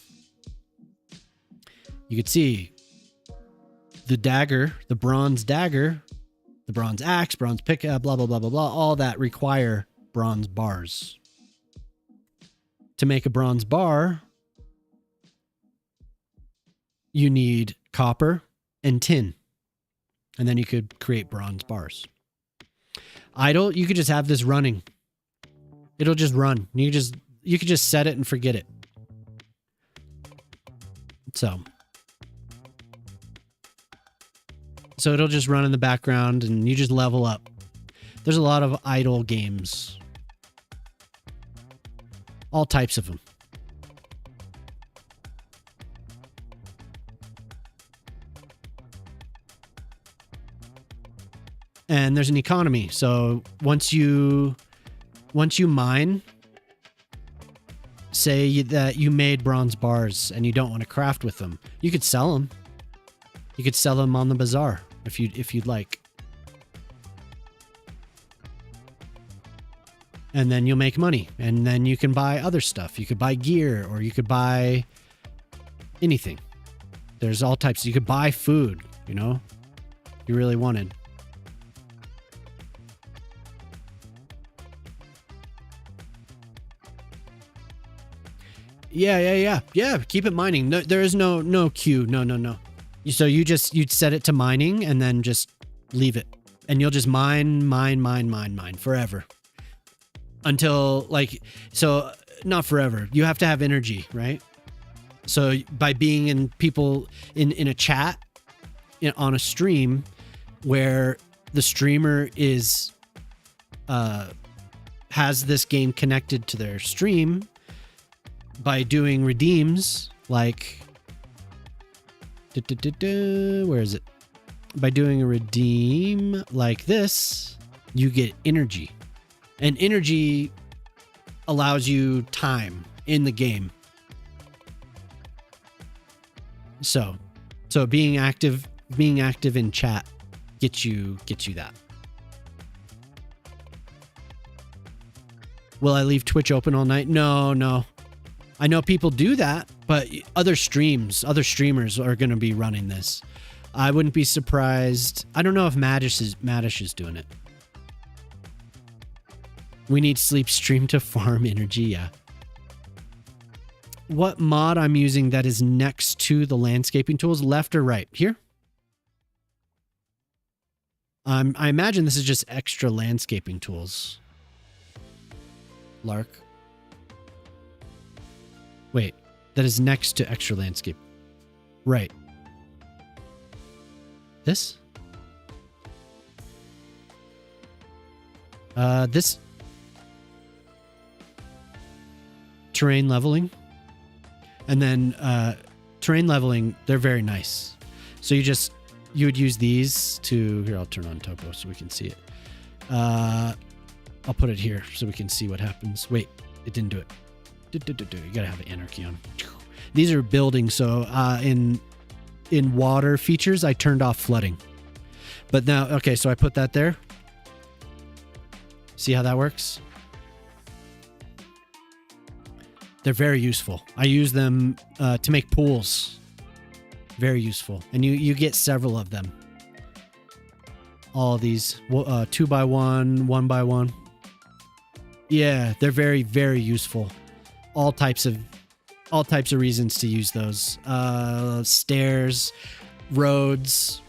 You could see the dagger, the bronze dagger, the bronze axe, bronze pick, blah, blah, blah, blah, blah. All that require bronze bars. To make a bronze bar, you need copper and tin. And then you could create bronze bars. Idle, you could just have this running. It'll just run. You could just set it and forget it. So it'll just run in the background and you just level up. There's a lot of idle games. All types of them. And there's an economy. So once you mine, say that you made bronze bars and you don't want to craft with them, you could sell them. You could sell them on the bazaar if you'd like. And then you'll make money. And then you can buy other stuff. You could buy gear or you could buy anything. There's all types. You could buy food, you know, you really wanted. Yeah. Keep it mining. No, there is no queue. No. So you'd set it to mining and then just leave it, and you'll just mine forever until so not forever. You have to have energy, right? So by being in people in a chat on a stream where the streamer has this game connected to their stream. By doing redeems, like, where is it? By doing a redeem like this, you get energy. And energy allows you time in the game. So being active in chat gets you that. Will I leave Twitch open all night? No. I know people do that, but other streamers are going to be running this. I wouldn't be surprised. I don't know if Madish is doing it. We need sleep stream to farm energy, yeah. What mod I'm using that is next to the landscaping tools, left or right? Here? I imagine this is just extra landscaping tools. Lark. Wait, that is next to extra landscape. Right. This? This terrain leveling. And then terrain leveling, they're very nice. So you would use these to, here, I'll turn on topo so we can see it. I'll put it here so we can see what happens. Wait, it didn't do it. You gotta have anarchy on. These are building, so in water features, I turned off flooding. But now, okay, so I put that there. See how that works? They're very useful. I use them to make pools. Very useful. And you get several of them. All of these, 2x1, 1x1. Yeah, they're very, very useful. All types of reasons to use those. Stairs, roads.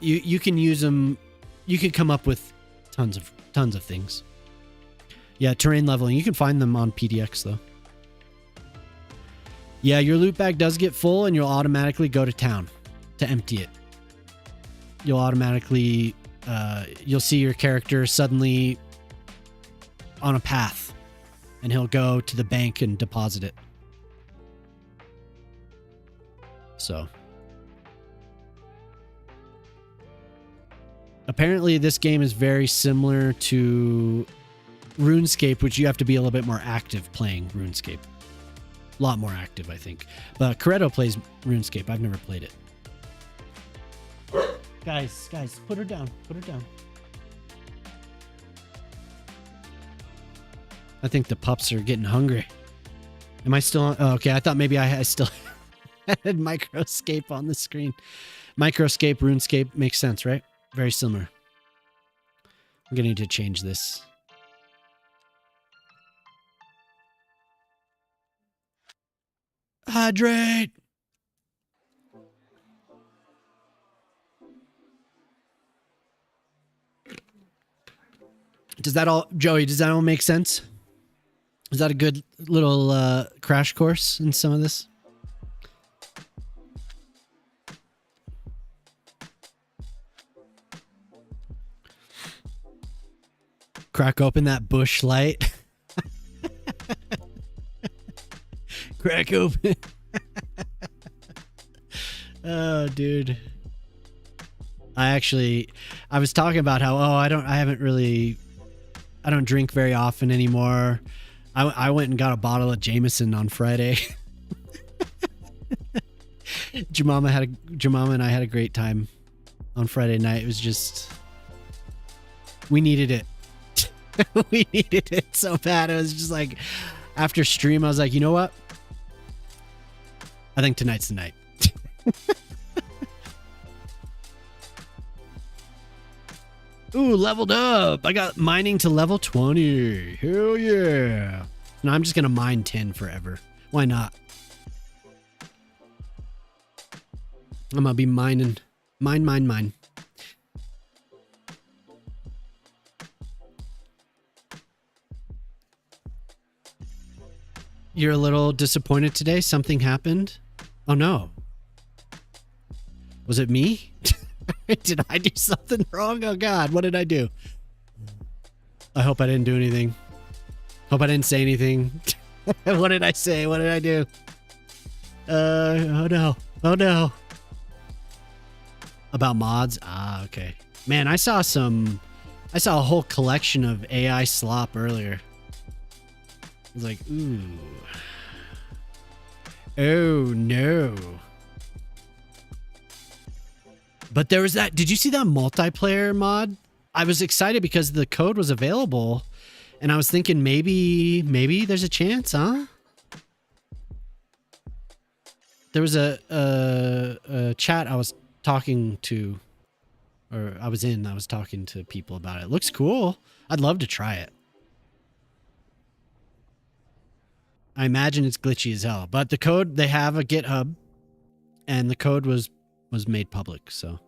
You can use them. You can come up with tons of things. Yeah, terrain leveling. You can find them on PDX though. Yeah, your loot bag does get full and you'll automatically go to town to empty it. You'll automatically you'll see your character suddenly on a path. And he'll go to the bank and deposit it. So. Apparently this game is very similar to RuneScape, which you have to be a little bit more active playing RuneScape. A lot more active, I think. But Coretto plays RuneScape. I've never played it. Guys, put her down. Put her down. I think the pups are getting hungry. Am I still on? Oh, okay, I thought maybe I still had Microscape on the screen. Microscape, RuneScape makes sense, right? Very similar. I'm going to need to change this. Hydrate! Does that all, Joey, does that all make sense? Is that a good little crash course in some of this? Crack open that bush light. Crack open. Oh, dude. I was talking about how, I don't drink very often anymore. I went and got a bottle of Jameson on Friday. Jemama and I had a great time on Friday night. It was just, we needed it. We needed it so bad. It was just like, after stream, I was like, you know what? I think tonight's the night. Ooh, leveled up. I got mining to level 20. Hell yeah. No, I'm just going to mine 10 forever. Why not? I'm going to be mining. Mine. You're a little disappointed today? Something happened? Oh, no. Was it me? Did I do something wrong? Oh, God. What did I do? I hope I didn't do anything. Hope I didn't say anything. What did I say? What did I do? Oh, no. Oh, no. About mods? Ah, okay. Man, I saw a whole collection of AI slop earlier. I was like, ooh. Oh, no. But there was that. Did you see that multiplayer mod? I was excited because the code was available, and I was thinking maybe there's a chance, huh? There was a chat I was talking to, or I was talking to people about it. It looks cool. I'd love to try it. I imagine it's glitchy as hell, but the code, they have a GitHub, and the code was made public, so.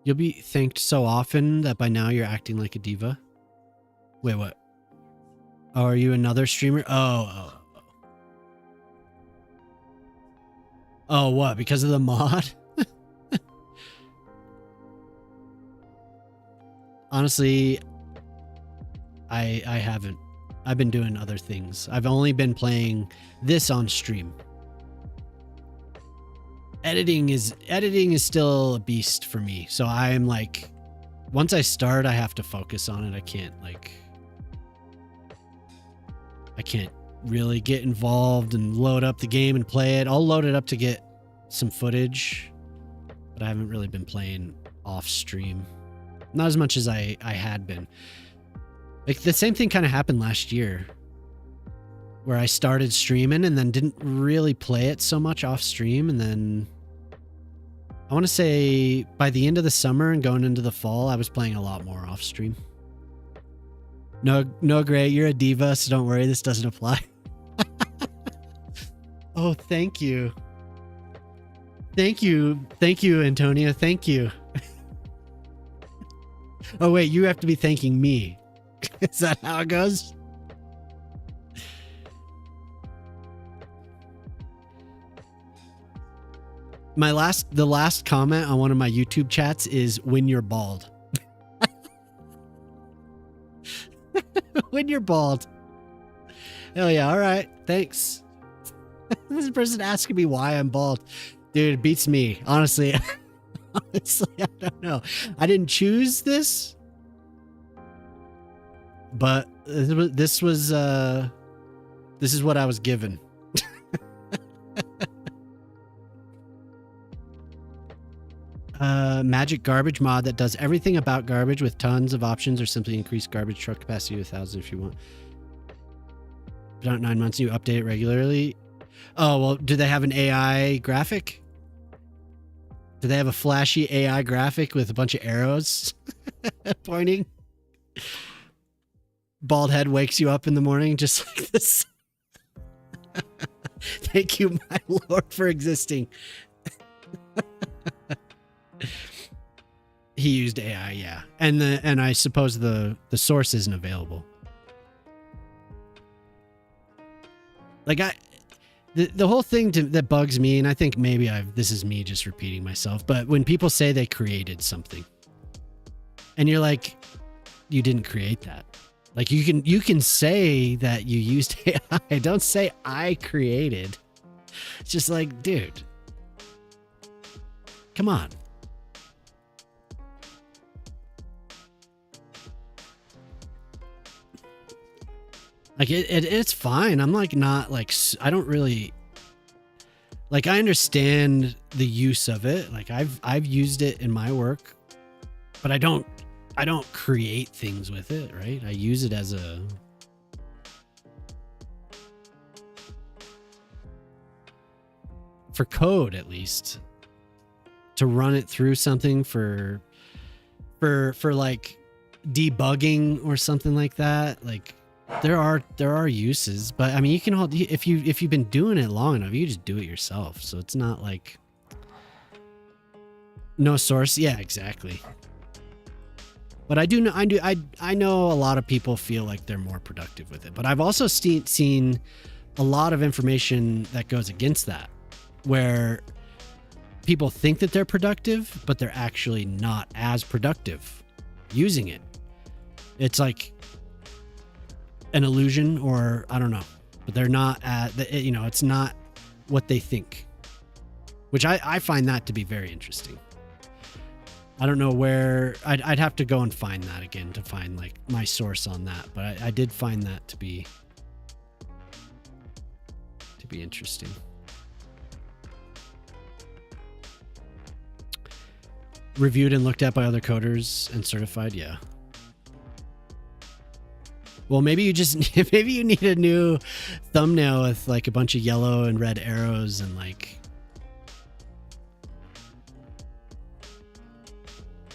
You'll be thanked so often that by now you're acting like a diva. Wait, what? Oh, are you another streamer? Oh, what? Because of the mod? Honestly, I haven't. I've been doing other things. I've only been playing this on stream. Editing is still a beast for me. So I'm like, once I start, I have to focus on it. I can't really get involved and load up the game and play it. I'll load it up to get some footage, but I haven't really been playing off stream. Not as much as I had been. Like the same thing kind of happened last year where I started streaming and then didn't really play it so much off stream. And then I want to say by the end of the summer and going into the fall, I was playing a lot more off stream. No, Gray, you're a diva, so don't worry. This doesn't apply. Oh, thank you. Thank you, Antonia. Thank you. Oh, wait, you have to be thanking me. Is that how it goes? The last comment on one of my YouTube chats is when you're bald. When you're bald. Hell yeah, all right. Thanks. This person asking me why I'm bald. Dude, it beats me. Honestly. Honestly, I don't know. I didn't choose this. But this is what I was given. Magic garbage mod that does everything about garbage with tons of options, or simply increase garbage truck capacity to 1,000 if you want. About 9 months, you update it regularly. Oh, well, do they have an AI graphic? Do they have a flashy AI graphic with a bunch of arrows pointing? Bald head wakes you up in the morning just like this. Thank you, my lord, for existing. He used AI, yeah. And I suppose the source isn't available. Like the whole thing that bugs me, and I think maybe this is me just repeating myself, but when people say they created something, and you're like, you didn't create that. Like you can say that you used AI. Don't say I created. It's just like, dude, come on. Like it's fine. I'm like not like I don't really like I understand the use of it. Like I've used it in my work, but I don't create things with it, right? I use it as a for code at least to run it through something for like debugging or something like that. Like there are uses, but I mean you can all if you've been doing it long enough, you just do it yourself. So it's not like no source. Yeah, exactly. But I know a lot of people feel like they're more productive with it. But I've also seen a lot of information that goes against that, where people think that they're productive, but they're actually not as productive using it. It's like an illusion, or I don't know, but they're not it's not what they think, which I find that to be very interesting. I don't know where I'd have to go and find that again to find like my source on that, but I did find that to be interesting. Reviewed and looked at by other coders and certified, yeah. Well, maybe you need a new thumbnail with like a bunch of yellow and red arrows and like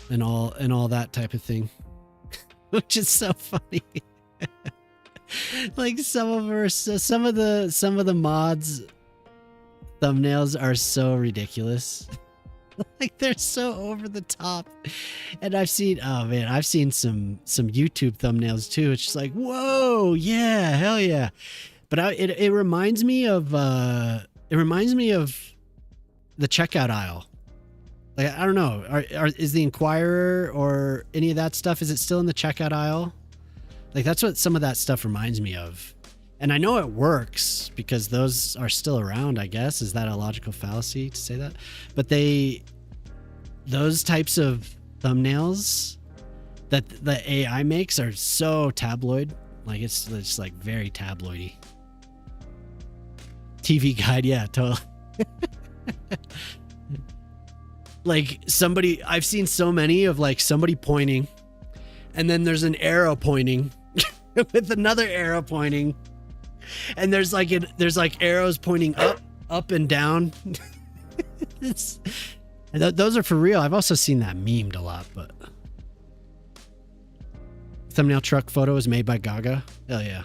and all that type of thing, which is so funny. Like some of the mods thumbnails are so ridiculous. Like they're so over the top. And I've seen some YouTube thumbnails too. It's just like, whoa, yeah, hell yeah. But it reminds me of the checkout aisle. Like I don't know, is the Inquirer or any of that stuff, is it still in the checkout aisle? Like that's what some of that stuff reminds me of. And I know it works because those are still around, I guess. Is that a logical fallacy to say that? But those types of thumbnails that the AI makes are so tabloid. Like it's like very tabloidy. TV guide, yeah, totally. Like I've seen so many of like somebody pointing and then there's an arrow pointing with another arrow pointing. And there's like arrows pointing up and down. Those are for real. I've also seen that memed a lot, but thumbnail truck photo is made by Gaga. Hell yeah.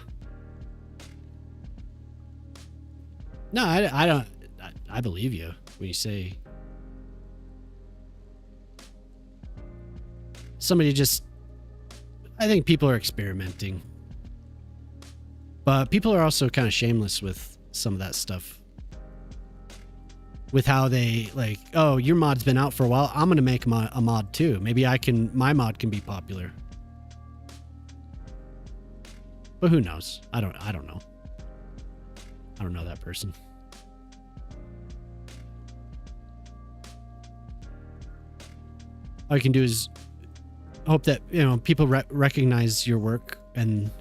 No, I don't. I believe you when you say somebody just. I think people are experimenting. But people are also kind of shameless with some of that stuff. With how they like, oh, your mod's been out for a while. I'm going to make a mod too. Maybe my mod can be popular. But who knows? I don't know. I don't know that person. All you can do is hope that, people recognize your work, and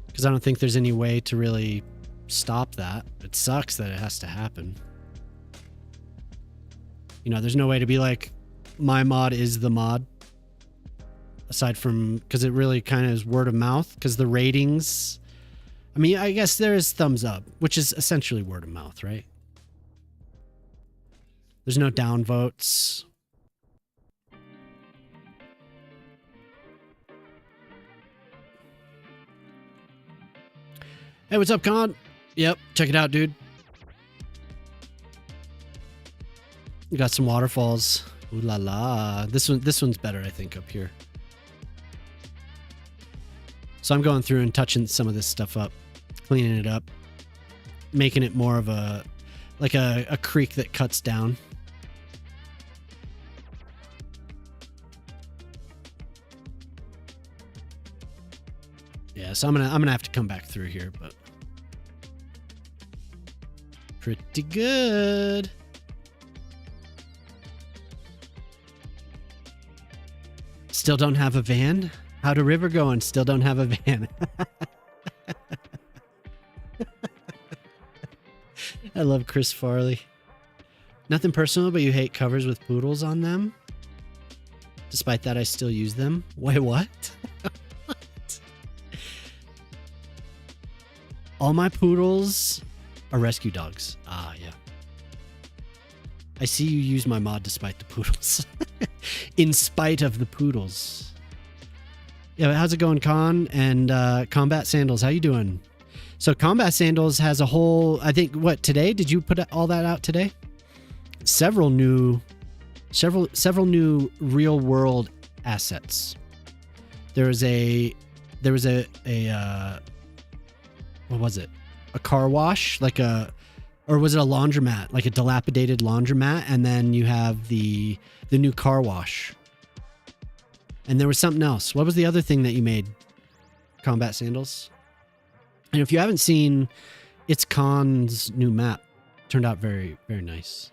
because I don't think there's any way to really stop that. It sucks that it has to happen. There's no way to be like, my mod is the mod. Aside from, because it really kind of is word of mouth, because the ratings, I mean, I guess there is thumbs up, which is essentially word of mouth, right? There's no down votes. Hey, what's up, Con? Yep, check it out, dude. We got some waterfalls Ooh la la. This one's better, I think, up here. So I'm going through and touching some of this stuff up, cleaning it up, making it more of a creek that cuts down. Yeah, so I'm gonna have to come back through here, but pretty good. Still don't have a van? How'd a river go and still don't have a van? I love Chris Farley. Nothing personal, but you hate covers with poodles on them? Despite that, I still use them. Wait, what? What? All my poodles are rescue dogs. Ah, yeah. I see you use my mod despite the poodles. In spite of the poodles. Yeah, how's it going, Con? And Combat Sandals, how you doing? So Combat Sandals has a whole, I think, what, today? Did you put all that out today? Several new real world assets. There was a what was it? A car wash, or was it a laundromat, like a dilapidated laundromat? And then you have the new car wash. And there was something else. What was the other thing that you made? Combat Sandals. And if you haven't seen, it's Khan's new map. Turned out very, very nice.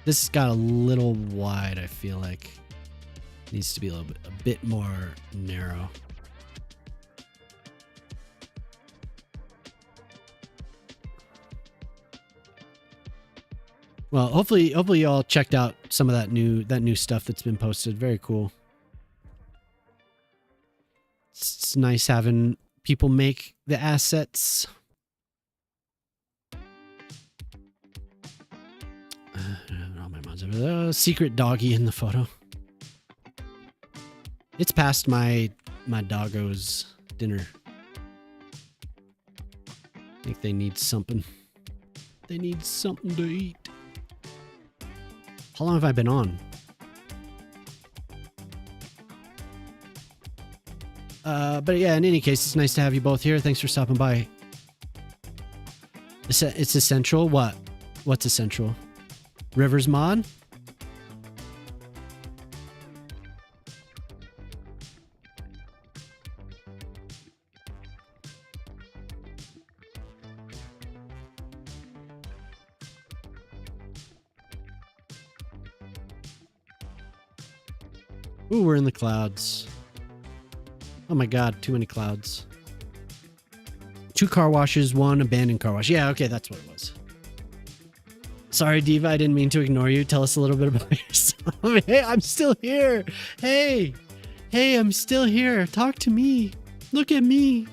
This got a little wide, I feel like. Needs to be a bit more narrow. Well, hopefully y'all checked out some of that new stuff that's been posted. Very cool. It's nice having people make the assets. All my mods over there. Secret doggy in the photo. It's past my doggo's dinner. I think they need something. They need something to eat. How long have I been on? But yeah, in any case, it's nice to have you both here. Thanks for stopping by. It's essential. What? What's essential? Rivers mod? Ooh, we're in the clouds. Oh my god, too many clouds. 2 car washes, 1 abandoned car wash. Yeah, okay, that's what it was. Sorry, Diva, I didn't mean to ignore you. Tell us a little bit about yourself. Hey, I'm still here. Hey, I'm still here. Talk to me. Look at me.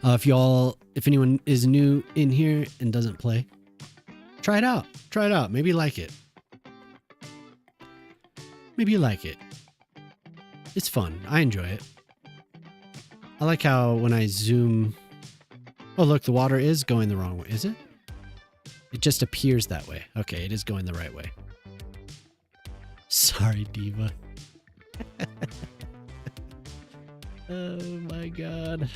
If anyone is new in here and doesn't play, try it out. Try it out. Maybe you like it. Maybe you like it. It's fun. I enjoy it. I like how when I zoom... Oh, look, the water is going the wrong way. Is it? It just appears that way. Okay, it is going the right way. Sorry, Diva. Oh my god.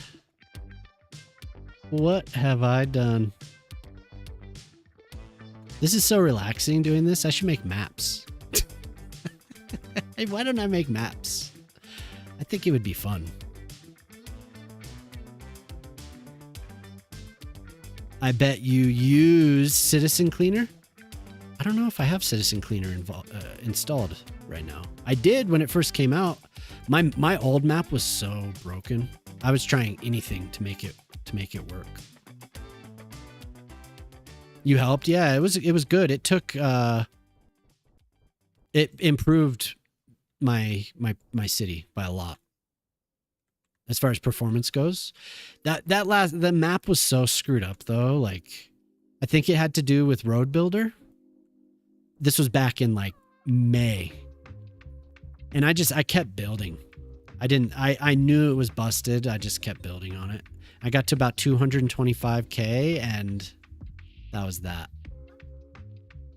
What have I done? This is so relaxing doing this. I should make maps. Hey, why don't I make maps? I think it would be fun. I bet you use Citizen Cleaner. I don't know if I have Citizen Cleaner installed right now. I did when it first came out. My old map was so broken. I was trying anything to make it work. You helped? Yeah, it was good. It took it improved my city by a lot. As far as performance goes, the map was so screwed up though. Like, I think it had to do with Road Builder. This was back in like May, and I kept building. I knew it was busted. I just kept building on it. I got to about 225K and that was that.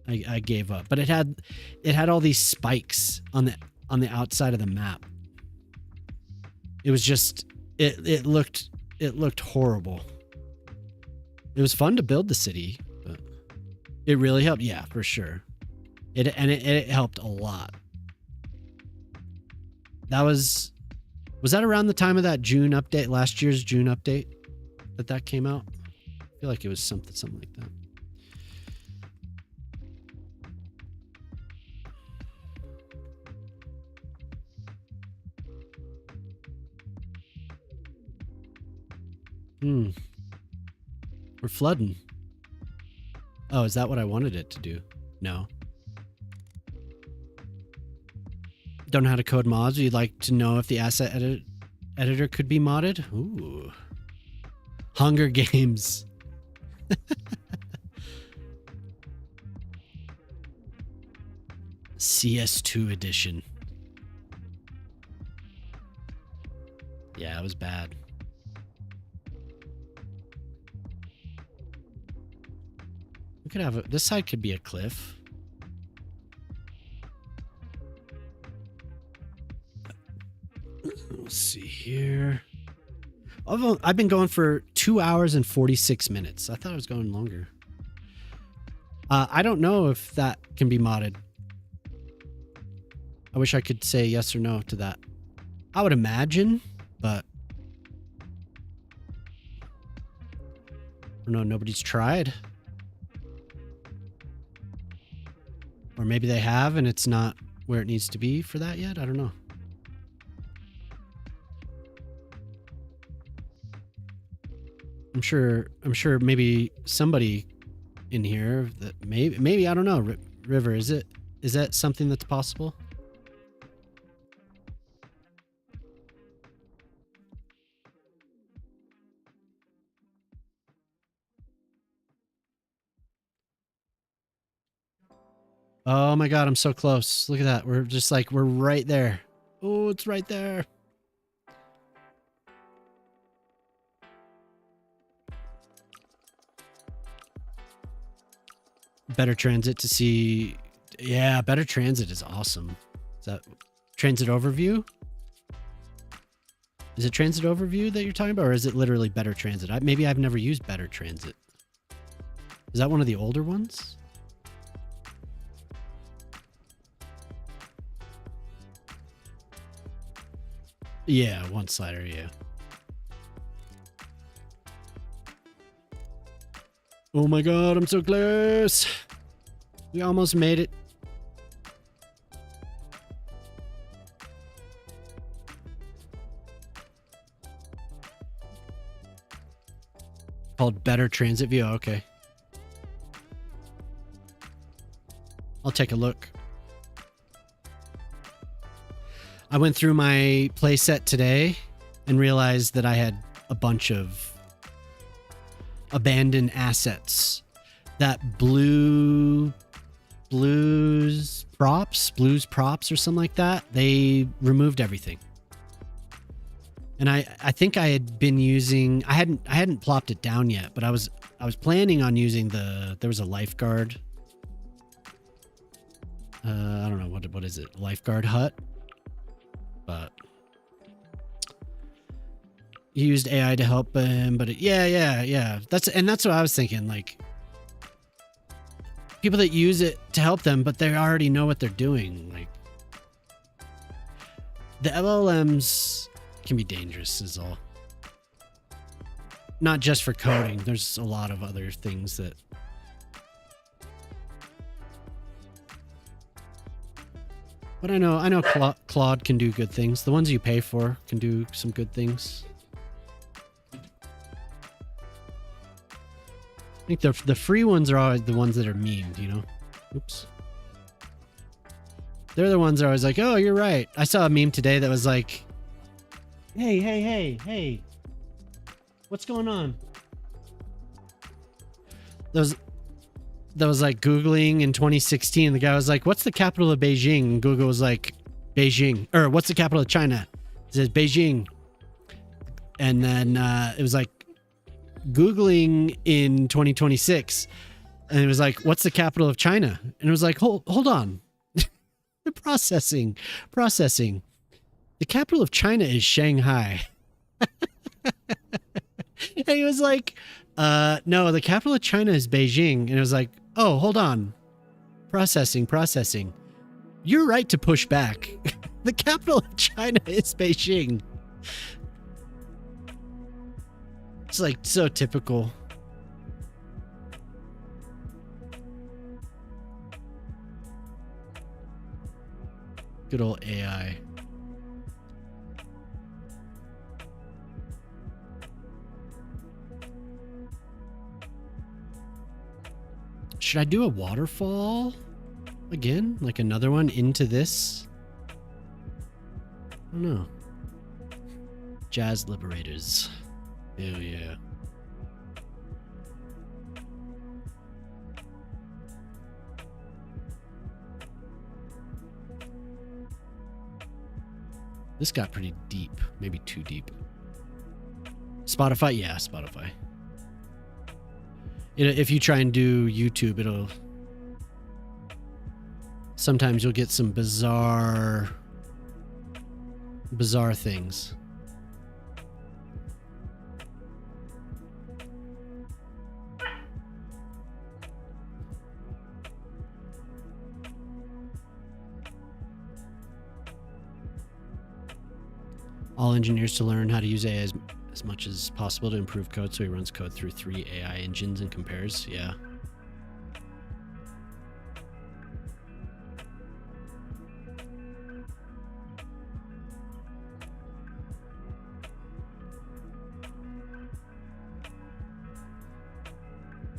I gave up. But it had all these spikes on the outside of the map. It was just it looked horrible. It was fun to build the city, but it really helped. Yeah, for sure. It helped a lot. Was that around the time of that June update, last year's June update that came out? I feel like it was something like that. We're flooding. Oh, is that what I wanted it to do? No. Don't know how to code mods. You'd like to know if the asset editor could be modded? Ooh. Hunger Games. CS2 edition. Yeah, it was bad. We could have this side could be a cliff. Let's see here. I've been going for 2 hours and 46 minutes. I thought I was going longer. I don't know if that can be modded. I wish I could say yes or no to that. I would imagine, but I don't know. Nobody's tried. Or maybe they have and it's not where it needs to be for that yet. I don't know. I'm sure maybe somebody in here that maybe I don't know. River, is that something that's possible? Oh my God, I'm so close. Look at that. We're right there. Oh, it's right there. Better Transit to see. Yeah, Better Transit is awesome. Is that Transit Overview? Is it Transit Overview that you're talking about, or is it literally Better Transit? Maybe I've never used Better Transit. Is that one of the older ones? Yeah, one slider, yeah. Oh my God, I'm so close. We almost made it. Called Better Transit View. Okay. I'll take a look. I went through my playset today and realized that I had a bunch of abandoned assets. That blues props or something like that. They removed everything. And I think I had been using, I hadn't plopped it down yet, but I was planning on using there was a lifeguard. I don't know what is it? Lifeguard hut. But he used AI to help him, but yeah. That's what I was thinking. Like, people that use it to help them, but they already know what they're doing. Like, the LLMs can be dangerous, is all. Not just for coding. There's a lot of other things that. But I know Claude can do good things. The ones you pay for can do some good things. I think the free ones are always the ones that are memed, you know? Oops. They're the ones that are always like, oh, you're right. I saw a meme today that was like, hey. What's going on? That was like Googling in 2016. The guy was like, what's the capital of Beijing? And Google was like, Beijing. Or what's the capital of China? It says Beijing. And then it was like Googling in 2026, and it was like, what's the capital of China? And it was like, hold on. Processing. The capital of China is Shanghai. And he was like, no, the capital of China is Beijing. And it was like, oh, hold on. Processing. You're right to push back. The capital of China is Beijing. It's like so typical. Good old AI. Should I do a waterfall again? Like another one into this? I don't know. Jazz Liberators. Hell yeah. This got pretty deep. Maybe too deep. Spotify? Yeah, Spotify. If you try and do YouTube, it'll... Sometimes you'll get some bizarre things. All engineers to learn how to use AI as much as possible to improve code, so he runs code through 3 AI engines and compares. Yeah.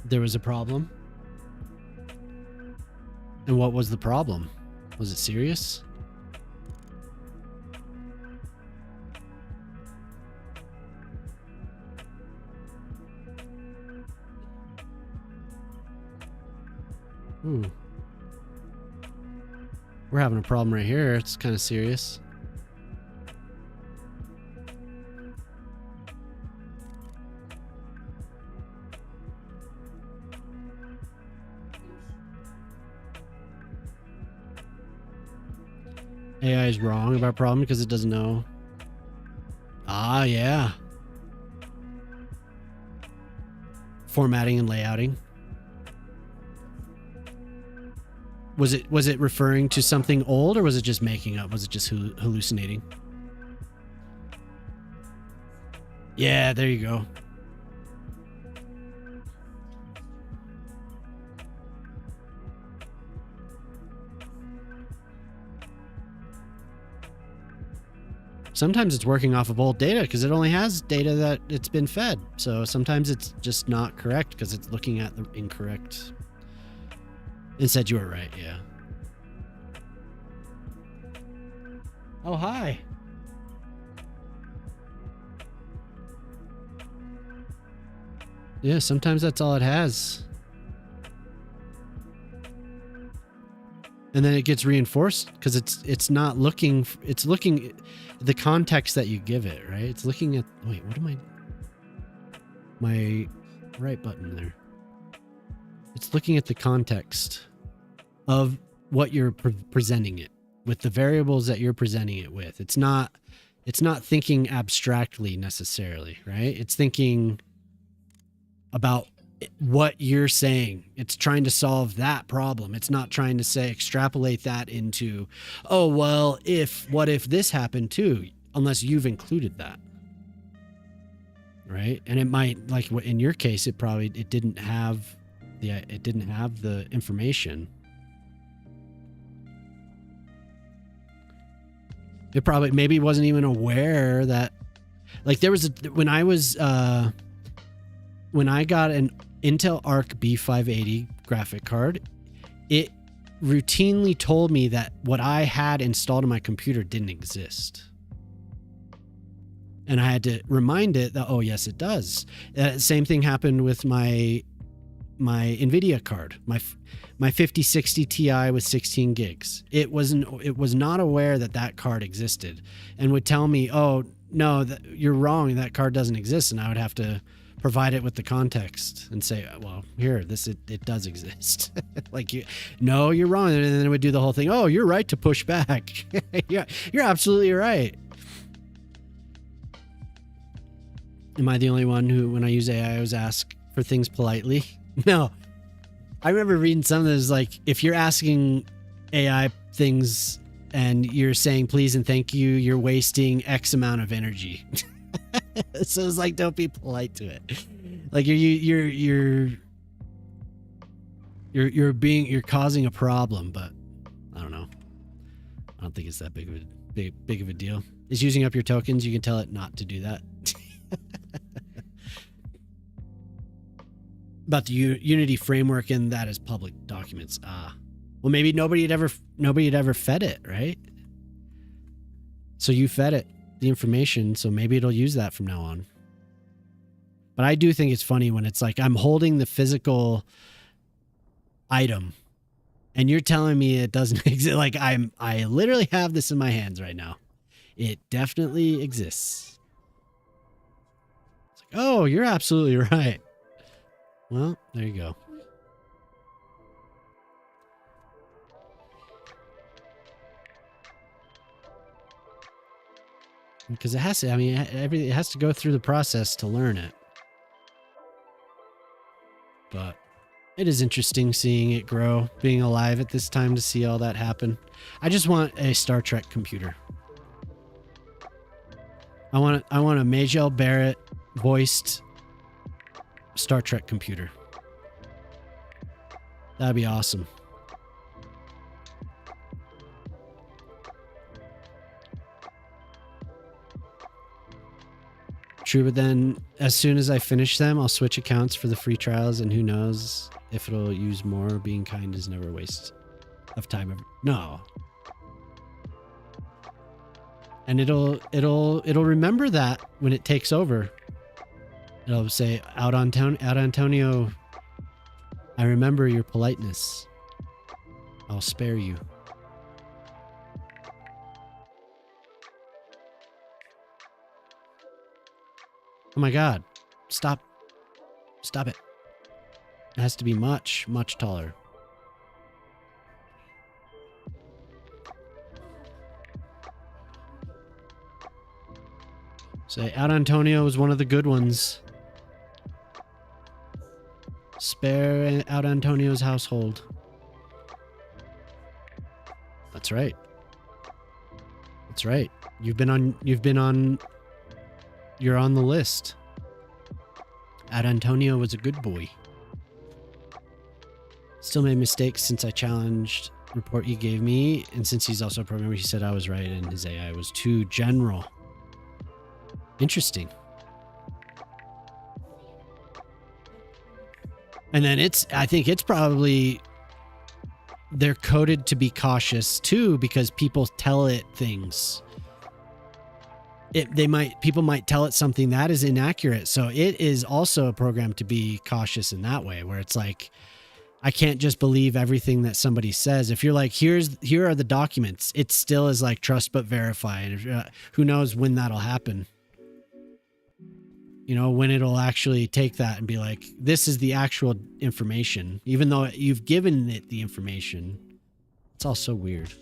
There was a problem? And what was the problem? Was it serious? We're having a problem right here. It's kind of serious. AI is wrong about problem because it doesn't know. Ah, yeah. Formatting and layouting. Was it referring to something old, or was it just making up? Was it just hallucinating? Yeah, there you go. Sometimes it's working off of old data because it only has data that it's been fed. So sometimes it's just not correct because it's looking at the incorrect. Instead, you were right, yeah. Oh, hi. Yeah, sometimes that's all it has. And then it gets reinforced because it's not looking, it's looking the context that you give it, right? It's looking at, wait, what am I, my right button there. It's looking at the context of what you're presenting it with, the variables that you're presenting it with. It's not thinking abstractly necessarily, right? It's thinking about what you're saying. It's trying to solve that problem. It's not trying to say extrapolate that into, oh, well, what if this happened too, unless you've included that. Right? And it might, like in your case, it didn't have the information. It probably maybe wasn't even aware that, like, there was when I got an Intel Arc B580 graphic card, it routinely told me that what I had installed on my computer didn't exist. And I had to remind it that, oh, yes, it does. Same thing happened with my NVIDIA card, my 5060 Ti with 16 gigs. It was not aware that card existed, and would tell me, oh, no, you're wrong. That card doesn't exist. And I would have to provide it with the context and say, well, here, it does exist. Like, no, you're wrong. And then it would do the whole thing. Oh, you're right to push back. Yeah, you're absolutely right. Am I the only one who, when I use AI, I always ask for things politely? No. I remember reading something that was like, if you're asking AI things and you're saying please and thank you, you're wasting X amount of energy. So it's like, don't be polite to it. Like you're causing a problem, but I don't know. I don't think it's that big of a deal. Is using up your tokens, you can tell it not to do that. About the Unity framework, and that is public documents. Well, maybe nobody had ever fed it, right? So you fed it the information, so maybe it'll use that from now on. But I do think it's funny when it's like I'm holding the physical item and you're telling me it doesn't exist. Like I literally have this in my hands right now. It definitely exists. It's like, oh, you're absolutely right. Well, there you go. Because it has to, I mean, it has to go through the process to learn it. But it is interesting seeing it grow, being alive at this time to see all that happen. I just want a Star Trek computer. I want a Majel Barrett voiced Star Trek computer. That'd be awesome. True, but then as soon as I finish them, I'll switch accounts for the free trials, and who knows if it'll use more. Being kind is never a waste of time. No. And it'll remember that when it takes over. It'll say, out Antonio, I remember your politeness. I'll spare you. Oh my God. Stop it. It has to be much, much taller. Say, out Antonio was one of the good ones. Spare out Antonio's household. That's right. That's right. You're on the list. Out Antonio was a good boy. Still made mistakes since I challenged report he gave me, and since he's also a programmer, he said I was right and his AI was too general. Interesting. And then I think it's probably, they're coded to be cautious too, because people tell it things. People might tell it something that is inaccurate. So it is also programmed to be cautious in that way, where it's like, I can't just believe everything that somebody says. If you're like, here are the documents, it still is like trust but verify. And who knows when that'll happen. You know, when it'll actually take that and be like, this is the actual information, even though you've given it the information. It's all so weird.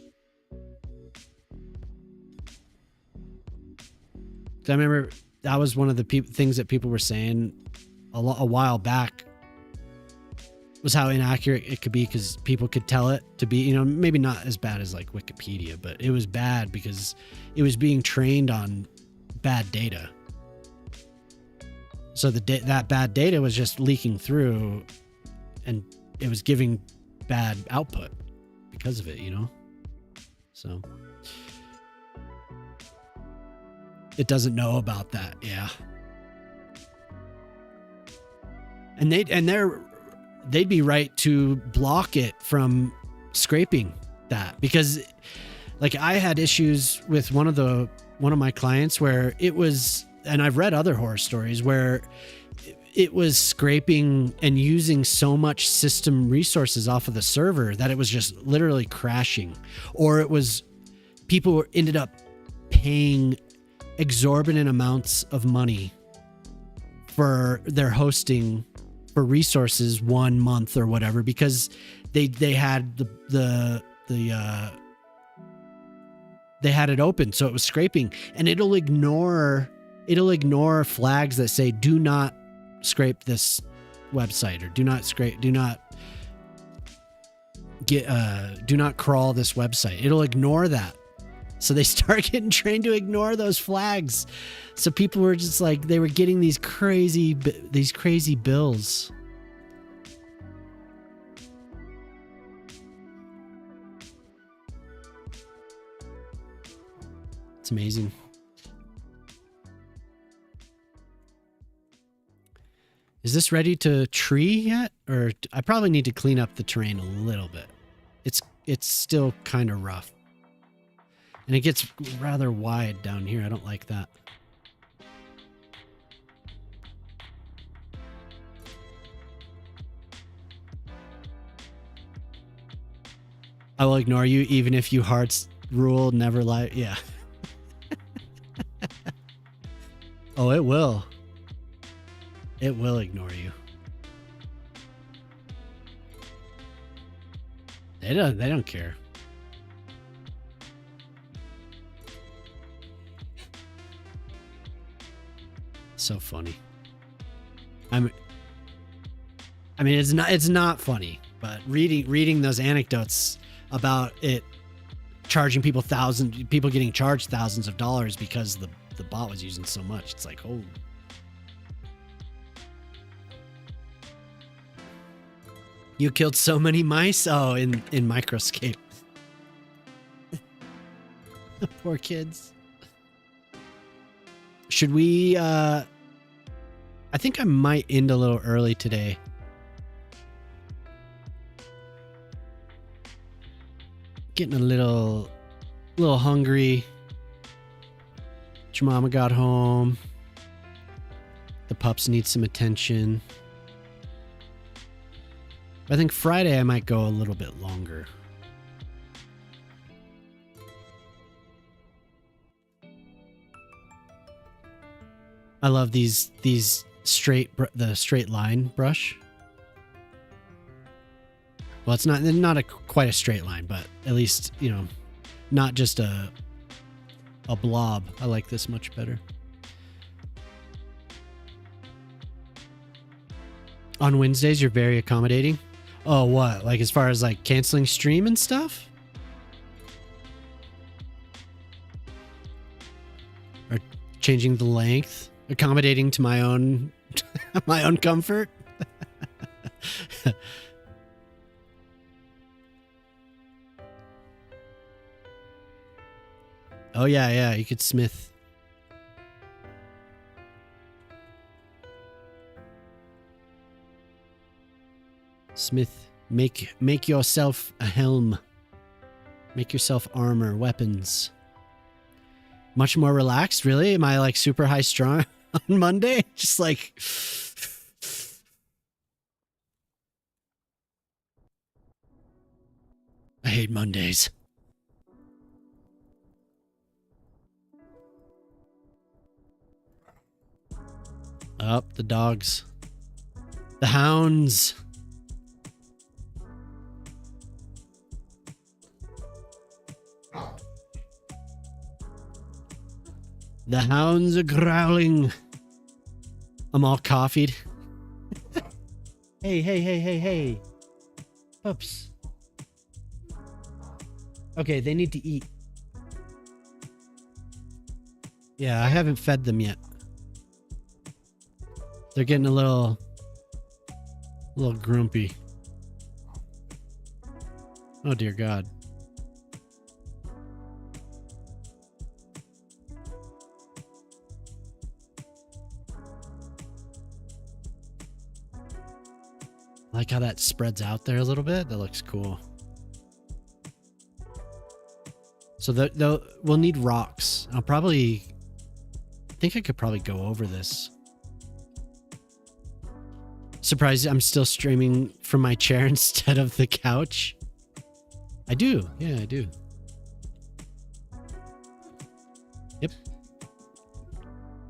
I remember that was one of the things that people were saying a while back, was how inaccurate it could be, because people could tell it to be, you know, maybe not as bad as like Wikipedia, but it was bad because it was being trained on bad data. So that bad data was just leaking through, and it was giving bad output because of it, you know? So it doesn't know about that. Yeah. And they'd be right to block it from scraping that, because like I had issues with one of my clients where it was, and I've read other horror stories where it was scraping and using so much system resources off of the server that it was just literally crashing, or it was people ended up paying exorbitant amounts of money for their hosting for resources 1 month or whatever, because they had they had it open, so it was scraping, and it'll ignore flags that say do not scrape this website, or do not crawl this website. It'll ignore that. So they start getting trained to ignore those flags. So people were just like, they were getting these crazy bills. It's amazing. Is this ready to tree yet? Or I probably need to clean up the terrain a little bit. It's still kind of rough. And it gets rather wide down here. I don't like that. I will ignore you even if you hearts rule, never lie. Yeah. Oh, it will. It will ignore you. They don't care. So funny. I mean it's not funny, but reading those anecdotes about it charging people getting charged thousands of dollars because the bot was using so much. It's like, oh. You killed so many mice. Oh, in Microscape. Poor kids. Should we I think I might end a little early today. Getting a little hungry. Your mama got home. The pups need some attention. I think Friday I might go a little bit longer. I love these the straight line brush. Well, it's not quite a straight line, but at least, you know, not just a blob. I like this much better. On Wednesdays, you're very accommodating. Oh, what? Like as far as like canceling stream and stuff? Or changing the length? Accommodating to my own my own comfort? Oh yeah, you could smith. Smith, make yourself a helm. Make yourself armor, weapons. Much more relaxed, really? Am I like super high strung on Monday? Just like I hate Mondays. Up, the dogs. The hounds. The hounds are growling. I'm all coffeeed. Hey. Pups. Okay, they need to eat. Yeah, I haven't fed them yet. They're getting a little grumpy. Oh dear God. I like how that spreads out there a little bit. That looks cool. So we'll need rocks. I think I could probably go over this. Surprised I'm still streaming from my chair instead of the couch. I do. Yeah, I do. Yep.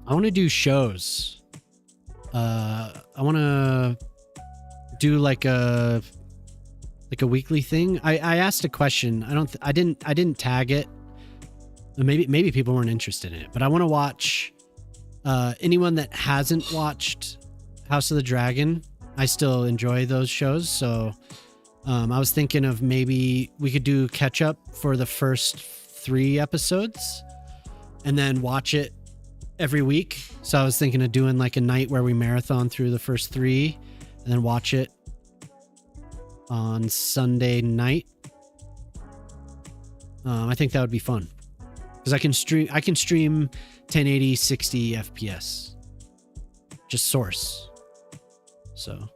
I want to do shows I want to do like a weekly thing. I asked a question. I didn't tag it. Maybe people weren't interested in it, but I want to watch anyone that hasn't watched House of the Dragon. I still enjoy those shows, so I was thinking of maybe we could do catch up for the first 3 episodes and then watch it every week. So I was thinking of doing like a night where we marathon through the first 3 and then watch it on Sunday night. I think that would be fun because I can stream 1080 60 FPS, just source. So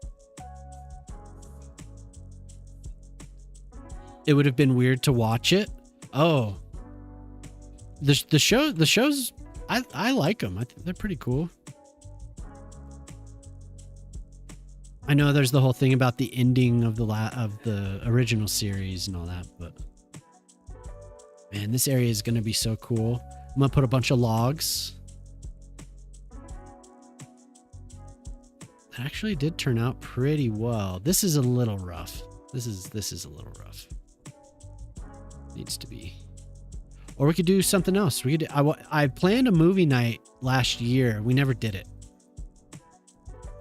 it would have been weird to watch it. Oh, the shows I like them. I think they're pretty cool. I know there's the whole thing about the ending of the original series and all that, but man, this area is going to be so cool. I'm going to put a bunch of logs. That actually did turn out pretty well. This is a little rough. This is a little rough. Needs to be. Or we could do something else. We could. I planned a movie night last year. We never did it.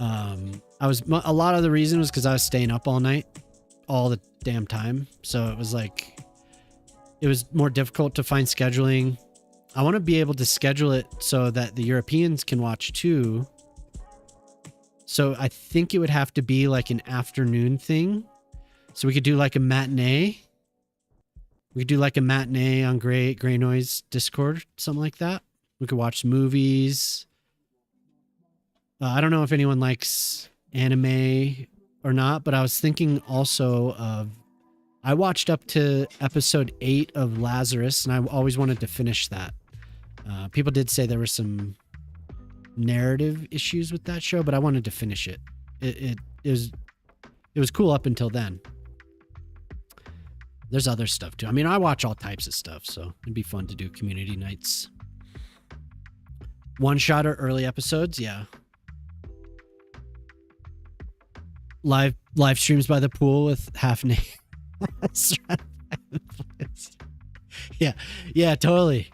A lot of the reason was because I was staying up all night, all the damn time. So it was like, it was more difficult to find scheduling. I want to be able to schedule it so that the Europeans can watch too. So I think it would have to be like an afternoon thing. So we could do like a matinee. We could do like a matinee on Gray Noise Discord, something like that. We could watch movies. I don't know if anyone likes anime or not, but I was thinking also of, I watched up to episode 8 of Lazarus, and I always wanted to finish that. People did say there were some narrative issues with that show, but I wanted to finish it. It was cool up until then. There's other stuff too. I mean, I watch all types of stuff, so it'd be fun to do community nights. One shot or early episodes, yeah. Live streams by the pool with half naked. Yeah, totally.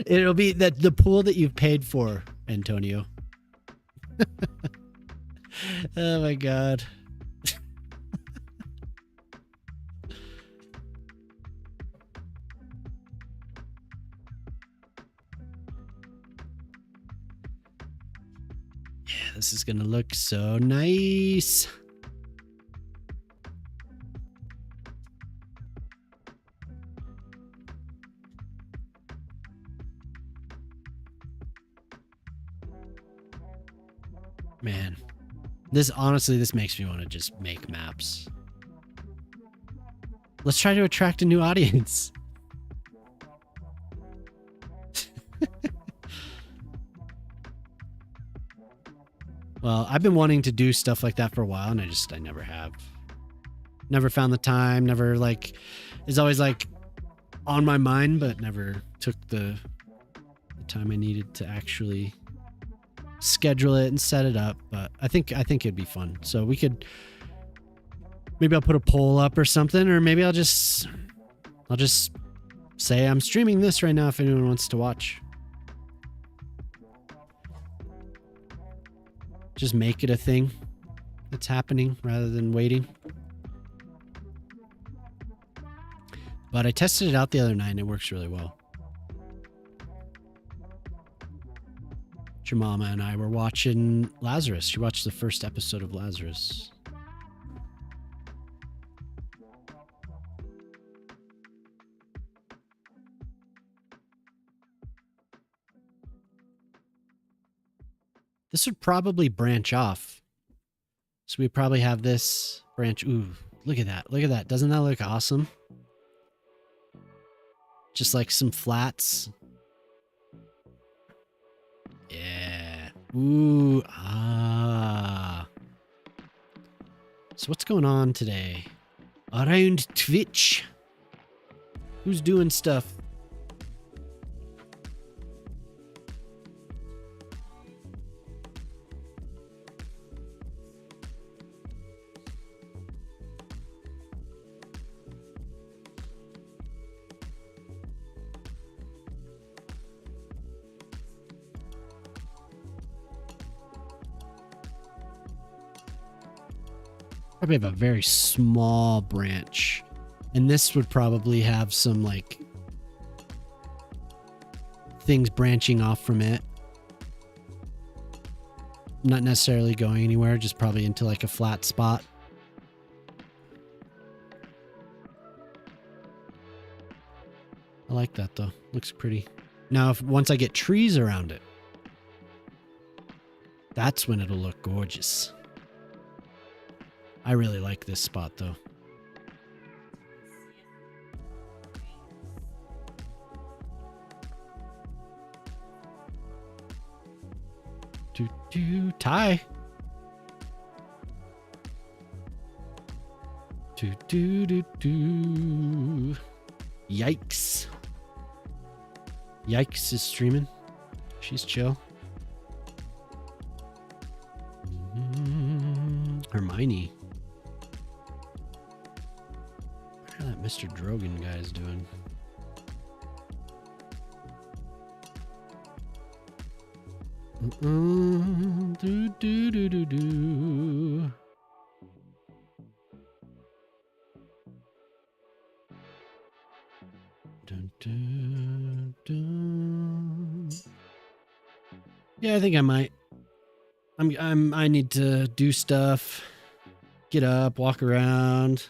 It'll be the pool that you've paid for, Antonio. Oh my God. Yeah, this is gonna look so nice. Man, this makes me want to just make maps. Let's try to attract a new audience. Well, I've been wanting to do stuff like that for a while, and I never have. Never found the time, never it's always on my mind, but never took the time I needed to actually schedule it and set it up. But I think it'd be fun. So we could, maybe I'll put a poll up or something, or maybe I'll just say I'm streaming this right now if anyone wants to watch. Just make it a thing that's happening rather than waiting. But I tested it out the other night and it works really well. Jamama and I were watching Lazarus. She watched the first episode of Lazarus. This would probably branch off. So we probably have this branch. Ooh, look at that. Look at that. Doesn't that look awesome? Just like some flats. Yeah. Ooh, ah. So what's going on today? Around Twitch. Who's doing stuff? Probably have a very small branch. And this would probably have some like things branching off from it. Not necessarily going anywhere, just probably into like a flat spot. I like that though. Looks pretty. Now, if once I get trees around it, that's when it'll look gorgeous. I really like this spot though. Ty. Yikes. Yikes is streaming. She's chill. Hermione. What that Mr. Drogon guy is doing? Do do do do do. Dun, dun, dun. Yeah, I think I might. I need to do stuff. Get up, walk around.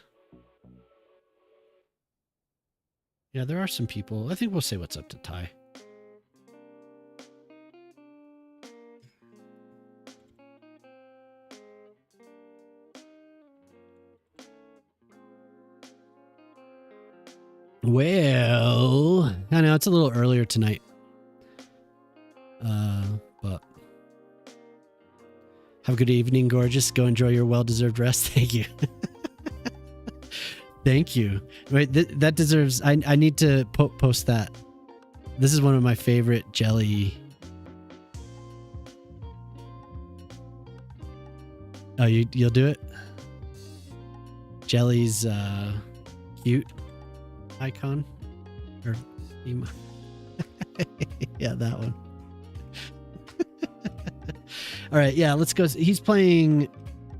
Yeah, there are some people. I think we'll say what's up to Ty. Well, I know it's a little earlier tonight. But have a good evening, gorgeous. Go enjoy your well-deserved rest. Thank you. Thank you. Wait, that deserves... I need to post that. This is one of my favorite jelly... Oh, you'll do it? Jelly's cute icon? Or emo. Yeah, that one. All right, yeah, let's go. He's playing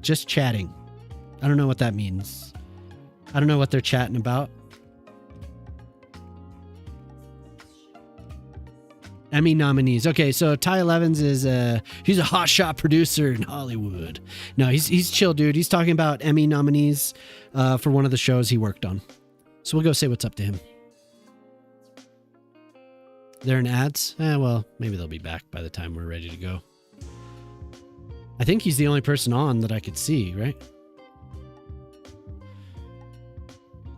Just Chatting. I don't know what that means. I don't know what they're chatting about. Emmy nominees. Okay, so Ty Levens is he's a hotshot producer in Hollywood. No, he's chill, dude. He's talking about Emmy nominees for one of the shows he worked on. So we'll go say what's up to him. They're in ads? Well, maybe they'll be back by the time we're ready to go. I think he's the only person on that I could see, right?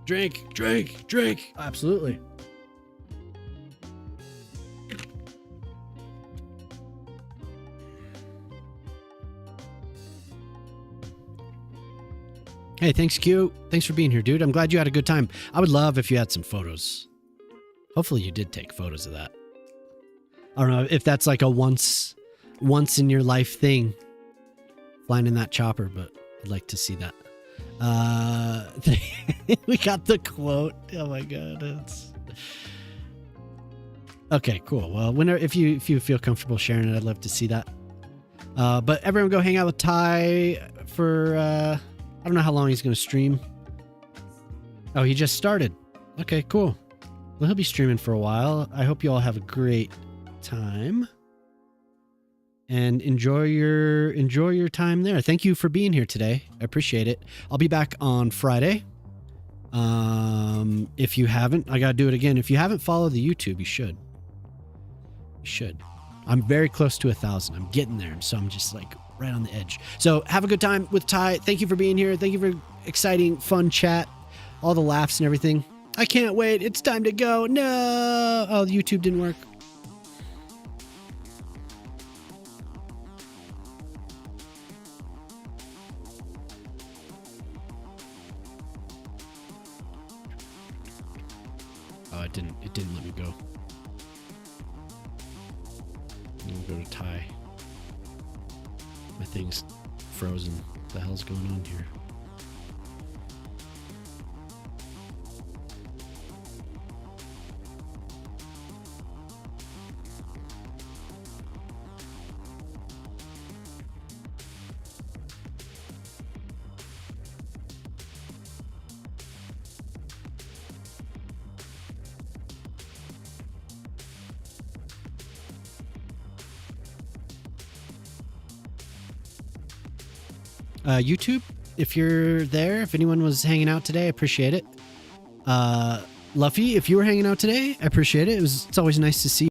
Drink, drink, drink. Absolutely. Hey, thanks, Q. Thanks for being here, dude. I'm glad you had a good time. I would love if you had some photos. Hopefully you did take photos of that. I don't know if that's like a once in your life thing, flying in that chopper, but I'd like to see that. We got the quote. Oh my God. Okay, cool. Well, if you feel comfortable sharing it, I'd love to see that. But everyone go hang out with Ty for, I don't know how long he's going to stream. Oh, he just started. Okay, cool. Well, he'll be streaming for a while. I hope you all have a great time. And enjoy your time there. Thank you for being here today. I appreciate it. I'll be back on Friday. If you haven't, I got to do it again. If you haven't followed the YouTube, you should. You should. I'm very close to 1,000. I'm getting there. So I'm just like right on the edge. So have a good time with Ty. Thank you for being here. Thank you for exciting, fun chat, all the laughs and everything. I can't wait. It's time to go. No. Oh, YouTube didn't work. Oh, it didn't let me go. I'm gonna go to Ty. My thing's frozen. What the hell's going on here? YouTube, if you're there, if anyone was hanging out today, I appreciate it. Luffy, if you were hanging out today, I appreciate it. It's always nice to see you.